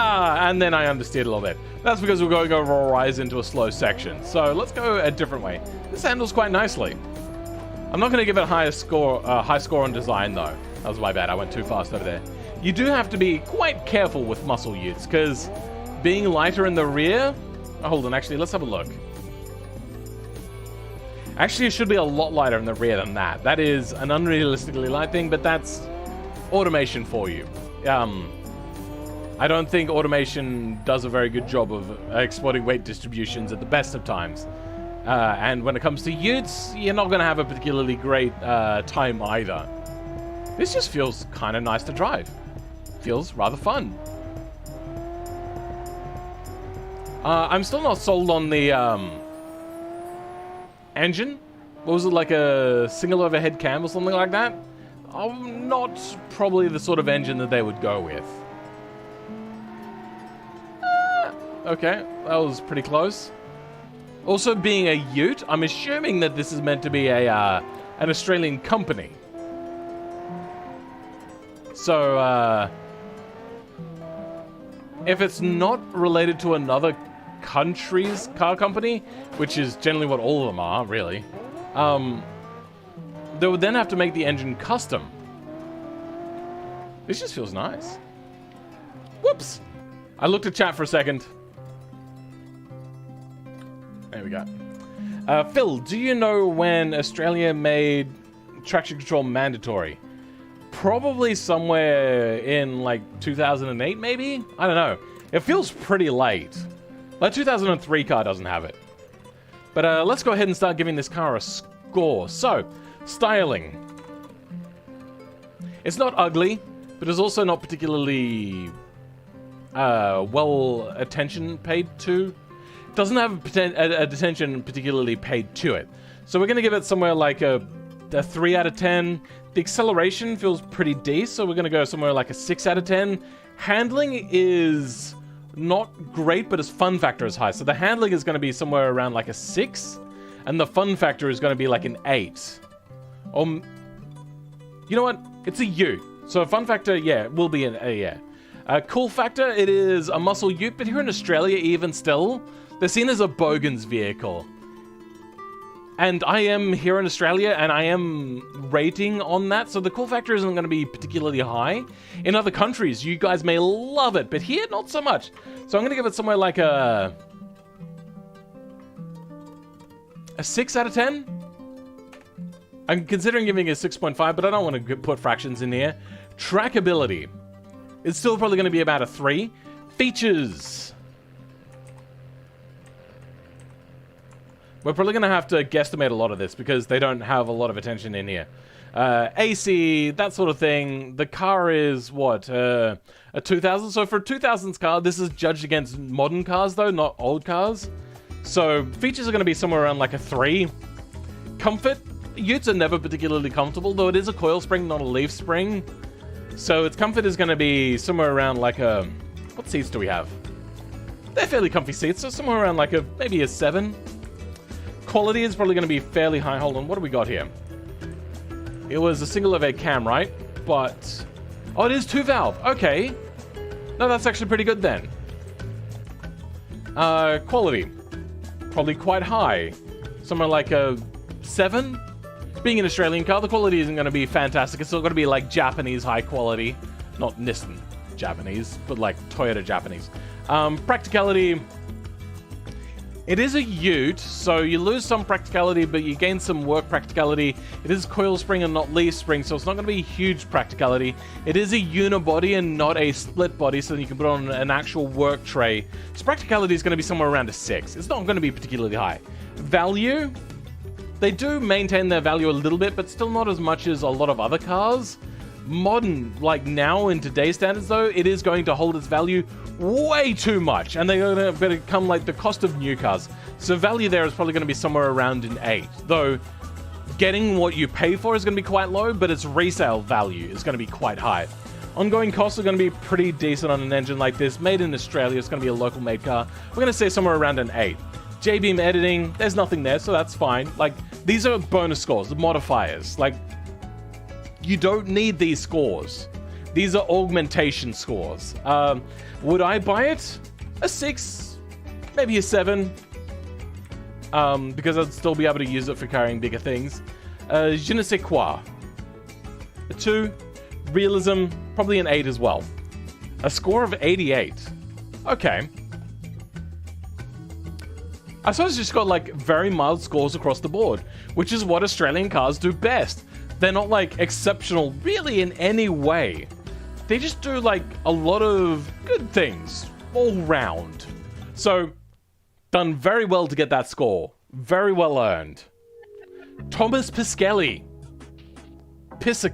And then I understeered a little bit. That's because we're going over a rise into a slow section. So let's go a different way. This handles quite nicely. I'm not going to give it a high score on design though. That was my bad. I went too fast over there. You do have to be quite careful with muscle utes because being lighter in the rear. Oh, hold on, actually, let's have a look. Actually, it should be a lot lighter in the rear than that. That is an unrealistically light thing, but that's automation for you. I don't think automation does a very good job of exploiting weight distributions at the best of times. And when it comes to utes, you're not going to have a particularly great time either. This just feels kind of nice to drive. Feels rather fun. I'm still not sold on the engine. What was it, like a single overhead cam or something like that? Not probably the sort of engine that they would go with. Okay, that was pretty close. Also, being a ute, I'm assuming that this is meant to be a an Australian company. So, if it's not related to another country's car company, which is generally what all of them are, really, they would then have to make the engine custom. This just feels nice. Whoops! I looked at chat for a second. There we go. Phil, do you know when Australia made traction control mandatory? Probably somewhere in like 2008, maybe? I don't know. It feels pretty late. That 2003 car doesn't have it. But let's go ahead and start giving this car a score. So, styling. It's not ugly, but it's also not particularly well attention paid to. Doesn't have a attention particularly paid to it. So we're going to give it somewhere like a 3 out of 10. The acceleration feels pretty decent, so we're going to go somewhere like a 6 out of 10. Handling is not great, but its fun factor is high. So the handling is going to be somewhere around like a 6, and the fun factor is going to be like an 8. You know what? It's a U. So fun factor, yeah, will be an A, yeah. Cool factor, it is a muscle ute, but here in Australia, even still, they're seen as a bogan's vehicle. And I am here in Australia, and I am rating on that, so the cool factor isn't going to be particularly high. In other countries, you guys may love it, but here, not so much. So I'm going to give it somewhere like a 6 out of 10? I'm considering giving it a 6.5, but I don't want to put fractions in here. Trackability. It's still probably going to be about a 3. Features. We're probably going to have to guesstimate a lot of this because they don't have a lot of attention in here. AC, that sort of thing. The car is, what, a 2000? So for a 2000s car, this is judged against modern cars, though, not old cars. So features are going to be somewhere around like a 3. Comfort, utes are never particularly comfortable, though it is a coil spring, not a leaf spring. So its comfort is going to be somewhere around like a... What seats do we have? They're fairly comfy seats, so somewhere around like maybe a 7. Quality is probably going to be fairly high. Hold on, what do we got here? It was a single overhead cam, right? But... Oh, it is 2-valve. Okay. No, that's actually pretty good then. Quality. Probably quite high. Somewhere like a 7? Being an Australian car, the quality isn't going to be fantastic. It's still going to be like Japanese high quality. Not Nissan Japanese, but like Toyota Japanese. Practicality... It is a ute, so you lose some practicality, but you gain some work practicality. It is coil spring and not leaf spring, so it's not going to be huge practicality. It is a unibody and not a split body, so you can put on an actual work tray. So practicality is going to be somewhere around a 6. It's not going to be particularly high. Value, they do maintain their value a little bit, but still not as much as a lot of other cars. modern, like now in today's standards though, it is going to hold its value way too much, and they're going to become like the cost of new cars. So value there is probably going to be somewhere around an 8, though getting what you pay for is going to be quite low, but its resale value is going to be quite high. Ongoing costs are going to be pretty decent on an engine like this, made in Australia. It's going to be a local made car. We're going to say somewhere around an 8. J-beam editing, there's nothing there, so that's fine. Like, these are bonus scores, the modifiers. Like, you don't need these scores. These are augmentation scores. Would I buy it? A 6, maybe a 7. Because I'd still be able to use it for carrying bigger things. Je ne sais quoi. A 2. Realism, probably an 8 as well. A score of 88. Okay. I suppose it's just got like very mild scores across the board, which is what Australian cars do best. They're not like exceptional really in any way. They just do like a lot of good things all round. So, done very well to get that score. Very well earned. Thomas Piscelli. Piscelli.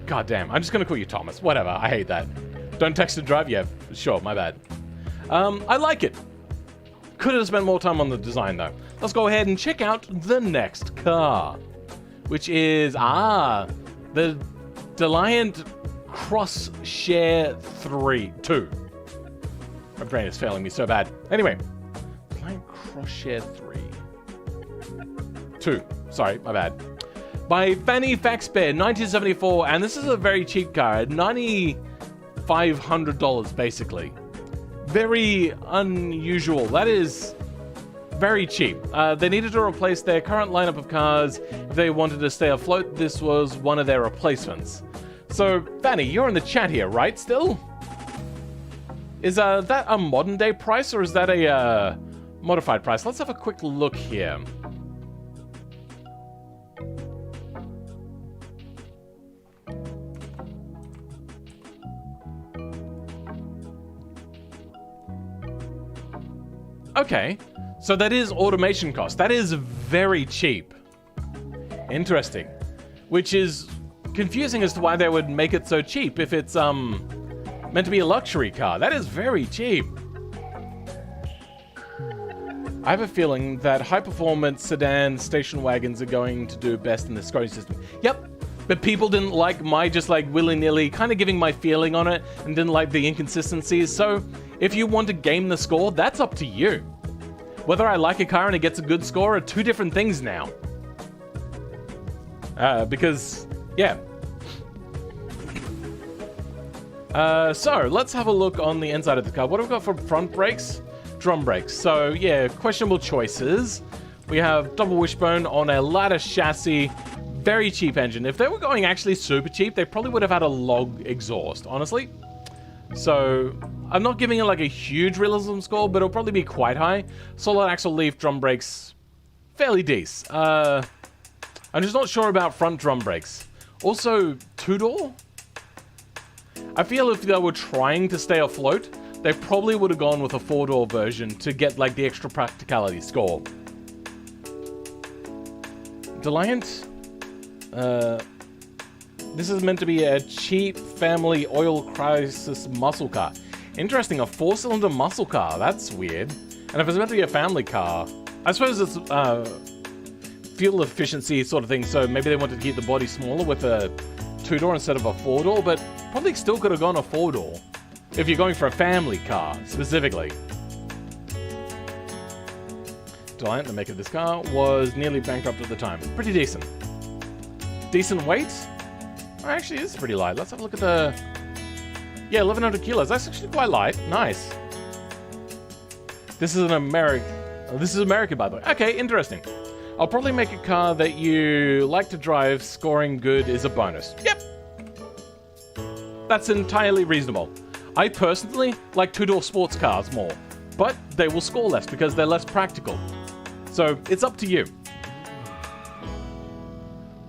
God damn, I'm just gonna call you Thomas. Whatever, I hate that. Don't text and drive? Yeah, sure, my bad. I like it. Could have spent more time on the design though. Let's go ahead and check out the next car, which is, the Deliant Cross Share 2. My brain is failing me so bad. Anyway, Deliant Cross Share 2. Sorry, my bad. By Fanny Faxbear, 1974, and this is a very cheap car, at $9,500 basically. Very unusual. That is very cheap. They needed to replace their current lineup of cars if they wanted to stay afloat. This was one of their replacements. So, Fanny, you're in the chat here, right, still? Is that a modern day price, or is that a modified price? Let's have a quick look here. Okay, so that is automation cost. That is very cheap. Interesting. Which is confusing as to why they would make it so cheap if it's meant to be a luxury car. That is very cheap. I have a feeling that high-performance sedan station wagons are going to do best in the scoring system. Yep, but people didn't like my just like willy-nilly kind of giving my feeling on it and didn't like the inconsistencies. So if you want to game the score, that's up to you. Whether I like a car and it gets a good score are two different things now. Because, yeah. So, let's have a look on the inside of the car. What have we got for front brakes? Drum brakes. So, yeah, questionable choices. We have double wishbone on a ladder chassis. Very cheap engine. If they were going actually super cheap, they probably would have had a log exhaust, honestly. So, I'm not giving it like a huge realism score, but it'll probably be quite high. Solid axle leaf drum brakes, fairly decent. I'm just not sure about front drum brakes. Also, two-door? I feel if they were trying to stay afloat, they probably would have gone with a four-door version to get like the extra practicality score. Deliant? This is meant to be a cheap family oil crisis muscle car. Interesting, a 4-cylinder muscle car. That's weird. And if it's meant to be a family car, I suppose it's fuel efficiency sort of thing, so maybe they wanted to keep the body smaller with a 2-door instead of a 4-door, but probably still could have gone a 4-door if you're going for a family car, specifically. Deliant, the maker of this car, was nearly bankrupt at the time. Pretty decent. Decent weight? Oh, actually, it is pretty light. Let's have a look at the... Yeah, 1,100 kilos. That's actually quite light. Nice. This is an American... Oh, this is American, by the way. Okay, interesting. I'll probably make a car that you like to drive. Scoring good is a bonus. Yep. That's entirely reasonable. I personally like two-door sports cars more, but they will score less because they're less practical. So, it's up to you.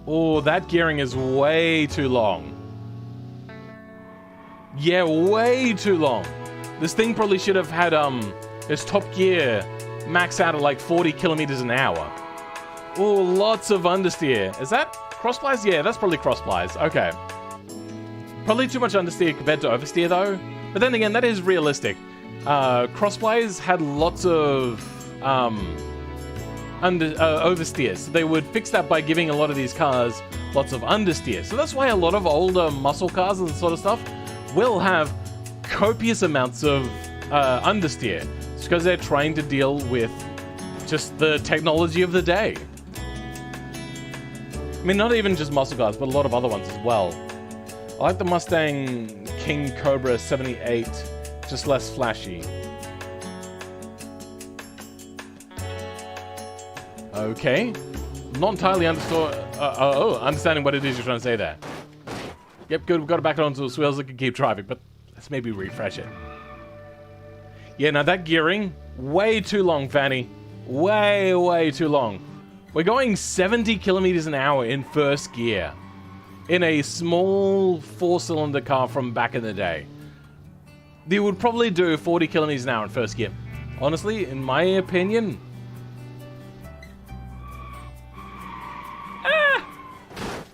Oh, that gearing is way too long. Yeah, way too long. This thing probably should have had its top gear max out at like 40 kilometers an hour. Oh, lots of understeer. Is that crossplies? Yeah, that's probably crossplies. Okay. Probably too much understeer compared to oversteer, though. But then again, that is realistic. Crossplies had lots of oversteer, so they would fix that by giving a lot of these cars lots of understeer. So that's why a lot of older muscle cars and sort of stuff will have copious amounts of understeer. It's because they're trying to deal with just the technology of the day. I mean, not even just muscle cars, but a lot of other ones as well. I like the Mustang King Cobra 78, just less flashy. Okay. Not entirely understanding what it is you're trying to say there. Yep, good. We've got to back it onto the wheels that can keep driving, but let's maybe refresh it. Yeah, now that gearing, way too long, Fanny. Way, way too long. We're going 70 kilometers an hour in first gear in a small 4-cylinder car from back in the day. They would probably do 40 kilometers an hour in first gear. Honestly, in my opinion...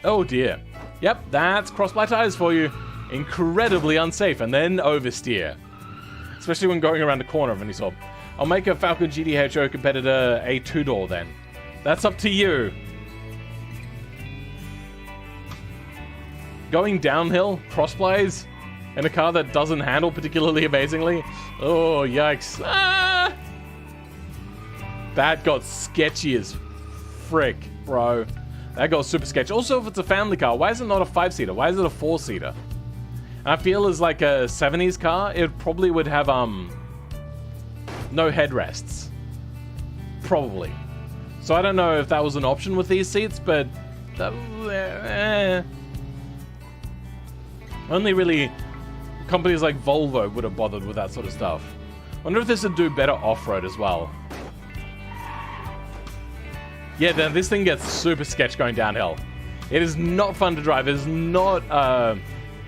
Oh dear. Yep, that's cross-ply tires for you. Incredibly unsafe, and then oversteer. Especially when going around a corner of any sort. I'll make a Falcon GTHO competitor a 2-door then. That's up to you. Going downhill, cross-plies, in a car that doesn't handle particularly amazingly. Oh, yikes. Ah! That got sketchy as frick, bro. That got super sketchy. Also, if it's a family car, why is it not a 5-seater? Why is it a 4-seater? I feel as like a 70s car, it probably would have, no headrests. Probably. So I don't know if that was an option with these seats, but... Only really companies like Volvo would have bothered with that sort of stuff. Wonder if this would do better off-road as well. Yeah, then this thing gets super sketch going downhill. It is not fun to drive. It is not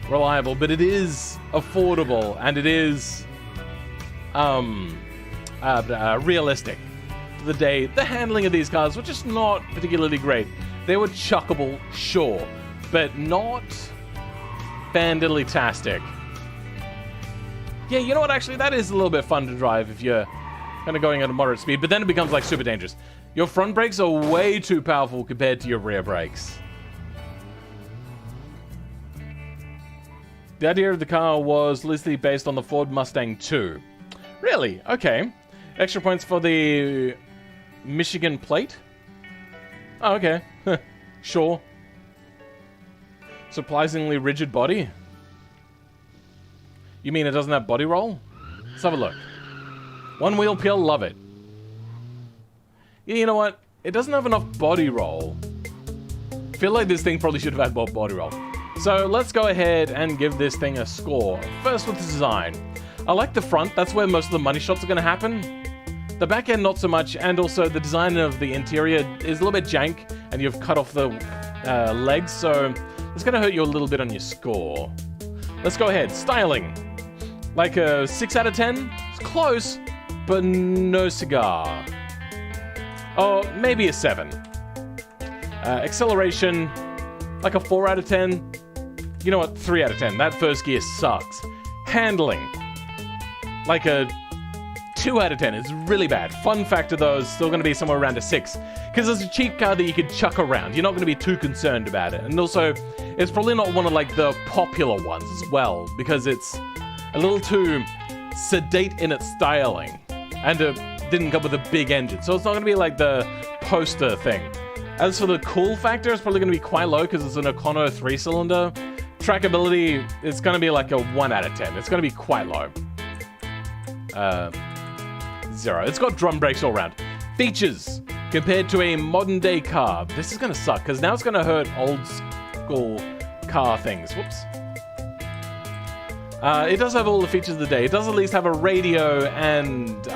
reliable, but it is affordable and it is realistic to the day. The handling of these cars were just not particularly great. They were chuckable, sure, but not fandiddly-tastic. Yeah, you know what? Actually, that is a little bit fun to drive if you're kind of going at a moderate speed, but then it becomes like super dangerous. Your front brakes are way too powerful compared to your rear brakes. The idea of the car was loosely based on the Ford Mustang II. Really? Okay. Extra points for the Michigan plate? Oh, okay. Sure. Surprisingly rigid body? You mean it doesn't have body roll? Let's have a look. One wheel peel, love it. Yeah, you know what? It doesn't have enough body roll. I feel like this thing probably should have had more body roll. So let's go ahead and give this thing a score. First with the design. I like the front. That's where most of the money shots are going to happen. The back end, not so much. And also the design of the interior is a little bit jank. And you've cut off the legs. So it's going to hurt you a little bit on your score. Let's go ahead. Styling. Like a 6 out of 10. It's close, but no cigar. Oh, maybe a 7. Acceleration, like a 4 out of 10. You know what? 3 out of 10. That first gear sucks. Handling, like a 2 out of 10. It's really bad. Fun factor, though, is still going to be somewhere around a 6. Because it's a cheap car that you could chuck around. You're not going to be too concerned about it. And also, it's probably not one of, like, the popular ones as well. Because it's a little too sedate in its styling. And didn't come with a big engine. So it's not going to be like the poster thing. As for the cool factor, it's probably going to be quite low because it's an Econo 3-cylinder. Trackability, it's going to be like a 1 out of 10. It's going to be quite low. 0. It's got drum brakes all around. Features compared to a modern day car. This is going to suck because now it's going to hurt old school car things. Whoops. It does have all the features of the day. It does at least have a radio and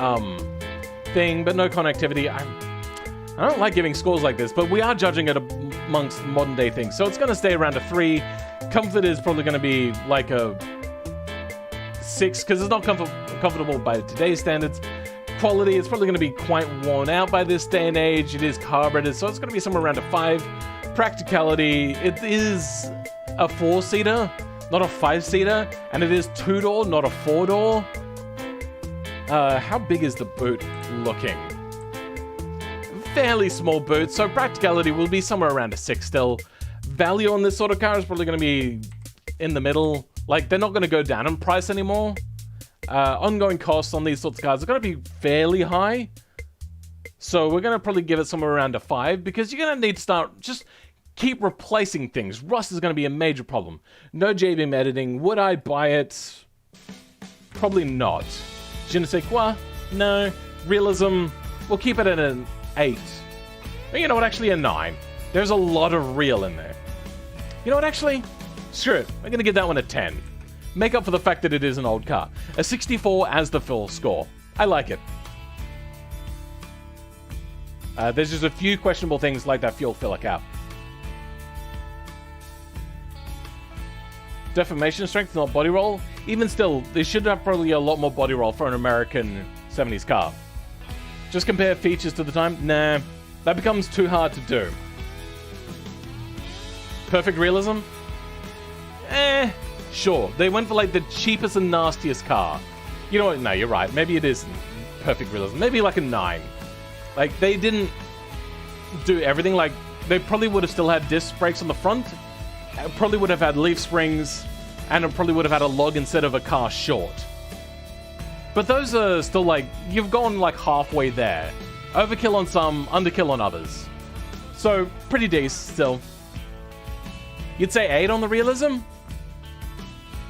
thing, but no connectivity. I don't like giving scores like this, but we are judging it amongst modern day things. So it's going to stay around a 3. Comfort is probably going to be like a 6, because it's not comfortable by today's standards. quality, it's probably going to be quite worn out by this day and age. It is carbureted, so it's going to be somewhere around a 5. Practicality, it is a 4-seater, not a 5-seater, and it is 2-door, not a 4-door. How big is the boot looking? Fairly small boot, so practicality will be somewhere around a 6 still. Value on this sort of car is probably going to be in the middle. Like, they're not going to go down in price anymore. Ongoing costs on these sorts of cars are going to be fairly high. So we're going to probably give it somewhere around a 5, because you're going to need to start just keep replacing things. Rust is going to be a major problem. No JBeam editing. Would I buy it? Probably not. Je ne sais quoi? No. Realism, we'll keep it at an 8. But you know what, actually a 9. There's a lot of real in there. You know what, actually? Screw it. We're going to give that one a 10. Make up for the fact that it is an old car. A 64 as the full score. I like it. There's just a few questionable things like that fuel filler cap. Deformation strength, not body roll. Even still, they should have probably a lot more body roll for an American 70s car. Just compare features to the time? Nah, that becomes too hard to do. Perfect realism? Sure. They went for like the cheapest and nastiest car. You know what? No, you're right. Maybe it is perfect realism. Maybe like a 9. Like, they didn't do everything. Like, they probably would have still had disc brakes on the front. Probably would have had leaf springs. And it probably would have had a log instead of a car short. But those are still like, you've gone like halfway there. Overkill on some, underkill on others. So, pretty decent still. You'd say 8 on the realism?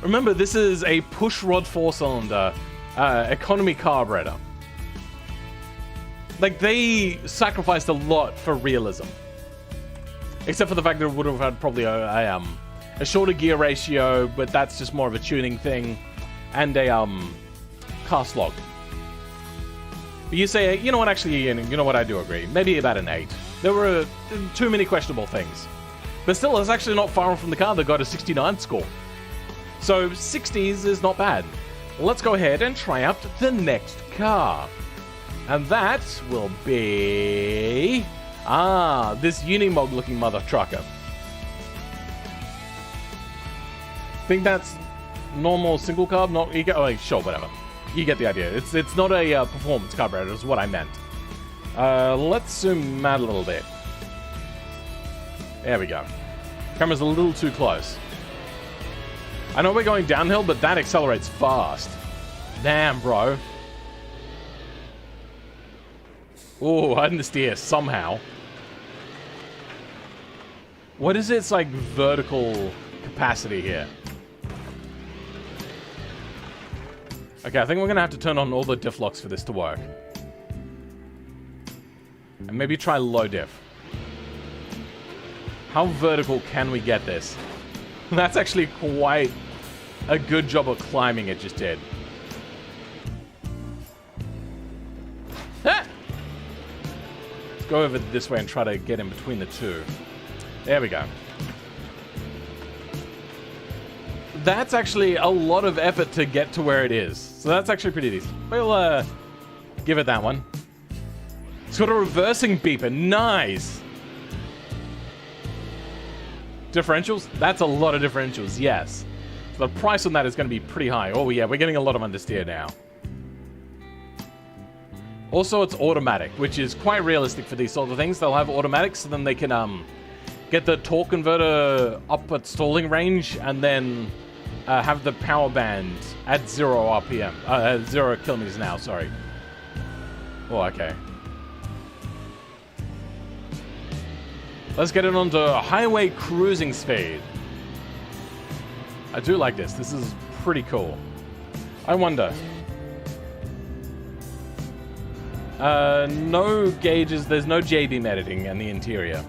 Remember, this is a pushrod 4-cylinder economy carburetor. Like, they sacrificed a lot for realism. Except for the fact that it would have had probably a shorter gear ratio, but that's just more of a tuning thing. And a cast log. But you say, you know what, actually, you know what, I do agree. Maybe about an 8. There were too many questionable things. But still, it's actually not far from the car that got a 69 score. So 60s is not bad. Let's go ahead and try out the next car. And that will be... this Unimog looking mother trucker. Think that's normal single carb, not eco. Oh, sure, whatever. You get the idea. It's not a performance carburetor, is what I meant. Let's zoom out a little bit. There we go. Camera's a little too close. I know we're going downhill, but that accelerates fast. Damn, bro. Oh, I understeer somehow. What is its, like, vertical capacity here? Okay, I think we're going to have to turn on all the diff locks for this to work. And maybe try low diff. How vertical can we get this? That's actually quite a good job of climbing it just did. Ah! Let's go over this way and try to get in between the two. There we go. That's actually a lot of effort to get to where it is. So that's actually pretty decent. We'll give it that one. It's got a reversing beeper. Nice! Differentials? That's a lot of differentials, yes. The price on that is going to be pretty high. Oh yeah, we're getting a lot of understeer now. Also, it's automatic, which is quite realistic for these sort of things. They'll have automatics, so then they can get the torque converter up at stalling range, and then have the power band at 0 RPM. 0 kilometers an hour, sorry. Oh, okay. Let's get it onto highway cruising speed. I do like this. This is pretty cool. I wonder. No gauges. There's no JBeam editing in the interior.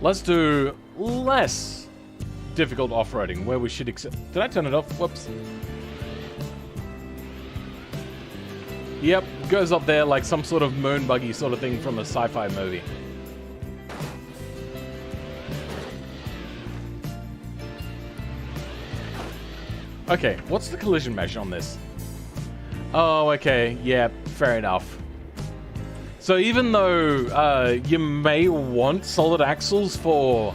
Let's do less difficult off-roading, where we should accept... Did I turn it off? Whoops. Yep, goes up there like some sort of moon buggy sort of thing from a sci-fi movie. Okay, what's the collision measure on this? Oh, okay. Yeah, fair enough. So even though you may want solid axles for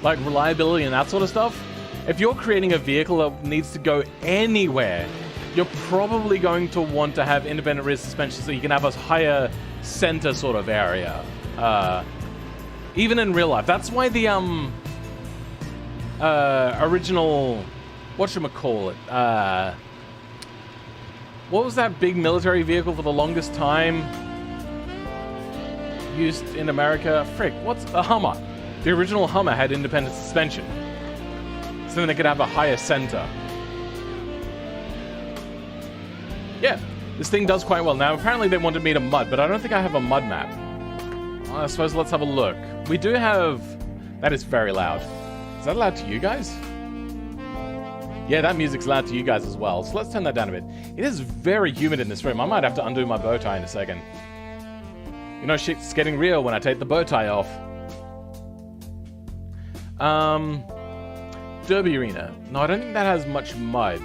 like reliability and that sort of stuff, if you're creating a vehicle that needs to go anywhere, you're probably going to want to have independent rear suspension so you can have a higher center sort of area. Even in real life. That's why the original, whatchamacallit, what was that big military vehicle for the longest time used in America? Frick, what's a Hummer? The original Hummer had independent suspension, so then they could have a higher center. Yeah, this thing does quite well. Now, apparently they wanted me to mud, but I don't think I have a mud map. I suppose let's have a look. We do have... That is very loud. Is that loud to you guys? Yeah, that music's loud to you guys as well, so let's turn that down a bit. It is very humid in this room. I might have to undo my bow tie in a second. You know, shit's getting real when I take the bow tie off. Derby Arena. No, I don't think that has much mud.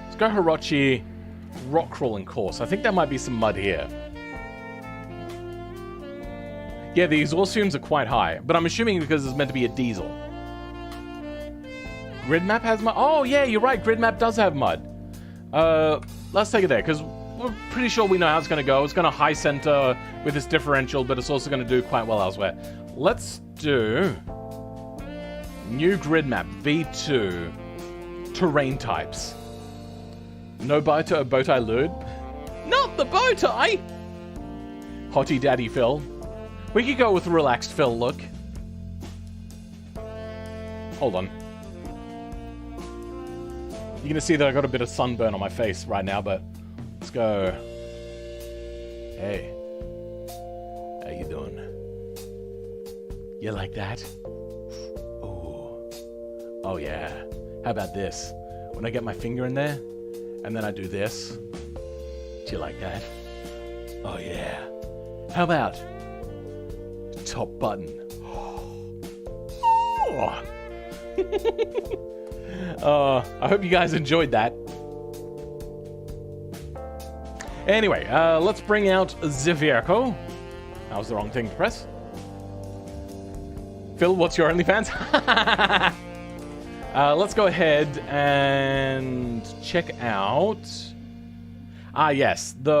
Let's go Hirochi rock crawling course. I think there might be some mud here. Yeah, the exhaust fumes are quite high, but I'm assuming because it's meant to be a diesel. Grid map has mud? Oh, yeah, you're right. Grid map does have mud. Let's take it there, because we're pretty sure we know how it's going to go. It's going to high center with this differential, but it's also going to do quite well elsewhere. Let's do new grid map, V2, terrain types. No bow tie lured? Not the bow tie! Hottie Daddy Phil. We could go with relaxed Phil look. Hold on. You're gonna see that I got a bit of sunburn on my face right now, but let's go. Hey. How you doing? You like that? Oh. Oh yeah. How about this? When I get my finger in there, and then I do this. Do you like that? Oh yeah. How about top button? Oh. I hope you guys enjoyed that. Anyway, let's bring out the vehicle. That was the wrong thing to press. Phil, what's your OnlyFans? Let's go ahead and check out... Ah, yes, the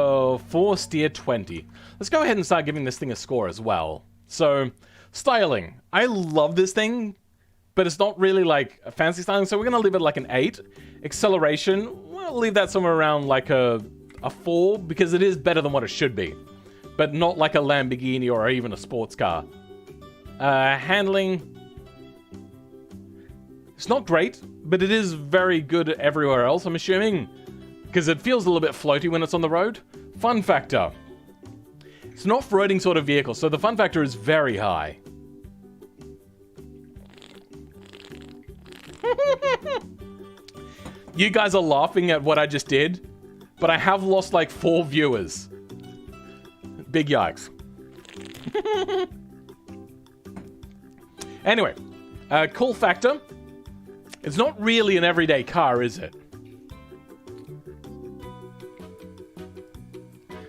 4-steer 20. Let's go ahead and start giving this thing a score as well. So, styling. I love this thing, but it's not really like a fancy styling, so we're going to leave it like an 8. Acceleration, we'll leave that somewhere around like a 4, because it is better than what it should be, but not like a Lamborghini or even a sports car. Handling, it's not great, but it is very good everywhere else, I'm assuming, because it feels a little bit floaty when it's on the road. Fun factor. It's an off-roading sort of vehicle, so the fun factor is very high. You guys are laughing at what I just did, but I have lost like 4 viewers. Big yikes. Anyway, cool factor. It's not really an everyday car, is it?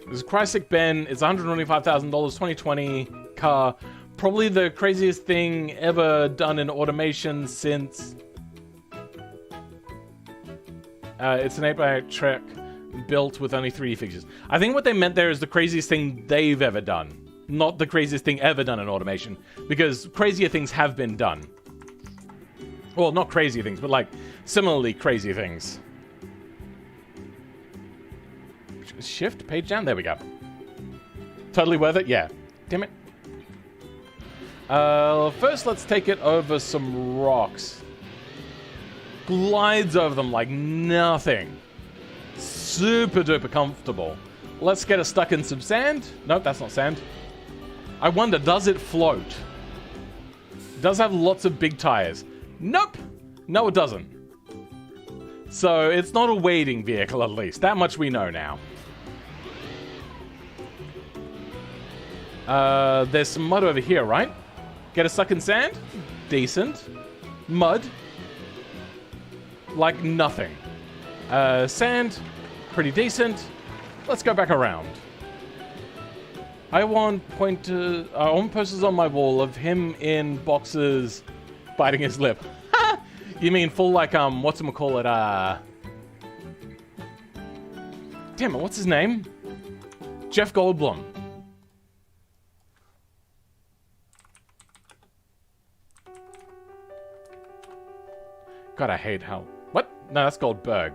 This is Chrysler Ben. It's $125,000, 2020 car. Probably the craziest thing ever done in automation since... it's an 8x8 truck built with only 3D fixtures. I think what they meant there is the craziest thing they've ever done. Not the craziest thing ever done in automation. Because crazier things have been done. Well, not crazy things, but like similarly crazy things. Shift, page down, there we go. Totally worth it, yeah. Damn it. First, let's take it over some rocks. Glides over them like nothing. Super duper comfortable. Let's get it stuck in some sand. Nope, that's not sand. I wonder, does it float? It does have lots of big tires. Nope. No, it doesn't. So, it's not a wading vehicle, at least. That much we know now. There's some mud over here, right? Get it stuck in sand? Decent. Mud. like nothing. Sand, pretty decent. Let's go back around. I want posters on my wall of him in boxes biting his lip. You mean full like, whatchamacallit, damn it, what's his name? Jeff Goldblum. God, I hate how... What? No, that's Goldberg.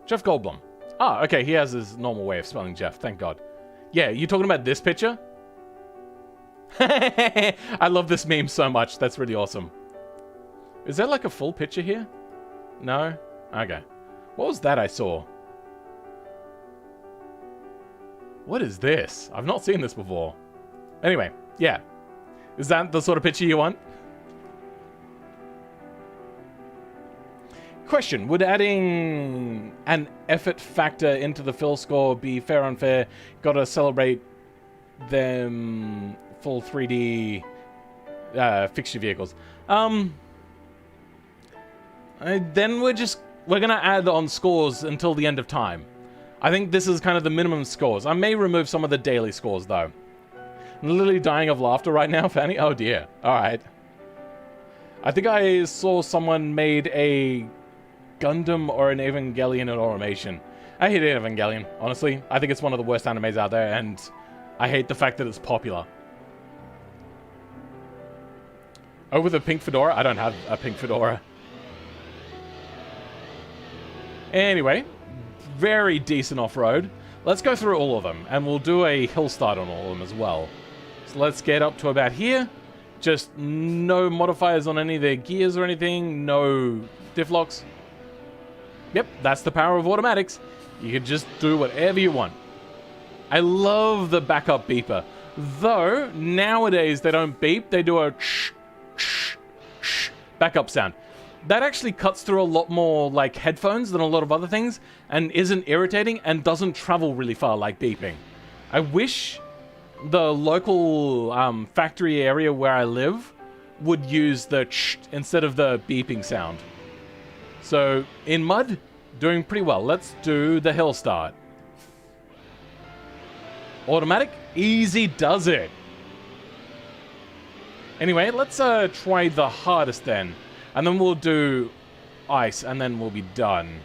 Jeff Goldblum. Ah, okay, he has his normal way of spelling Jeff, thank God. Yeah, you talking about this picture? I love this meme so much, that's really awesome. Is there like a full picture here? No? Okay. What was that I saw? What is this? I've not seen this before. Anyway, yeah. Is that the sort of picture you want? Question, would adding an effort factor into the fill score be fair or unfair? Gotta celebrate them full 3D fixture vehicles. Then we're gonna add on scores until the end of time. I think this is kind of the minimum scores. I may remove some of the daily scores though. I'm literally dying of laughter right now, Fanny. Oh dear. Alright. I think I saw someone made a Gundam or an Evangelion in automation. I hate Evangelion, honestly. I think it's one of the worst animes out there, and I hate the fact that it's popular. Oh, with a pink fedora? I don't have a pink fedora. Anyway, very decent off-road. Let's go through all of them, and we'll do a hill start on all of them as well. So let's get up to about here. Just no modifiers on any of their gears or anything. No diff locks. Yep, that's the power of automatics. You can just do whatever you want. I love the backup beeper. Though, nowadays they don't beep, they do a backup sound. That actually cuts through a lot more like headphones than a lot of other things and isn't irritating and doesn't travel really far like beeping. I wish the local factory area where I live would use the instead of the beeping sound. So, in mud, doing pretty well. Let's do the hill start. Automatic, easy does it. Anyway, let's try the hardest then. And then we'll do ice, and then we'll be done.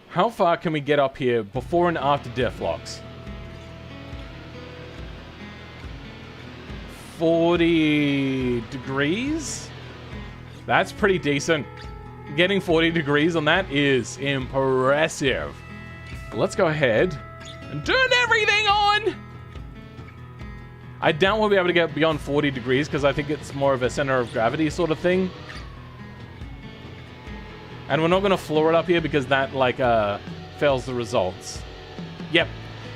How far can we get up here before and after diff locks? 40 degrees? That's pretty decent. Getting 40 degrees on that is impressive. Let's go ahead and turn everything on! I doubt we'll be able to get beyond 40 degrees because I think it's more of a center of gravity sort of thing. And we're not going to floor it up here because that, like, fails the results. Yep.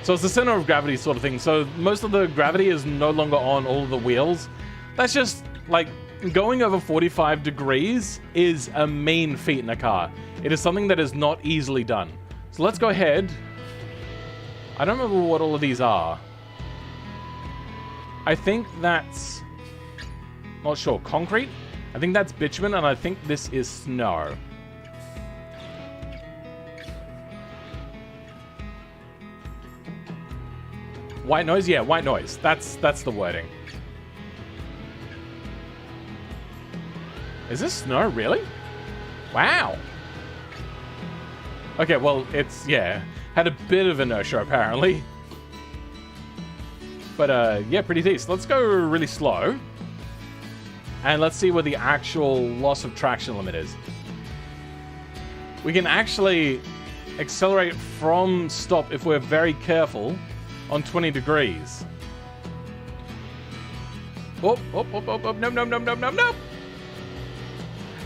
So it's the center of gravity sort of thing. So most of the gravity is no longer on all of the wheels. That's just, like, going over 45 degrees is a main feat in a car. It is something that is not easily done. So let's go ahead. I don't remember what all of these are. I think that's... not sure. Concrete? I think that's bitumen, and I think this is snow. White noise? Yeah, white noise. That's the wording. Is this snow, really? Wow. Okay, well, it's, yeah, had a bit of inertia, apparently. But, yeah, pretty decent. Let's go really slow. And let's see what the actual loss of traction limit is. We can actually accelerate from stop if we're very careful on 20 degrees. Oh, oh, oh, oh, oh, no, no, no, no, no, no.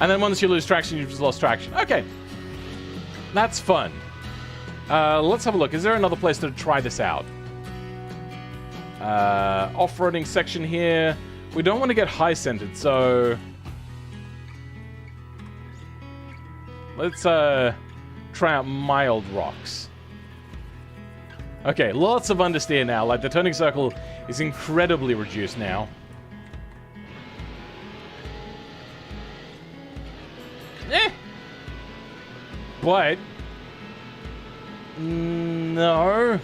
And then once you lose traction, you've just lost traction. Okay. That's fun. Let's have a look. Is there another place to try this out? Off-roading section here. We don't want to get high-centered, so... let's try out mild rocks. Okay, lots of understeer now. Like, the turning circle is incredibly reduced now. But no.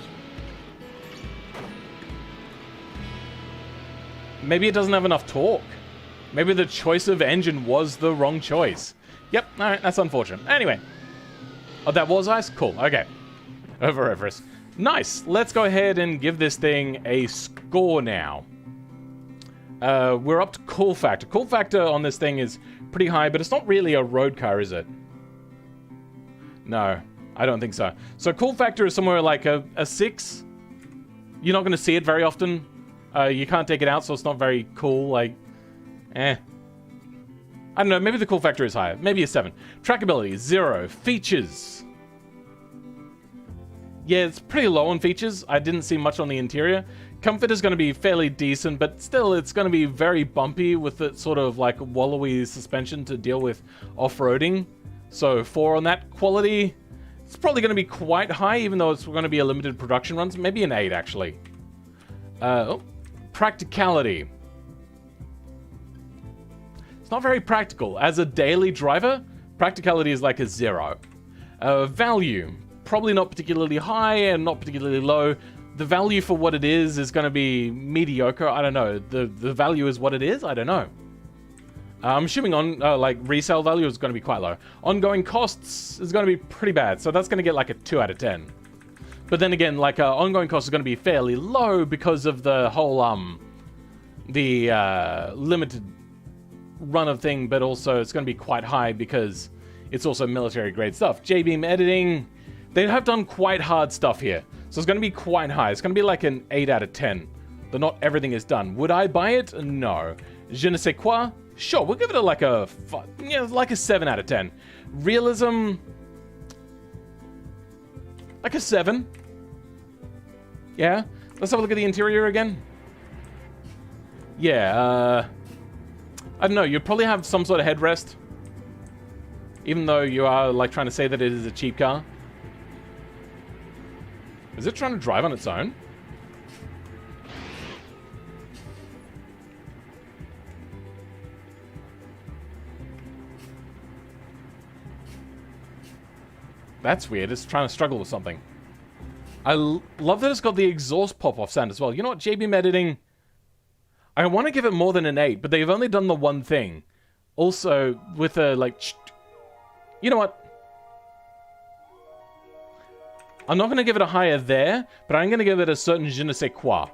Maybe it doesn't have enough torque. Maybe the choice of engine was the wrong choice. Yep, alright, that's unfortunate. Anyway. Oh, that was ice? Cool, okay. Over Everest. Nice. Let's go ahead and give this thing a score now. We're up to cool factor. Cool factor on this thing is pretty high, but it's not really a road car, is it? No, I don't think so. So cool factor is somewhere like a 6. You're not going to see it very often. You can't take it out, so it's not very cool. Like, I don't know. Maybe the cool factor is higher. Maybe a 7. Trackability, 0. Features. Yeah, it's pretty low on features. I didn't see much on the interior. Comfort is going to be fairly decent, but still, it's going to be very bumpy with its sort of like wallowy suspension to deal with off-roading. So 4 on that. Quality, it's probably going to be quite high, even though it's going to be a limited production runs. Maybe an 8, actually. Practicality. It's not very practical. As a daily driver, practicality is like a 0. Value, probably not particularly high and not particularly low. The value for what it is going to be mediocre. I don't know. The value is what it is? I don't know. I'm assuming on like resale value is going to be quite low. Ongoing costs is going to be pretty bad. So that's going to get like a 2 out of 10. But then again, like ongoing costs are going to be fairly low because of the whole limited run of thing, but also it's going to be quite high because it's also military grade stuff. J-beam editing, they have done quite hard stuff here. So it's going to be quite high. It's going to be like an 8 out of 10. But not everything is done. Would I buy it? No. Je ne sais quoi? Sure, we'll give it like a 7 out of 10. Realism, like a 7. Yeah. Let's have a look at the interior again. Yeah, I don't know. You'd probably have some sort of headrest. Even though you are like trying to say that it is a cheap car. Is it trying to drive on its own? That's weird. It's trying to struggle with something. I love that it's got the exhaust pop-off sound as well. You know what? J-beam editing, I want to give it more than an 8, but they've only done the one thing. Also, with a, like... You know what? I'm not going to give it a higher there, but I'm going to give it a certain je ne sais quoi.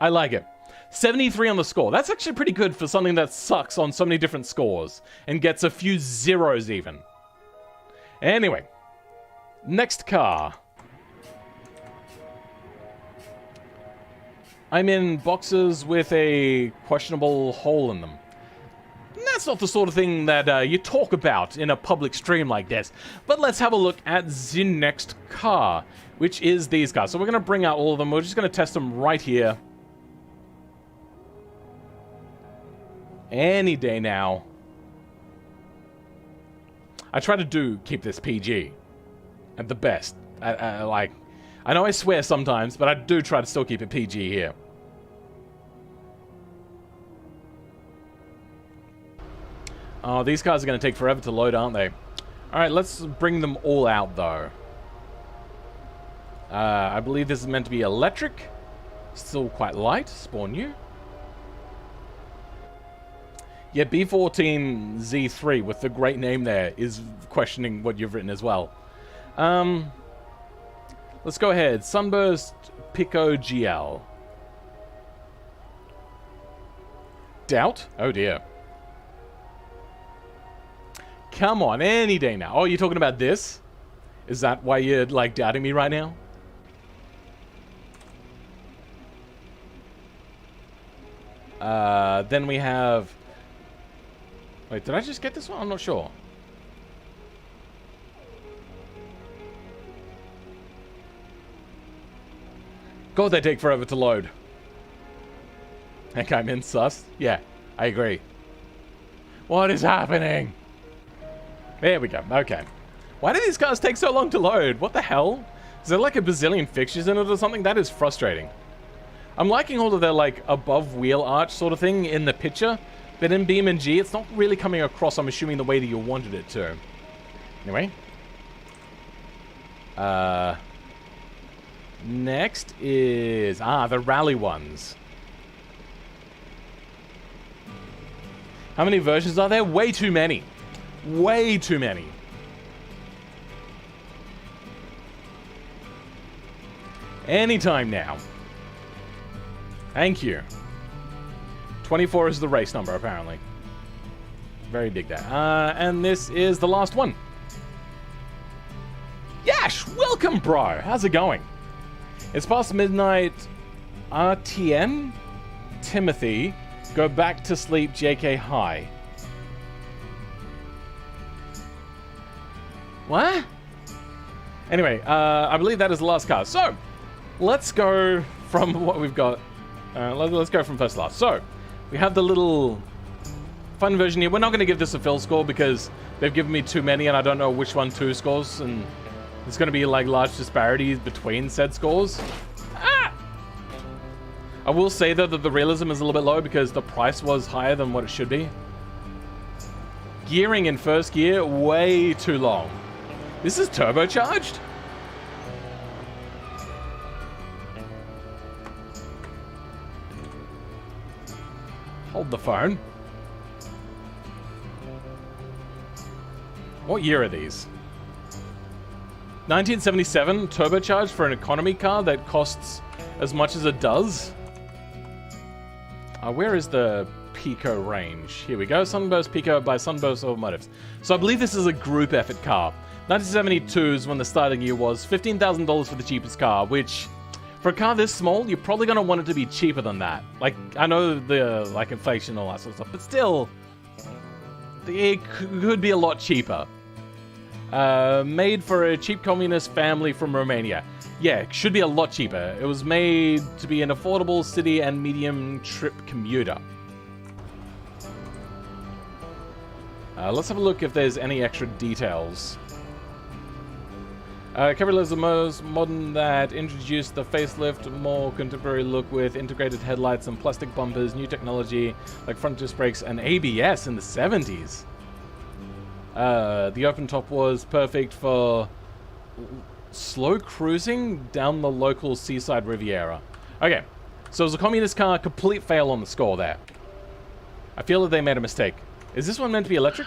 I like it. 73 on the score. That's actually pretty good for something that sucks on so many different scores and gets a few zeros even. Anyway, next car. I'm in boxes with a questionable hole in them. That's not the sort of thing that you talk about in a public stream like this. But let's have a look at the next car, which is these cars. So we're going to bring out all of them. We're just going to test them right here. Any day now. I try to keep this PG at the best. Like, I know I swear sometimes, but I do try to still keep it PG here. Oh, these cars are going to take forever to load, aren't they? Alright, let's bring them all out, though. I believe this is meant to be electric. Still quite light. Spawn new. Yeah, B14Z3 with the great name there is questioning what you've written as well. Let's go ahead. Sunburst Pico GL. Doubt? Oh dear. Come on, any day now. Oh, you're talking about this? Is that why you're, like, doubting me right now? Then we have... Wait, did I just get this one? I'm not sure. God, they take forever to load. Think I'm in sus? Yeah, I agree. What is happening? There we go. Okay. Why do these cars take so long to load? What the hell? Is there like a bazillion fixtures in it or something? That is frustrating. I'm liking all of their like above wheel arch sort of thing in the picture, but in BeamNG it's not really coming across, I'm assuming, the way that you wanted it to. Anyway, Next is... the rally ones. How many versions are there? Way too many. Way too many. Anytime now. Thank you. 24 is the race number, apparently. Very big there. And this is the last one. Yash, welcome, bro. How's it going? It's past midnight. RTN? Timothy. Go back to sleep, JK High. What? Anyway, I believe that is the last car. So, let's go from what we've got. Let's go from first to last. So, we have the little fun version here. We're not going to give this a fill score because they've given me too many and I don't know which one 2 scores. And there's going to be like large disparities between said scores. I will say though that the realism is a little bit low because the price was higher than what it should be. Gearing in first gear, way too long. This is turbocharged? Hold the phone. What year are these? 1977, turbocharged for an economy car that costs as much as it does? Where is the Pico range? Here we go. Sunburst Pico by Sunburst Automotives. So I believe this is a group effort car. 1972 is when the starting year was. $15,000 for the cheapest car, which for a car this small, you're probably going to want it to be cheaper than that. Like, I know the like inflation and all that sort of stuff, but still, it could be a lot cheaper. Made for a cheap communist family from Romania. Yeah, it should be a lot cheaper. It was made to be an affordable city and medium trip commuter. Let's have a look if there's any extra details. Cabriolet is the most modern that introduced the facelift, more contemporary look with integrated headlights and plastic bumpers, new technology like front disc brakes and ABS in the 70s. The open top was perfect for slow cruising down the local seaside Riviera. Okay, so it was a communist car, complete fail on the score there. I feel that they made a mistake. Is this one meant to be electric?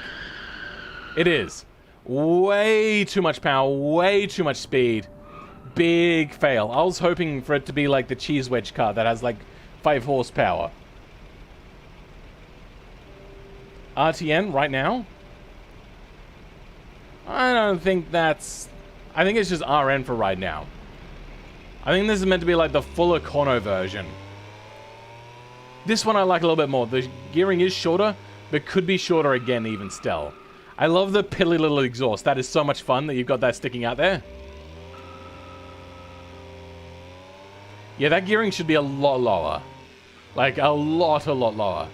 It is. Way too much power, way too much speed. Big fail. I was hoping for it to be like the cheese wedge car that has like 5 horsepower. RTN right now? I don't think that's... I think it's just RN for right now. I think this is meant to be like the full Econo version. This one I like a little bit more. The gearing is shorter, but could be shorter again even still. I love the pilly little exhaust. That is so much fun that you've got that sticking out there. Yeah, that gearing should be a lot lower. Like, a lot lower.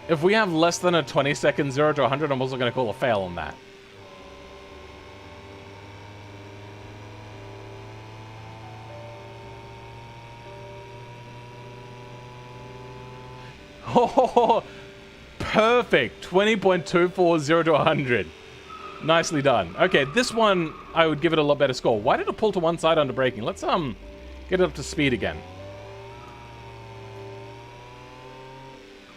If we have less than a 20-second 0 to 100, I'm also going to call a fail on that. Oh, perfect. 20.24, 0 to 100. Nicely done. Okay, this one, I would give it a lot better score. Why did it pull to one side under braking? Let's, get it up to speed again.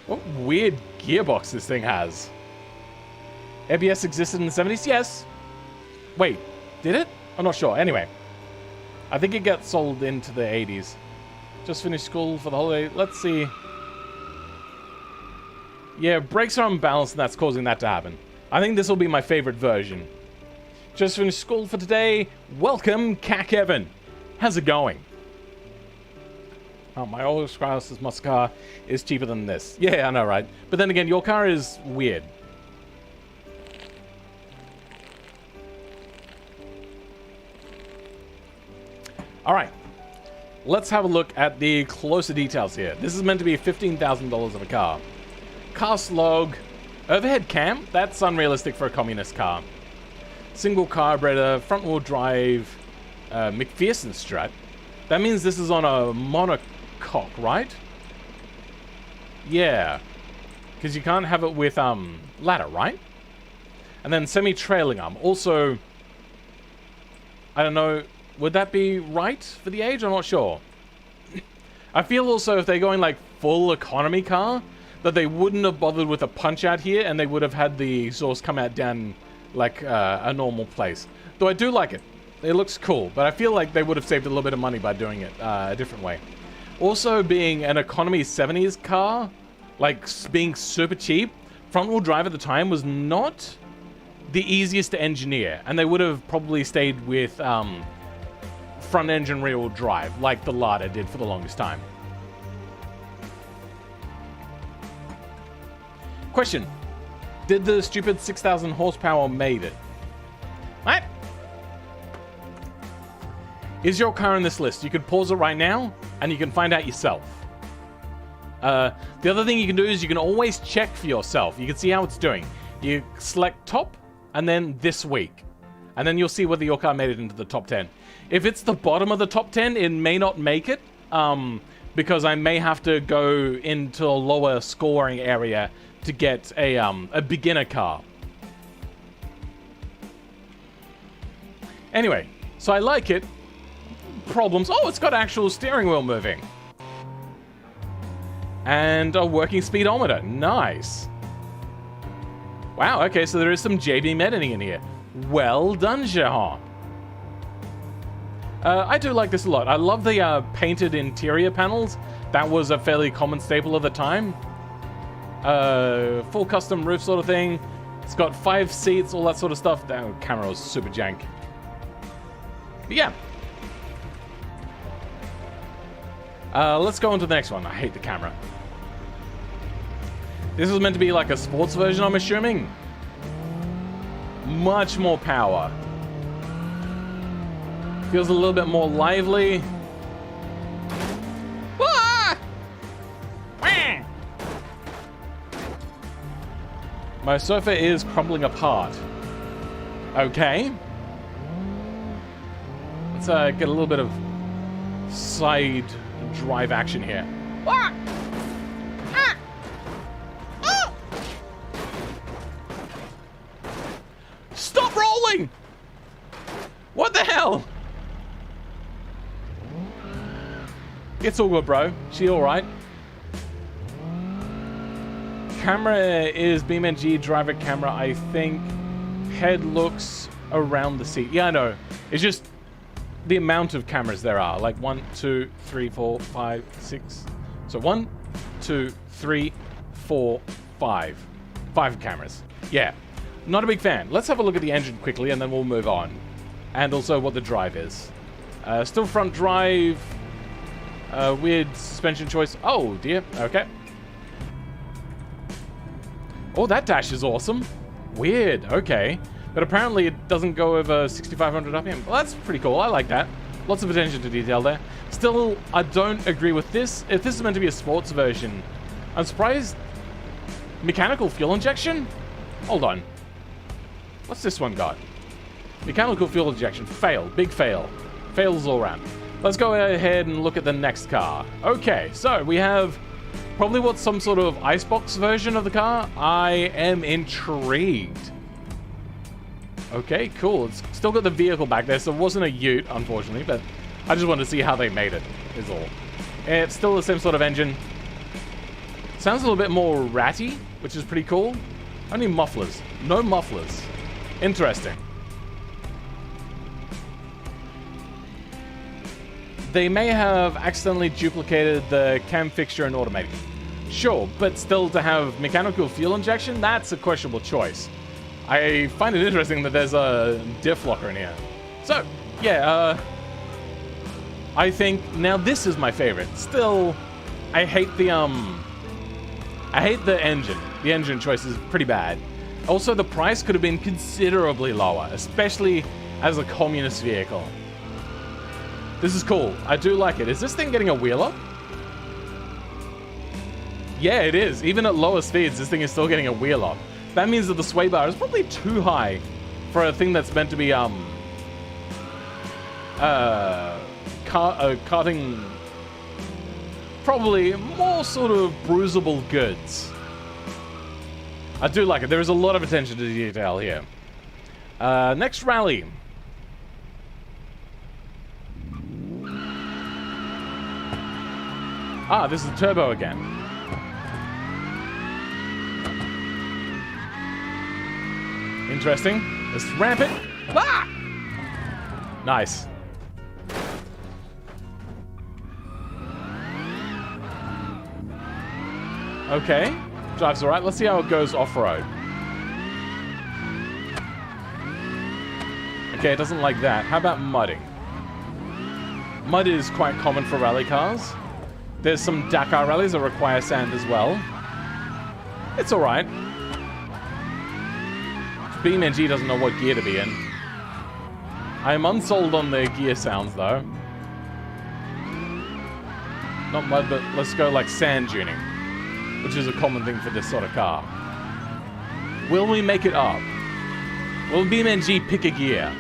What weird gearbox this thing has. ABS existed in the 70s? Yes. Wait, did it? I'm not sure. Anyway, I think it got sold into the 80s. Just finished school for the holiday. Let's see. Yeah, brakes are unbalanced and that's causing that to happen. I think this will be my favorite version. Just finished school for today. Welcome, Cac Evan. How's it going? Oh, my old Scrouse's muscle car is cheaper than this. Yeah, I know, right? But then again, your car is weird. Alright. Let's have a look at the closer details here. This is meant to be $15,000 of a car. Cast log, overhead cam, that's unrealistic for a communist car. Single carburetor, front wheel drive, McPherson strut. That means this is on a monocoque, right? Yeah, because you can't have it with ladder, right? And then semi-trailing arm. Also, I don't know. Would that be right for the age? I'm not sure. I feel also if they're going like full economy car, that they wouldn't have bothered with a punch out here, and they would have had the exhaust come out down like a normal place. Though I do like it. It looks cool, but I feel like they would have saved a little bit of money by doing it a different way. Also, being an economy 70s car, like being super cheap, front-wheel drive at the time was not the easiest to engineer, and they would have probably stayed with front-engine rear-wheel drive, like the Lada did for the longest time. Question. Did the stupid 6,000 horsepower made it? What? Is your car in this list? You can pause it right now, and you can find out yourself. The other thing you can do is you can always check for yourself. You can see how it's doing. You select top, and then this week. And then you'll see whether your car made it into the top 10. If it's the bottom of the top 10, it may not make it, because I may have to go into a lower scoring area to get a beginner car. Anyway, so I like it. Problems. Oh, it's got actual steering wheel moving. And a working speedometer. Nice. Wow, okay, so there is some JB editing in here. Well done, Jehan. I do like this a lot. I love the painted interior panels. That was a fairly common staple of the time. Full custom roof sort of thing. It's got 5 seats, all that sort of stuff. That camera was super jank. But yeah. Let's go on to the next one. I hate the camera. This is meant to be like a sports version, I'm assuming. Much more power. Feels a little bit more lively. Ah! My sofa is crumbling apart. Okay. Let's get a little bit of side drive action here. Ah! Ah! Ah! Stop rolling! What the hell? It's all good, bro. She all right? Camera is BeamNG driver camera, I think. Head looks around the seat. Yeah, I know. It's just the amount of cameras there are. Like 1, 2, 3, 4, 5, 6. So 1, 2, 3, 4, 5. 5 cameras. Yeah. Not a big fan. Let's have a look at the engine quickly and then we'll move on. And also what the drive is. Still front drive. Weird suspension choice. Oh dear. Okay. Oh, that dash is awesome. Weird. Okay. But apparently it doesn't go over 6,500 RPM. Well, that's pretty cool. I like that. Lots of attention to detail there. Still, I don't agree with this. If this is meant to be a sports version, I'm surprised. Mechanical fuel injection? Hold on. What's this one got? Mechanical fuel injection. Fail. Big fail. Fails all around. Let's go ahead and look at the next car. Okay, so we have probably what's some sort of icebox version of the car. I am intrigued. Okay, cool. It's still got the vehicle back there, so it wasn't a ute, unfortunately, but I just wanted to see how they made it, is all. It's still the same sort of engine. Sounds a little bit more ratty, which is pretty cool. Only mufflers. No mufflers. Interesting. They may have accidentally duplicated the cam fixture and automatic. Sure, but still to have mechanical fuel injection, that's a questionable choice. I find it interesting that there's a diff locker in here. So, yeah, I think now this is my favorite. Still, I hate the engine. The engine choice is pretty bad. Also, the price could have been considerably lower, especially as a communist vehicle. This is cool. I do like it. Is this thing getting a wheel up? Yeah, it is. Even at lower speeds, this thing is still getting a wheel up. That means that the sway bar is probably too high for a thing that's meant to be, carting probably more sort of bruisable goods. I do like it. There is a lot of attention to detail here. Next rally. Ah, this is the turbo again. Interesting. Let's ramp it. Ah! Nice. Okay. Drives alright. Let's see how it goes off-road. Okay, it doesn't like that. How about mudding? Mud is quite common for rally cars. There's some Dakar rallies that require sand as well. It's alright. BeamNG doesn't know what gear to be in. I am unsold on the gear sounds though. Not mud, but let's go like sand tuning, which is a common thing for this sort of car. Will we make it up? Will BeamNG pick a gear?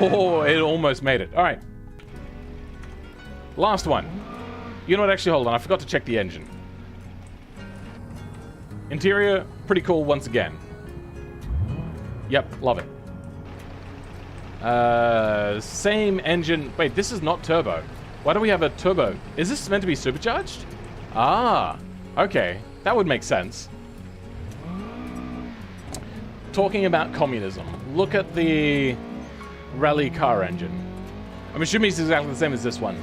Oh, it almost made it. All right. Last one. You know what? Actually, hold on. I forgot to check the engine. Interior, pretty cool once again. Yep, love it. Same engine. Wait, this is not turbo. Why do we have a turbo? Is this meant to be supercharged? Ah, okay. That would make sense. Talking about communism. Look at the rally car engine. I'm assuming it's exactly the same as this one.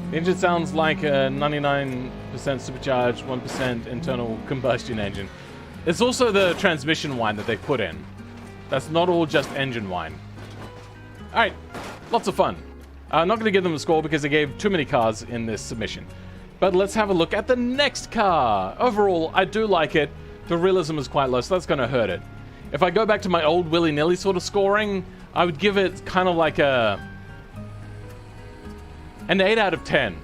The engine sounds like a 99% supercharged, 1% internal combustion engine. It's also the transmission whine that they put in. That's not all just engine whine. Alright, lots of fun. I'm not going to give them a score because they gave too many cars in this submission. But let's have a look at the next car. Overall, I do like it. The realism is quite low, so that's going to hurt it. If I go back to my old willy-nilly sort of scoring, I would give it kind of like an 8 out of 10.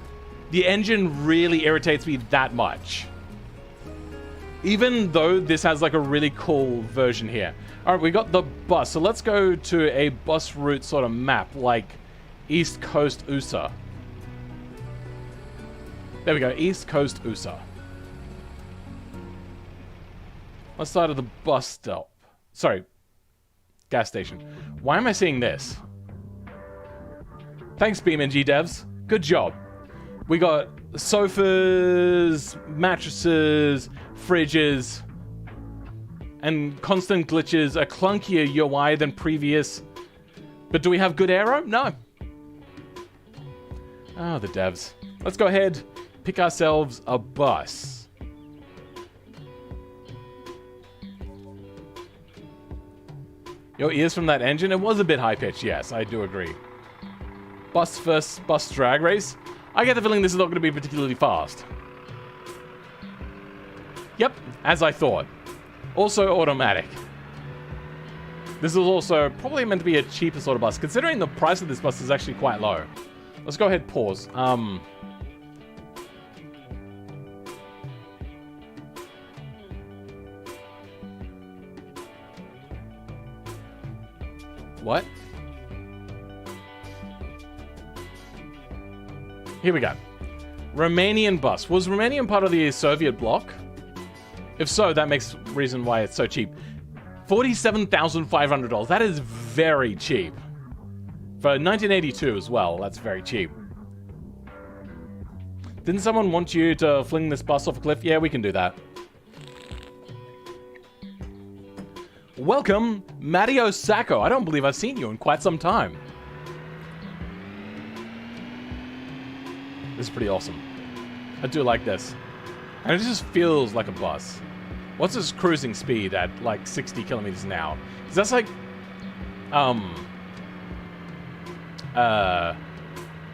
The engine really irritates me that much. Even though this has like a really cool version here. Alright, we got the bus. So let's go to a bus route sort of map, like East Coast USA. There we go, East Coast USA. Let's start at the bus stop. Sorry, gas station. Why am I seeing this? Thanks, BeamNG devs. Good job. We got sofas, mattresses, fridges, and constant glitches, a clunkier UI than previous. But do we have good aero? No. Oh, the devs. Let's go ahead, pick ourselves a bus. Your ears from that engine? It was a bit high-pitched, yes, I do agree. Bus first bus drag race? I get the feeling this is not going to be particularly fast. Yep, as I thought. Also automatic. This is also probably meant to be a cheaper sort of bus, considering the price of this bus is actually quite low. Let's go ahead, pause. What? Here we go. Romanian bus. Was Romanian part of the Soviet bloc? If so, that makes reason why it's so cheap. $47,500. That is very cheap. For 1982 as well, that's very cheap. Didn't someone want you to fling this bus off a cliff? Yeah, we can do that. Welcome, Matteo Sacco. I don't believe I've seen you in quite some time. This is pretty awesome. I do like this. And it just feels like a bus. What's its cruising speed at like 60 kilometers an hour? Because that's like, a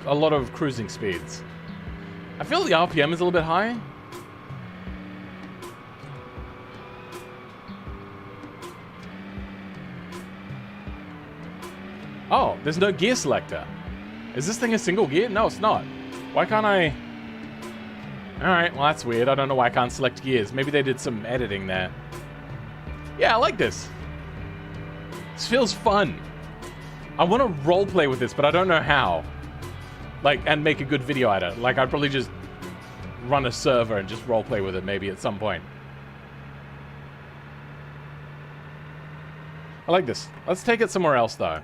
lot of cruising speeds. I feel the RPM is a little bit high. Oh, there's no gear selector. Is this thing a single gear? No, it's not. Why can't I... Alright, well that's weird. I don't know why I can't select gears. Maybe they did some editing there. Yeah, I like this. This feels fun. I want to roleplay with this, but I don't know how. Like, and make a good video at it. Like, I'd probably just run a server and just roleplay with it maybe at some point. I like this. Let's take it somewhere else, though.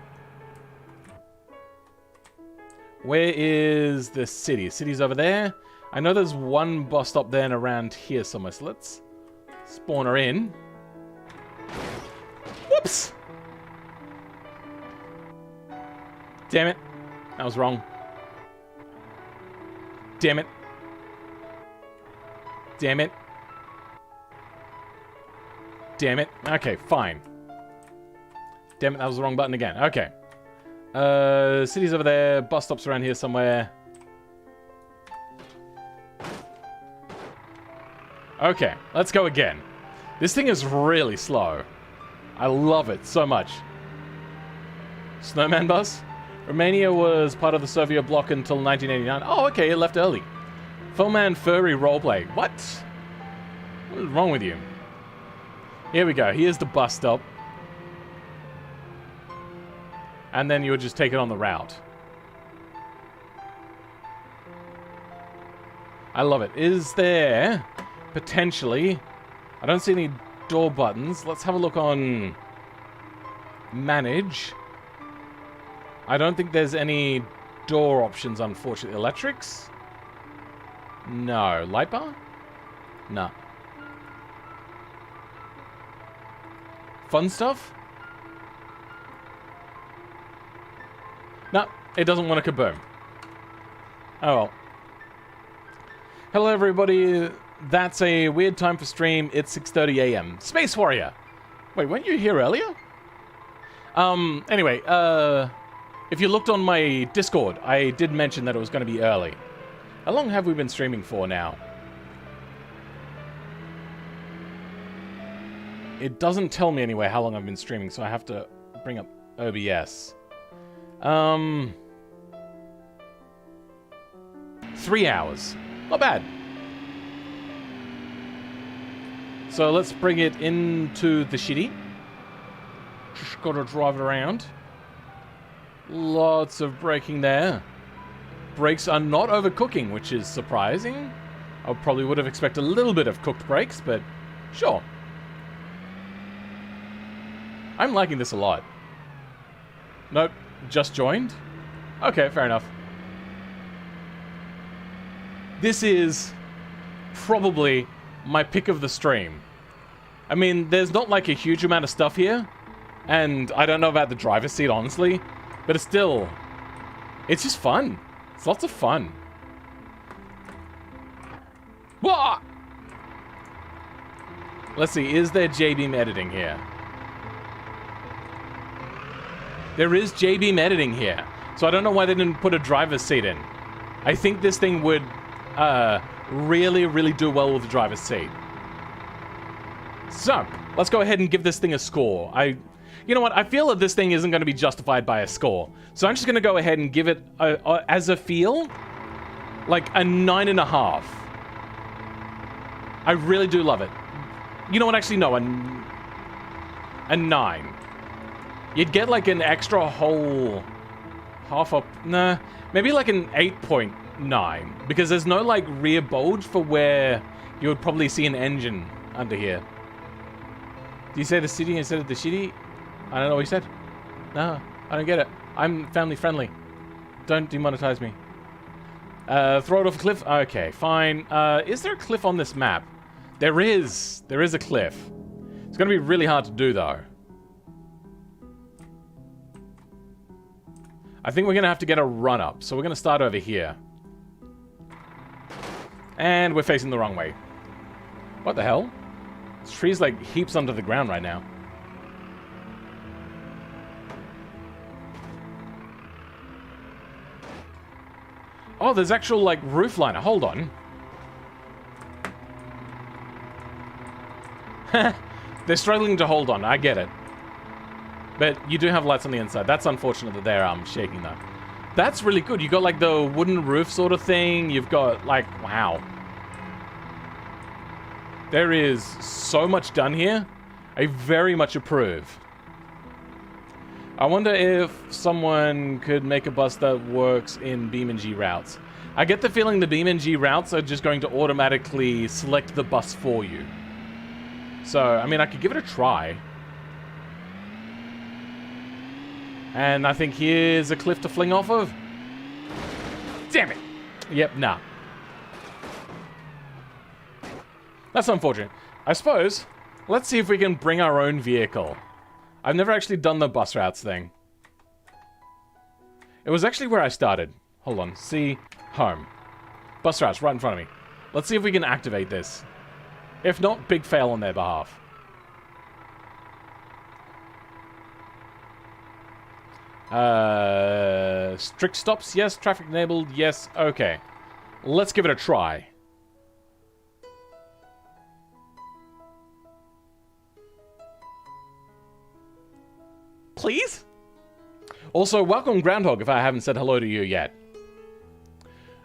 Where is the city? City's over there. I know there's one bus stop there and around here somewhere, so let's spawn her in. Whoops! Damn it. That was wrong. Damn it. Damn it. Damn it. Okay, fine. Damn it, that was the wrong button again. Okay. City's over there. Bus stop's around here somewhere. Okay, let's go again. This thing is really slow. I love it so much. Snowman bus? Romania was part of the Soviet bloc until 1989. Oh, okay, it left early. Full-man furry roleplay. What? What is wrong with you? Here we go. Here's the bus stop. And then you would just take it on the route. I love it. Is there potentially... I don't see any door buttons. Let's have a look on manage. I don't think there's any door options, unfortunately. Electrics? No. Light bar? No. Fun stuff? No, it doesn't want to kaboom. Oh well. Hello everybody. That's a weird time for stream. It's 6:30 a.m. Space Warrior! Wait, weren't you here earlier? Anyway, if you looked on my Discord, I did mention that it was going to be early. How long have we been streaming for now? It doesn't tell me anyway how long I've been streaming, so I have to bring up OBS. 3 hours. Not bad. So let's bring it into the shitty. Just gotta drive it around. Lots of braking there. Brakes are not overcooking, which is surprising. I probably would have expected a little bit of cooked brakes, but sure. I'm liking this a lot. Nope, just joined? Okay, fair enough. This is probably my pick of the stream. I mean, there's not like a huge amount of stuff here, and I don't know about the driver's seat, honestly, but it's still... it's just fun. It's lots of fun. Whoa! Let's see, is there J-Beam editing here? There is J-Beam editing here, so I don't know why they didn't put a driver's seat in. I think this thing would really, really do well with the driver's seat. So, let's go ahead and give this thing a score. You know what? I feel that this thing isn't going to be justified by a score. So I'm just going to go ahead and give it, as a feel, like a 9.5. I really do love it. You know what? Actually, no, a 9. You'd get like an extra whole half up. Nah, maybe like an 8.9. Because there's no like rear bulge for where you would probably see an engine under here. Do you say the city instead of the shitty? I don't know what you said. No, I don't get it. I'm family friendly. Don't demonetize me. Throw it off a cliff? Okay, fine. Is there a cliff on this map? There is. There is a cliff. It's going to be really hard to do, though. I think we're going to have to get a run up. So we're going to start over here. And we're facing the wrong way. What the hell? This tree's like heaps under the ground right now. Oh, there's actual, like, roof liner. Hold on. They're struggling to hold on. I get it. But you do have lights on the inside. That's unfortunate that they're shaking, though. That's really good. You got, like, the wooden roof sort of thing. You've got, like, wow. There is so much done here. I very much approve. I wonder if someone could make a bus that works in BeamNG routes. I get the feeling the BeamNG routes are just going to automatically select the bus for you. So, I mean, I could give it a try. And I think here's a cliff to fling off of. Damn it. Yep, nah. That's unfortunate. I suppose, let's see if we can bring our own vehicle. I've never actually done the bus routes thing. It was actually where I started. Hold on. See, home. Bus routes right in front of me. Let's see if we can activate this. If not, big fail on their behalf. Strict stops, yes. Traffic enabled, yes. Okay. Let's give it a try. Please? Also, welcome Groundhog if I haven't said hello to you yet.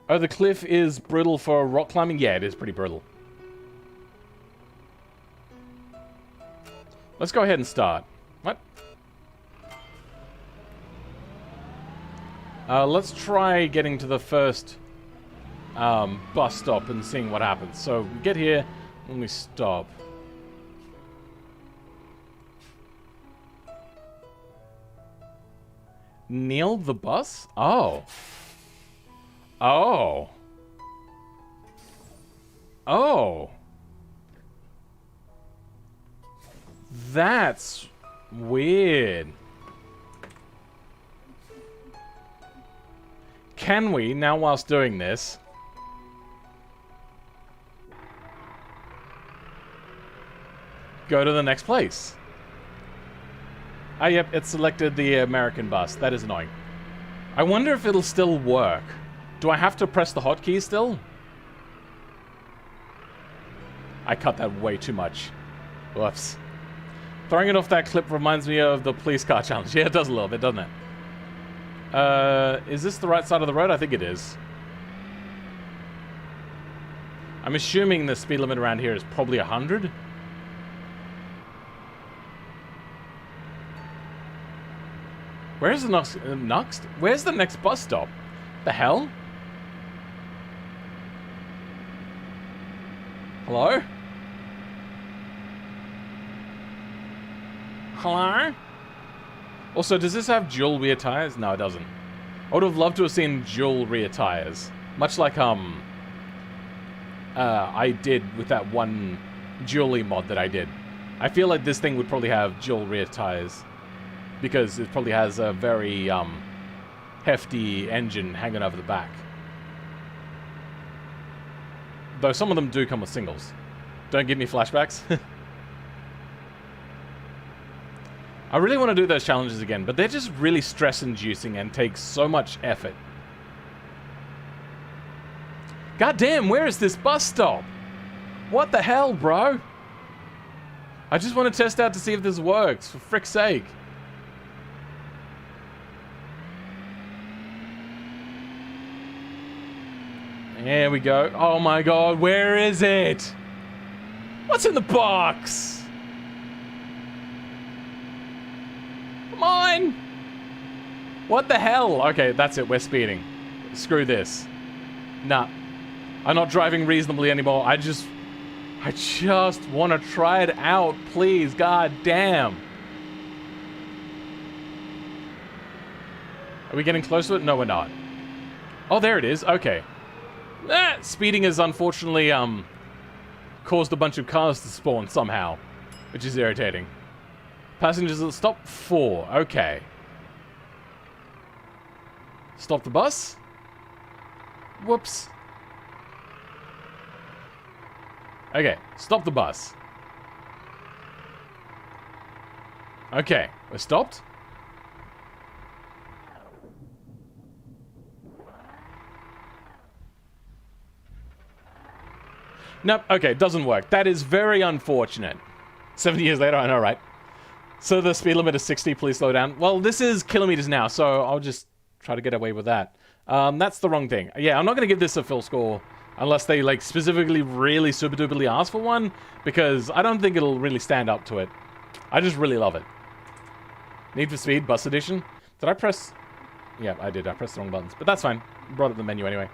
Oh, the cliff is brutal for rock climbing? Yeah, it is pretty brutal. Let's go ahead and start. What? Let's try getting to the first bus stop and seeing what happens. So, we get here and we stop. Kneel the bus? Oh. Oh. Oh. That's weird. Can we, now whilst doing this, go to the next place? Ah, yep, it selected the American bus. That is annoying. I wonder if it'll still work. Do I have to press the hotkey still? I cut that way too much. Whoops. Throwing it off that clip reminds me of the police car challenge. Yeah, it does a little bit, doesn't it? Is this the right side of the road? I think it is. I'm assuming the speed limit around here is probably 100. Where's the next? Where's the next bus stop? The hell? Hello? Hello? Also, does this have dual rear tires? No, it doesn't. I would have loved to have seen dual rear tires. Much like, I did with that one dually mod that I did. I feel like this thing would probably have dual rear tires. Because it probably has a very, hefty engine hanging over the back. Though some of them do come with singles. Don't give me flashbacks. I really want to do those challenges again, but they're just really stress-inducing and take so much effort. God damn, where is this bus stop? What the hell, bro? I just want to test out to see if this works, for frick's sake. There we go. Oh my god, where is it? What's in the box? Come on! What the hell? Okay, that's it, we're speeding. Screw this. Nah. I'm not driving reasonably anymore. I just want to try it out, please. God damn. Are we getting close to it? No, we're not. Oh, there it is. Okay. Speeding has unfortunately caused a bunch of cars to spawn somehow, which is irritating. Passengers at stop 4. Okay. Stop the bus. Whoops. Okay, stop the bus. Okay, we're stopped. Nope, okay, doesn't work. That is very unfortunate. 70 years later, I know, right? So the speed limit is 60, please slow down. Well, this is kilometers now, so I'll just try to get away with that. That's the wrong thing. Yeah, I'm not going to give this a full score unless they, like, specifically really super duperly ask for one, because I don't think it'll really stand up to it. I just really love it. Need for Speed, Bus Edition. Did I press... Yeah, I did. I pressed the wrong buttons, but that's fine. Brought up the menu anyway.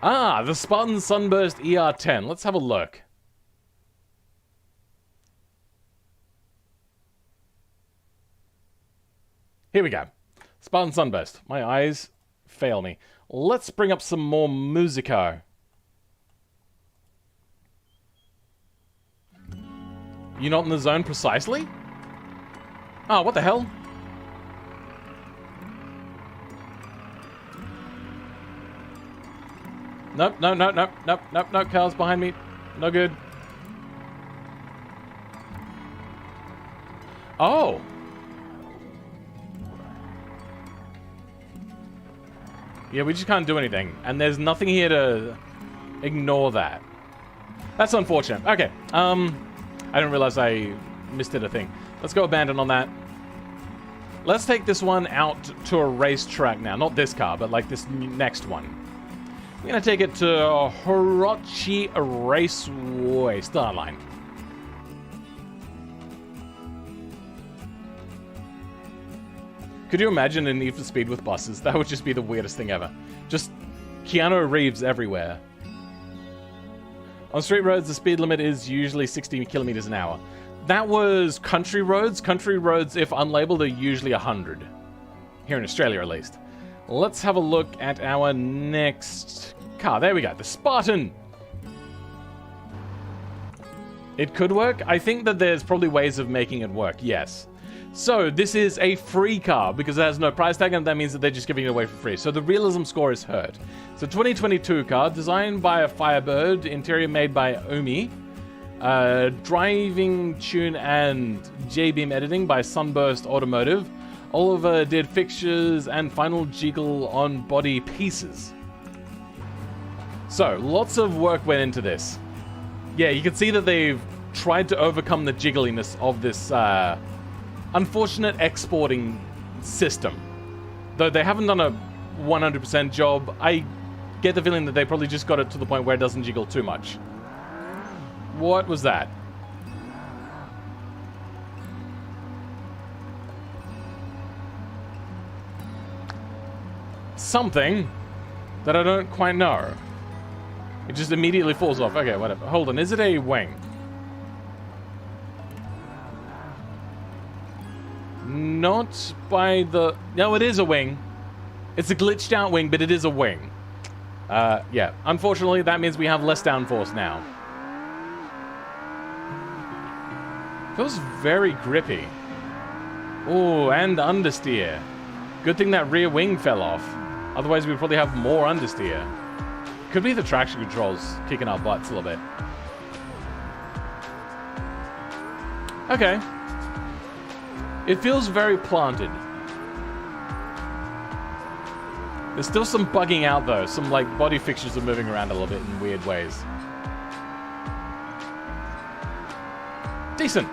Ah, the Spartan Sunburst ER10. Let's have a look. Here we go. Spartan Sunburst. My eyes fail me. Let's bring up some more musico. You're not in the zone precisely? Oh, what the hell? Nope, no, no, nope, nope, nope, nope, cars behind me. No good. Oh! Yeah, we just can't do anything. And there's nothing here to ignore that. That's unfortunate. Okay, I didn't realize I missed it a thing. Let's go abandon on that. Let's take this one out to a racetrack now. Not this car, but like this next one. We're going to take it to Hirochi Raceway start line. Could you imagine a Need for Speed with buses? That would just be the weirdest thing ever. Just Keanu Reeves everywhere. On street roads, the speed limit is usually 60 kilometers an hour. That was country roads. Country roads, if unlabeled, are usually 100. Here in Australia, at least. Let's have a look at our next car. There we go, the Spartan. It could work. I think that there's probably ways of making it work, yes. So this is a free car because it has no price tag, and that means that they're just giving it away for free. So the realism score is hurt. It's a 2022 car, designed by a Firebird, interior made by Umi, driving, tune, and J-Beam editing by Sunburst Automotive. Oliver did fixtures and final jiggle on body pieces. So, lots of work went into this. Yeah, you can see that they've tried to overcome the jiggliness of this unfortunate exporting system. Though they haven't done a 100% job, I get the feeling that they probably just got it to the point where it doesn't jiggle too much. What was that? Something that I don't quite know. It just immediately falls off. Okay, whatever. Hold on, is it a wing? Not by the... No, it is a wing. It's a glitched out wing, but it is a wing. Yeah. Unfortunately, that means we have less downforce now. Feels very grippy. Oh, and understeer. Good thing that rear wing fell off. Otherwise, we'd probably have more understeer. Could be the traction controls kicking our butts a little bit. Okay. It feels very planted. There's still some bugging out though. Some like body fixtures are moving around a little bit in weird ways. Decent.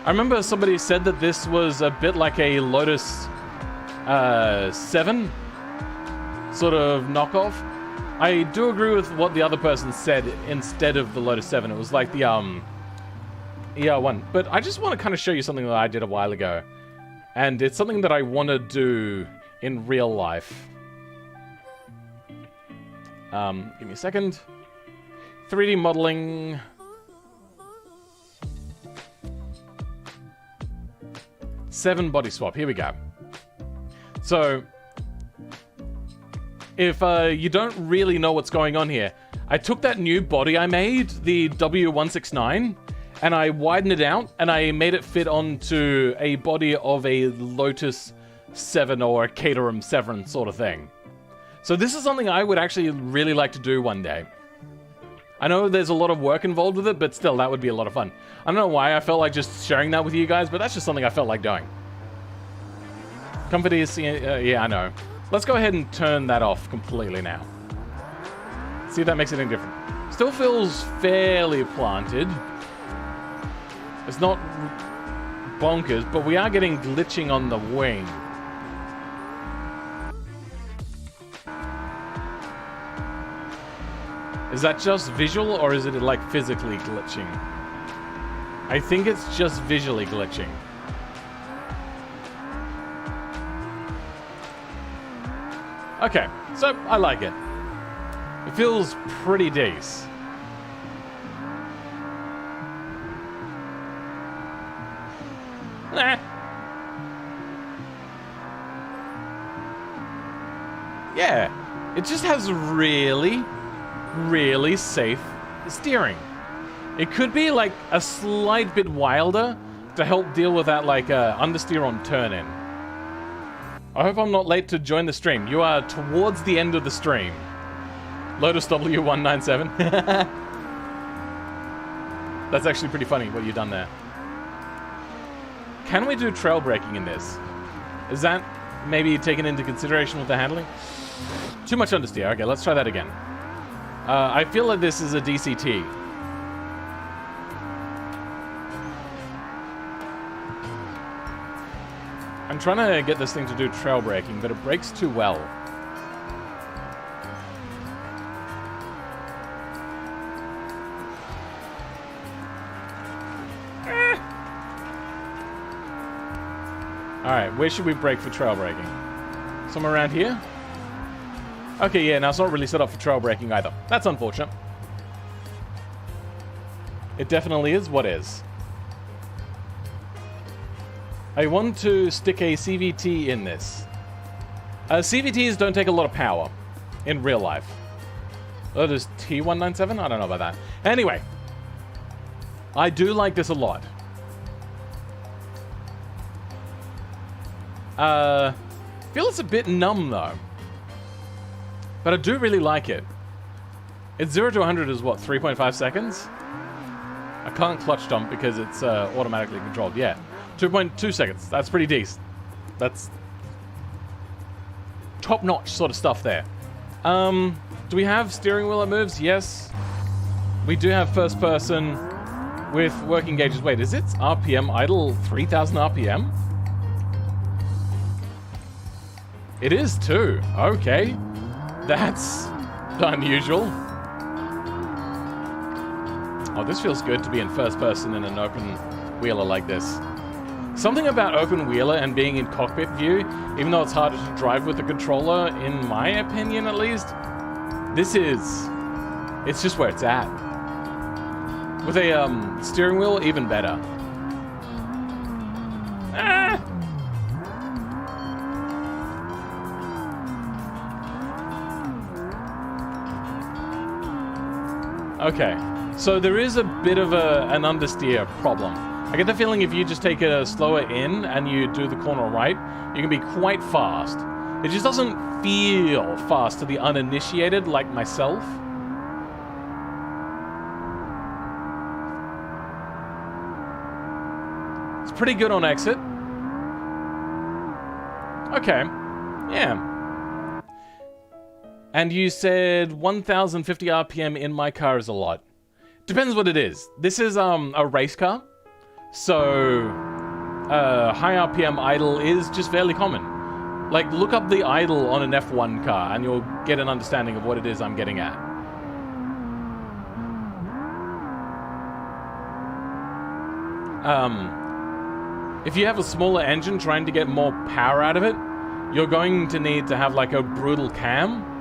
I remember somebody said that this was a bit like a Lotus 7 sort of knockoff. I do agree with what the other person said instead of the Lotus 7. It was like the ER1. But I just want to kind of show you something that I did a while ago. And it's something that I want to do in real life. Give me a second. 3D modeling. Seven body swap. Here we go. So, if you don't really know what's going on here, I took that new body I made, the W169, and I widened it out, and I made it fit onto a body of a Lotus 7 or a Caterham 7 sort of thing. So this is something I would actually really like to do one day. I know there's a lot of work involved with it, but still, that would be a lot of fun. I don't know why I felt like just sharing that with you guys, but that's just something I felt like doing. Comfort is... yeah, I know. Let's go ahead and turn that off completely now. See if that makes it any different. Still feels fairly planted. It's not bonkers, but we are getting glitching on the wing. Is that just visual, or is it like physically glitching? I think it's just visually glitching. Okay, so I like it. It feels pretty decent. Yeah, it just has really, really safe steering. It could be like a slight bit wilder to help deal with that like understeer on turn-in. I hope I'm not late to join the stream. You are towards the end of the stream. Lotus W197. That's actually pretty funny what you've done there. Can we do trail braking in this? Is that maybe taken into consideration with the handling? Too much understeer. Okay, let's try that again. I feel like this is a DCT. I'm trying to get this thing to do trail braking, but it brakes too well. Alright, where should we brake for trail braking? Somewhere around here? Okay, yeah, now it's not really set up for trail braking either. That's unfortunate. It definitely is what is. I want to stick a CVT in this. CVTs don't take a lot of power in real life. Oh, there's T197? I don't know about that. Anyway, I do like this a lot. Feel it's a bit numb though, but I do really like it. It's 0 to 100 is what, 3.5 seconds? I can't clutch dump because it's automatically controlled. Yeah, 2.2 seconds. That's pretty decent. That's top-notch sort of stuff there. Do we have steering wheel that moves? Yes. We do have first person with working gauges. Wait, is its RPM idle 3,000 RPM? It is too. Okay. That's unusual. Oh, this feels good to be in first person in an open wheeler like this. Something about open wheeler and being in cockpit view, even though it's harder to drive with the controller, in my opinion at least, it's just where it's at. With a steering wheel, even better. Ah! Okay, so there is a bit of an understeer problem. I get the feeling if you just take a slower in and you do the corner right, you can be quite fast. It just doesn't feel fast to the uninitiated like myself. It's pretty good on exit. Okay, yeah. And you said 1,050 RPM in my car is a lot. Depends what it is. This is a race car, so high RPM idle is just fairly common. Like, look up the idle on an F1 car and you'll get an understanding of what it is I'm getting at. If you have a smaller engine trying to get more power out of it, you're going to need to have like a brutal cam,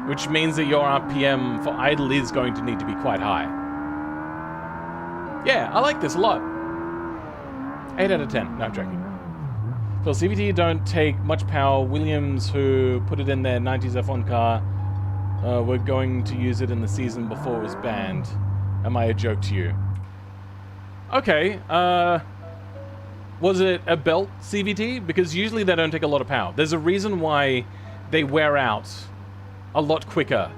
which means that your RPM for idle is going to need to be quite high. Yeah, I like this a lot. 8 out of 10. No, I'm joking. For CVT, don't take much power. Williams, who put it in their 90s F1 car, were going to use it in the season before it was banned. Am I a joke to you? Okay, was it a belt CVT? Because usually they don't take a lot of power. There's a reason why they wear out a lot quicker.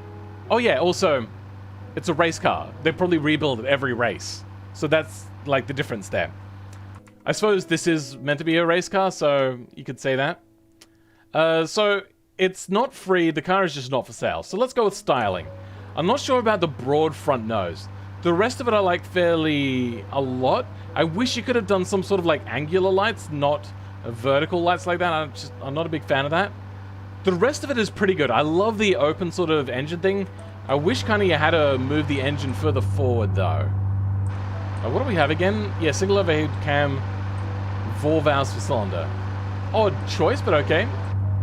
Oh yeah, also, it's a race car. They probably rebuild it every race. So that's like the difference there. I suppose this is meant to be a race car, so you could say that. So it's not free, the car is just not for sale. So let's go with styling. I'm not sure about the broad front nose. The rest of it I like fairly a lot. I wish you could have done some sort of like angular lights, not vertical lights like that. I'm not a big fan of that. The rest of it is pretty good. I love the open sort of engine thing. I wish kind of you had to move the engine further forward though. What do we have again? Yeah, single overhead cam, 4 valves per cylinder. Odd choice, but okay.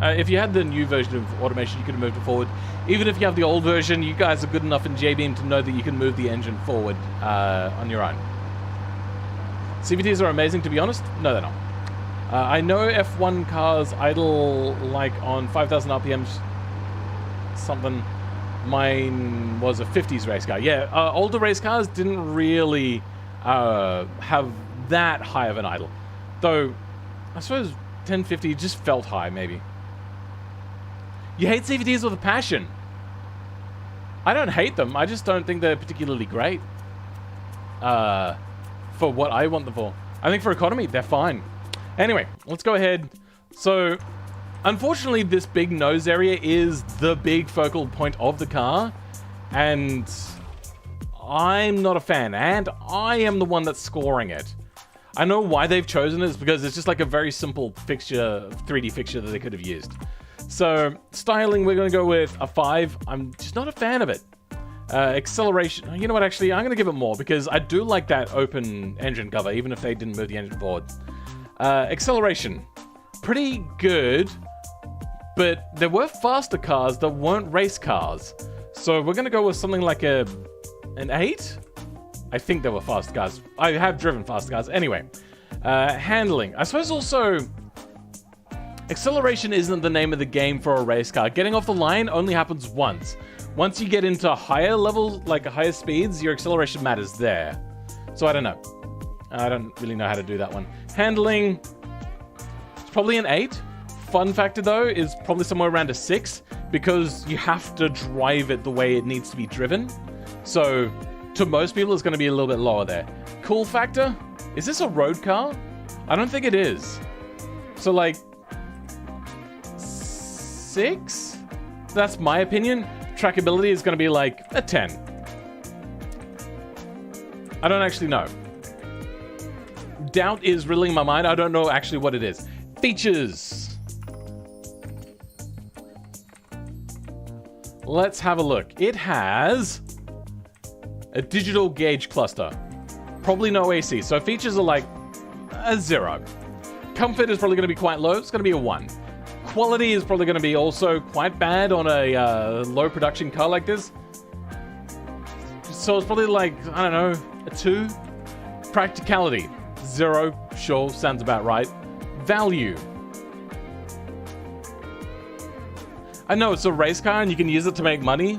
If you had the new version of automation, you could have moved it forward. Even if you have the old version, you guys are good enough in JBeam to know that you can move the engine forward on your own. CVTs are amazing, to be honest. No, they're not. I know F1 cars idle like on 5,000 RPMs something. Mine was a 50s race car. Yeah, older race cars didn't really have that high of an idle. Though, I suppose 1050 just felt high, maybe. You hate CVTs with a passion. I don't hate them. I just don't think they're particularly great. For what I want them for. I think for economy, they're fine. Anyway, let's go ahead. So, unfortunately, this big nose area is the big focal point of the car. And I'm not a fan. And I am the one that's scoring it. I know why they've chosen it. It's because it's just like a very simple fixture, 3D fixture that they could have used. So, styling, we're going to go with a 5. I'm just not a fan of it. Acceleration, you know what, actually, I'm going to give it more because I do like that open engine cover, even if they didn't move the engine forward. Acceleration, pretty good, but there were faster cars that weren't race cars. So we're going to go with something like an 8? I think there were faster cars. I have driven faster cars. Anyway, handling. I suppose also, acceleration isn't the name of the game for a race car. Getting off the line only happens once. Once you get into higher levels, like higher speeds, your acceleration matters there. So I don't know. I don't really know how to do that one. Handling, it's probably an 8. Fun factor though is probably somewhere around a 6 because you have to drive it the way it needs to be driven. So to most people, it's going to be a little bit lower there. Cool factor, is this a road car? I don't think it is. So like 6? That's my opinion. Trackability is going to be like a 10. I don't actually know. Doubt is riddling my mind. I don't know actually what it is. Features. Let's have a look. It has a digital gauge cluster. Probably no AC. So features are like a 0. Comfort is probably going to be quite low. It's going to be a 1. Quality is probably going to be also quite bad on a low production car like this. So it's probably like, I don't know, a 2. Practicality, 0. Sure, sounds about right. Value. I know it's a race car and you can use it to make money,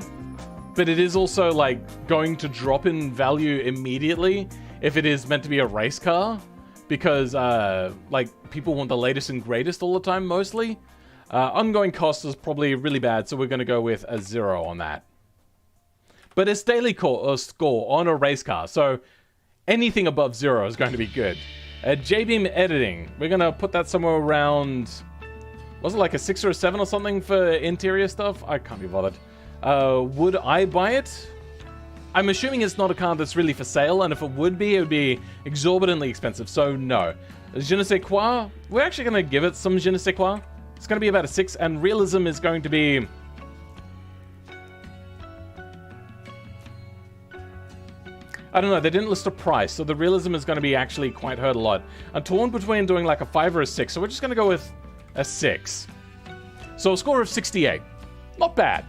but it is also like going to drop in value immediately if it is meant to be a race car, because like people want the latest and greatest all the time mostly. Ongoing cost is probably really bad, so we're going to go with a 0 on that. But it's daily score on a race car, so anything above 0 is going to be good. J-Beam editing, we're going to put that somewhere around, was it like a 6 or a 7 or something for interior stuff? I can't be bothered. Would I buy it? I'm assuming it's not a car that's really for sale, and if it would be exorbitantly expensive, so no. Je ne sais quoi, we're actually going to give it some je ne sais quoi. It's going to be about a 6, and realism is going to be... I don't know, they didn't list a price, so the realism is going to be actually quite hurt a lot. I'm torn between doing like a 5 or a 6, so we're just going to go with a 6. So a score of 68. Not bad.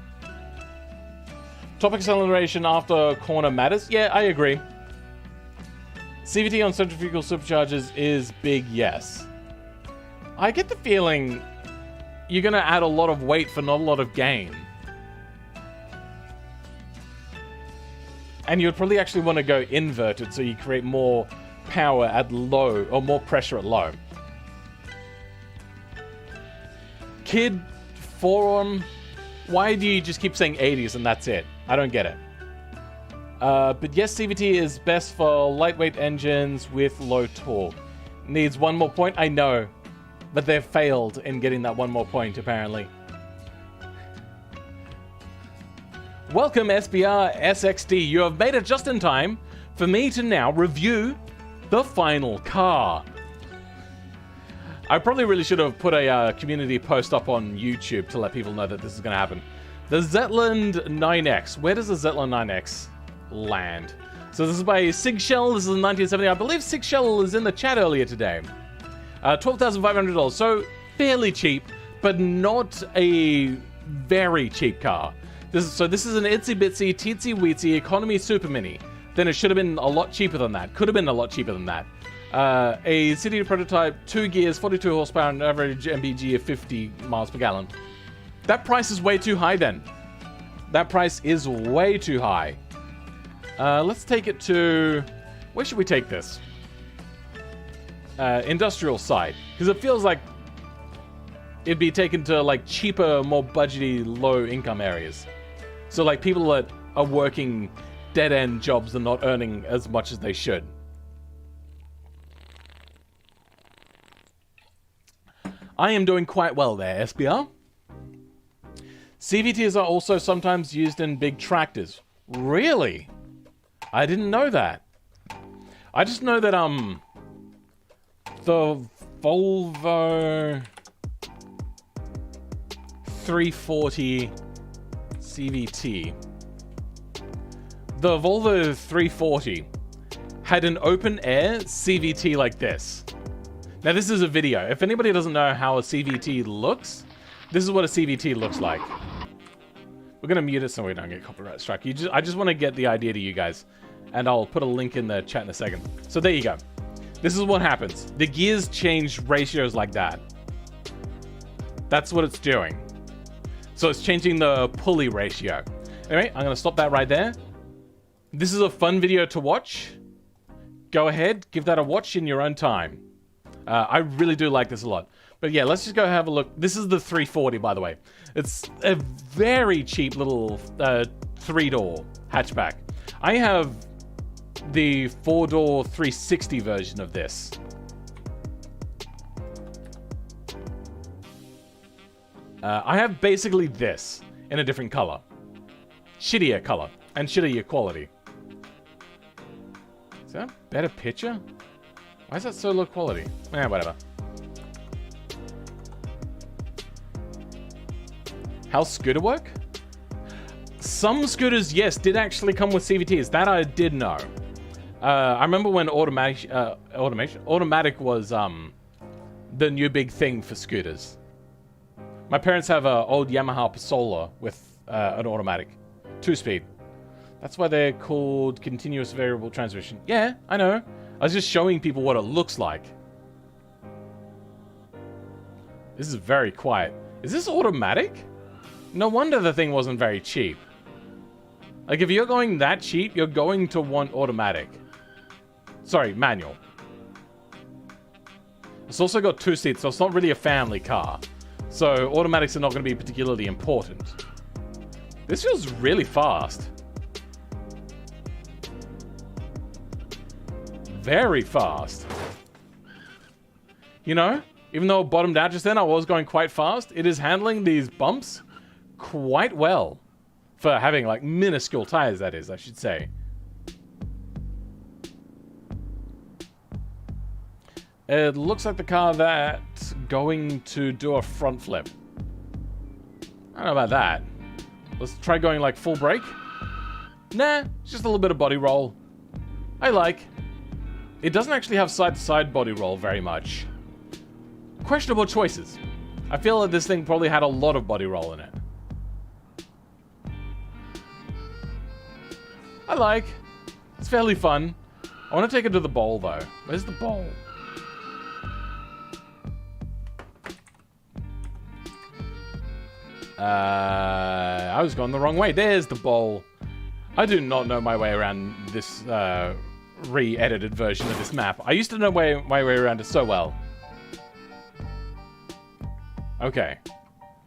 Top acceleration after corner matters. Yeah, I agree. CVT on centrifugal superchargers is big, yes. I get the feeling you're going to add a lot of weight for not a lot of gain. And you'd probably actually want to go inverted so you create more power at low, or more pressure at low. Kid, forearm, why do you just keep saying 80s and that's it? I don't get it. But yes, CVT is best for lightweight engines with low torque. Needs 1 more point, I know. But they've failed in getting that 1 more point, apparently. Welcome, SBR SXD. You have made it just in time for me to now review the final car. I probably really should have put a community post up on YouTube to let people know that this is going to happen. The Zetland 9X. Where does the Zetland 9X land? So this is by Sigshell. This is in 1970. I believe Sigshell is in the chat earlier today. $12,500. So fairly cheap, but not a very cheap car. This is an itsy bitsy, teensy weetsy economy super mini. Then it should have been a lot cheaper than that. Could have been a lot cheaper than that. A city prototype, 2 gears, 42 horsepower, and average MPG of 50 miles per gallon. That price is way too high then. That price is way too high. Let's take it to... Where should we take this? Industrial side. Because it feels like it'd be taken to like cheaper, more budgety, low income areas. So like people that are working dead-end jobs and not earning as much as they should. I am doing quite well there, SBR. CVTs are also sometimes used in big tractors. Really? I didn't know that. I just know that, the Volvo 340 CVT. The Volvo 340 had an open air CVT like this. Now this is a video. If anybody doesn't know how a CVT looks, this is what a CVT looks like. We're gonna mute it so we don't get copyright strike. I just want to get the idea to you guys, and I'll put a link in the chat in a second. So there you go. This is what happens. The gears change ratios like that. That's what it's doing. So it's changing the pulley ratio. Anyway, I'm gonna stop that right there. This is a fun video to watch. Go ahead, give that a watch in your own time. I really do like this a lot. But yeah, let's just go have a look. This is the 340, by the way. It's a very cheap little 3-door hatchback. I have the 4-door 360 version of this. I have basically this in a different color. Shittier color and shittier quality. Is that a better picture? Why is that so low quality? Eh, whatever. How's scooter work? Some scooters, yes, did actually come with CVTs. That I did know. I remember when automatic was the new big thing for scooters. My parents have an old Yamaha Pasola with an automatic 2-speed. That's why they're called continuous variable transmission. Yeah, I know. I was just showing people what it looks like. This is very quiet. Is this automatic? No wonder the thing wasn't very cheap. Like, if you're going that cheap, you're going to want automatic. Sorry, manual. It's also got 2 seats, so it's not really a family car. So automatics are not going to be particularly important. This feels really fast. Very fast. You know, even though it bottomed out just then, I was going quite fast. It is handling these bumps quite well. For having, like, minuscule tires, that is, I should say. It looks like the car that's going to do a front flip. I don't know about that. Let's try going, like, full brake. Nah, it's just a little bit of body roll. I like. It doesn't actually have side-to-side body roll very much. Questionable choices. I feel that this thing probably had a lot of body roll in it. I like. It's fairly fun. I want to take it to the bowl, though. Where's the bowl? I was going the wrong way. There's the bowl. I do not know my way around this re-edited version of this map. I used to know my way around it so well. Okay.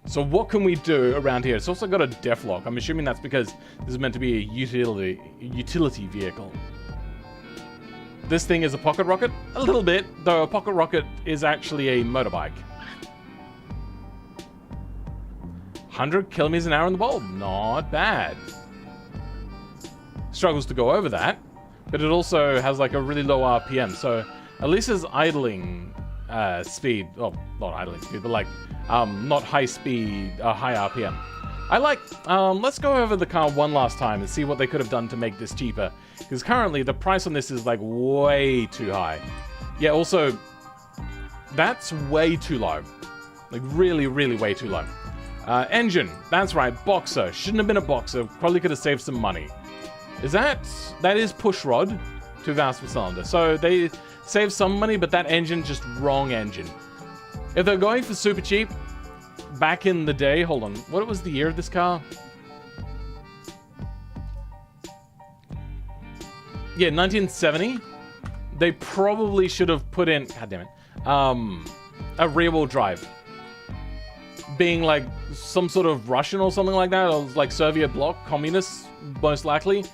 So what can we do around here? It's also got a def lock. I'm assuming that's because this is meant to be a utility vehicle. This thing is a pocket rocket? A little bit, though a pocket rocket is actually a motorbike. 100 kilometers an hour in the bowl. Not bad. Struggles to go over that, but it also has like a really low RPM, so at least it's idling speed. Oh, not idling speed, but like not high speed, high RPM. I like, let's go over the car one last time and see what they could have done to make this cheaper. Because currently the price on this is like way too high. Yeah, also, that's way too low. Like really, really way too low. Engine, that's right, boxer. Shouldn't have been a boxer, probably could have saved some money. That is push rod, 2 valves per cylinder. So they save some money, but that engine, just wrong engine. If they're going for super cheap, back in the day, hold on, what was the year of this car? Yeah, 1970. They probably should have put in, god damn it, a rear-wheel drive. Being like some sort of Russian or something like that, or like Soviet bloc, communists, most likely.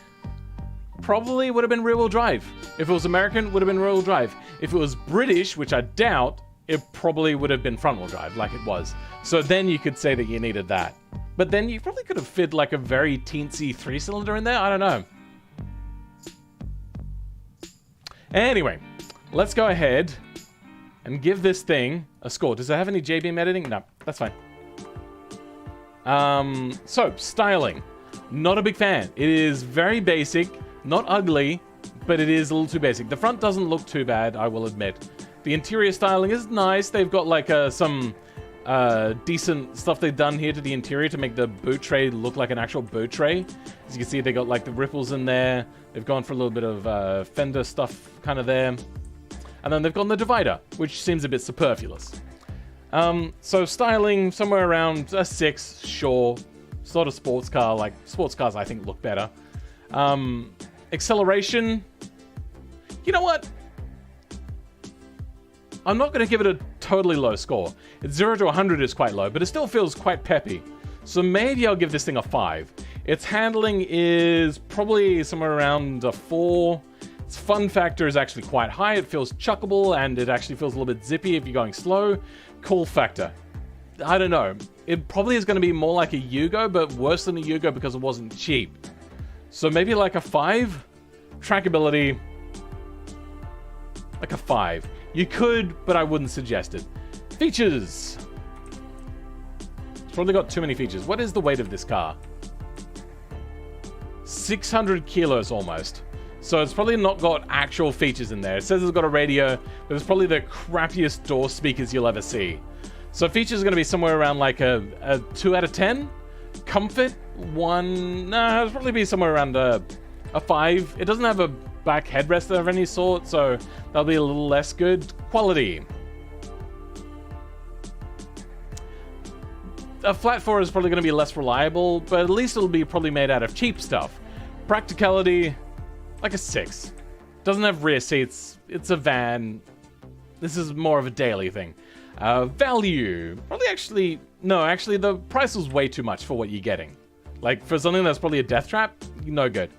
Probably would have been rear-wheel drive. If it was American, would have been rear-wheel drive. If it was British, which I doubt, it probably would have been front-wheel drive, like it was. So then you could say that you needed that. But then you probably could have fit like a very teensy 3-cylinder in there. I don't know. Anyway, let's go ahead and give this thing a score. Does it have any J-beam editing? No, that's fine. So, styling. Not a big fan. It is very basic, not ugly, but it is a little too basic. The front doesn't look too bad, I will admit. The interior styling is nice. They've got like some decent stuff they've done here to the interior to make the boot tray look like an actual boot tray. As you can see, they got like the ripples in there. They've gone for a little bit of fender stuff kind of there. And then they've got the divider, which seems a bit superfluous. So styling, somewhere around a 6, sure. Sort of sports car, like sports cars I think look better. Acceleration, you know what? I'm not going to give it a totally low score. It's 0 to 100 is quite low, but it still feels quite peppy. So maybe I'll give this thing a 5. Its handling is probably somewhere around a 4. Its fun factor is actually quite high. It feels chuckable, and it actually feels a little bit zippy if you're going slow. Cool factor. I don't know. It probably is going to be more like a Yugo, but worse than a Yugo because it wasn't cheap. So maybe like a 5. Trackability, like a 5. You could, but I wouldn't suggest it. Features. It's probably got too many features. What is the weight of this car? 600 kilos almost. So it's probably not got actual features in there. It says it's got a radio, but it's probably the crappiest door speakers you'll ever see. So features are going to be somewhere around like a 2 out of 10. Comfort, 1. No, it'll probably be somewhere around a 5. It doesn't have a back headrest of any sort, so that'll be a little less good. Quality. A flat 4 is probably going to be less reliable, but at least it'll be probably made out of cheap stuff. Practicality, like a 6. Doesn't have rear seats. It's a van. This is more of a daily thing. Value. Probably actually... No, actually, the price was way too much for what you're getting. Like, for something that's probably a death trap, no good.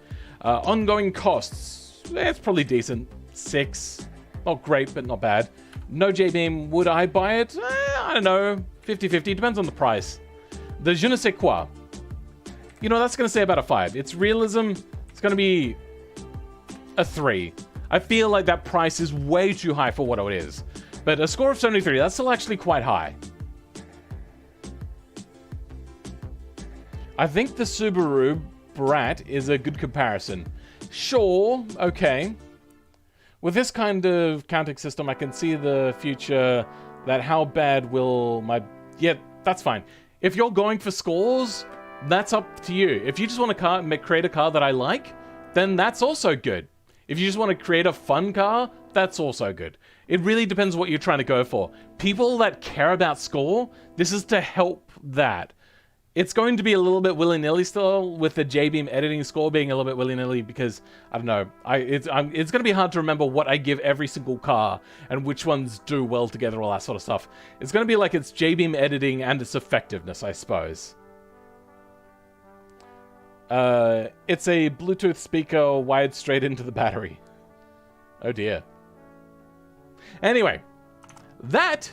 Ongoing costs. It's probably decent. 6. Not great, but not bad. No J-beam. Would I buy it? I don't know. 50-50. Depends on the price. The je ne sais quoi. You know, that's going to say about a 5. It's realism. It's going to be a 3. I feel like that price is way too high for what it is. But a score of 73, that's still actually quite high. I think the Subaru Brat is a good comparison. Sure, okay. With this kind of counting system, I can see the future that how bad will my... Yeah, that's fine. If you're going for scores, that's up to you. If you just want to create a car that I like, then that's also good. If you just want to create a fun car, that's also good. It really depends what you're trying to go for. People that care about score, this is to help that. It's going to be a little bit willy-nilly still, with the J-beam editing score being a little bit willy-nilly because, I don't know, it's going to be hard to remember what I give every single car and which ones do well together, all that sort of stuff. It's going to be like it's J-beam editing and its effectiveness, I suppose. It's a Bluetooth speaker wired straight into the battery. Oh dear. Anyway, that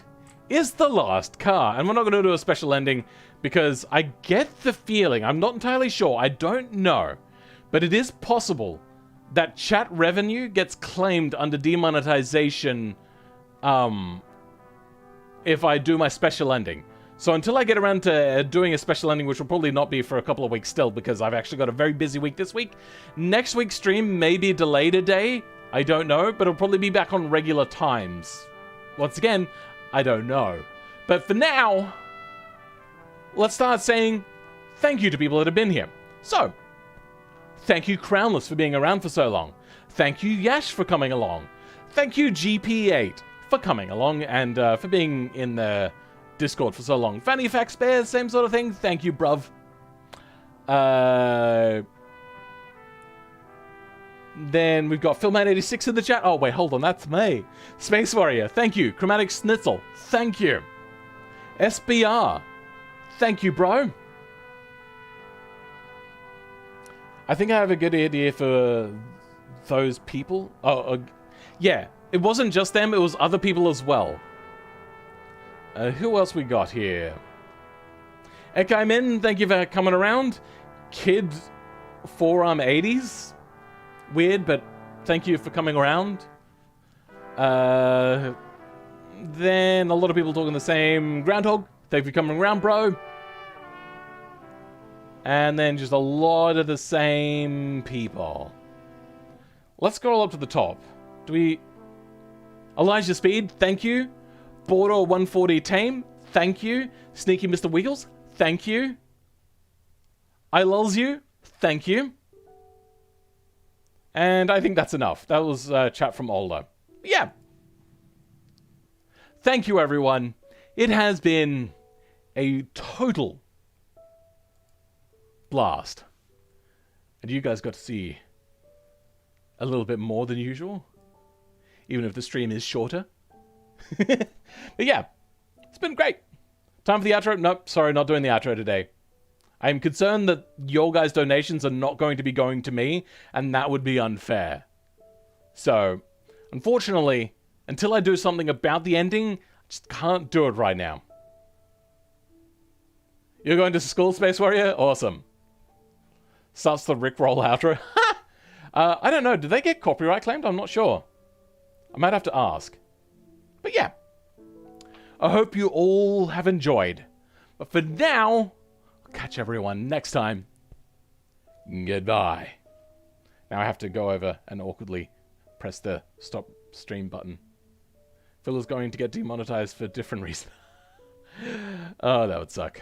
is the last car, and we're not going to do a special ending because I get the feeling, I'm not entirely sure, I don't know, but it is possible that chat revenue gets claimed under demonetization if I do my special ending. So until I get around to doing a special ending, which will probably not be for a couple of weeks still because I've actually got a very busy week this week, next week's stream may be delayed a day, I don't know, but it'll probably be back on regular times. Once again, I don't know. But for now, let's start saying thank you to people that have been here. So, thank you Crownless for being around for so long. Thank you Yash for coming along. Thank you GP8 for coming along and for being in the Discord for so long. Fanny Fax Bears, same sort of thing. Thank you, bruv. Then we've got Philman86 in the chat. Oh, wait, hold on. That's me. Space Warrior, thank you. Chromatic Schnitzel, thank you. SBR, thank you, bro. I think I have a good idea for those people. Yeah, it wasn't just them, it was other people as well. Who else we got here? Ekaimin, thank you for coming around. Kid Forearm 80s. Weird, but thank you for coming around. Then a lot of people talking the same. Groundhog, thank you for coming around, bro. And then just a lot of the same people. Let's scroll up to the top. Do we... Elijah Speed, thank you. Border 140 Tame, thank you. Sneaky Mr. Wiggles, thank you. I lulls you, thank you. And I think that's enough. That was chat from Older. Yeah. Thank you, everyone. It has been a total blast. And you guys got to see a little bit more than usual. Even if the stream is shorter. But yeah, it's been great. Time for the outro? Nope, sorry, not doing the outro today. I'm concerned that your guys' donations are not going to be going to me, and that would be unfair. So, unfortunately, until I do something about the ending, I just can't do it right now. You're going to school, Space Warrior? Awesome. Starts the Rickroll outro. I don't know, did they get copyright claimed? I'm not sure. I might have to ask. But yeah, I hope you all have enjoyed. But for now, I'll catch everyone next time. Goodbye. Now I have to go over and awkwardly press the stop stream button. Phil is going to get demonetized for a different reason. Oh, that would suck.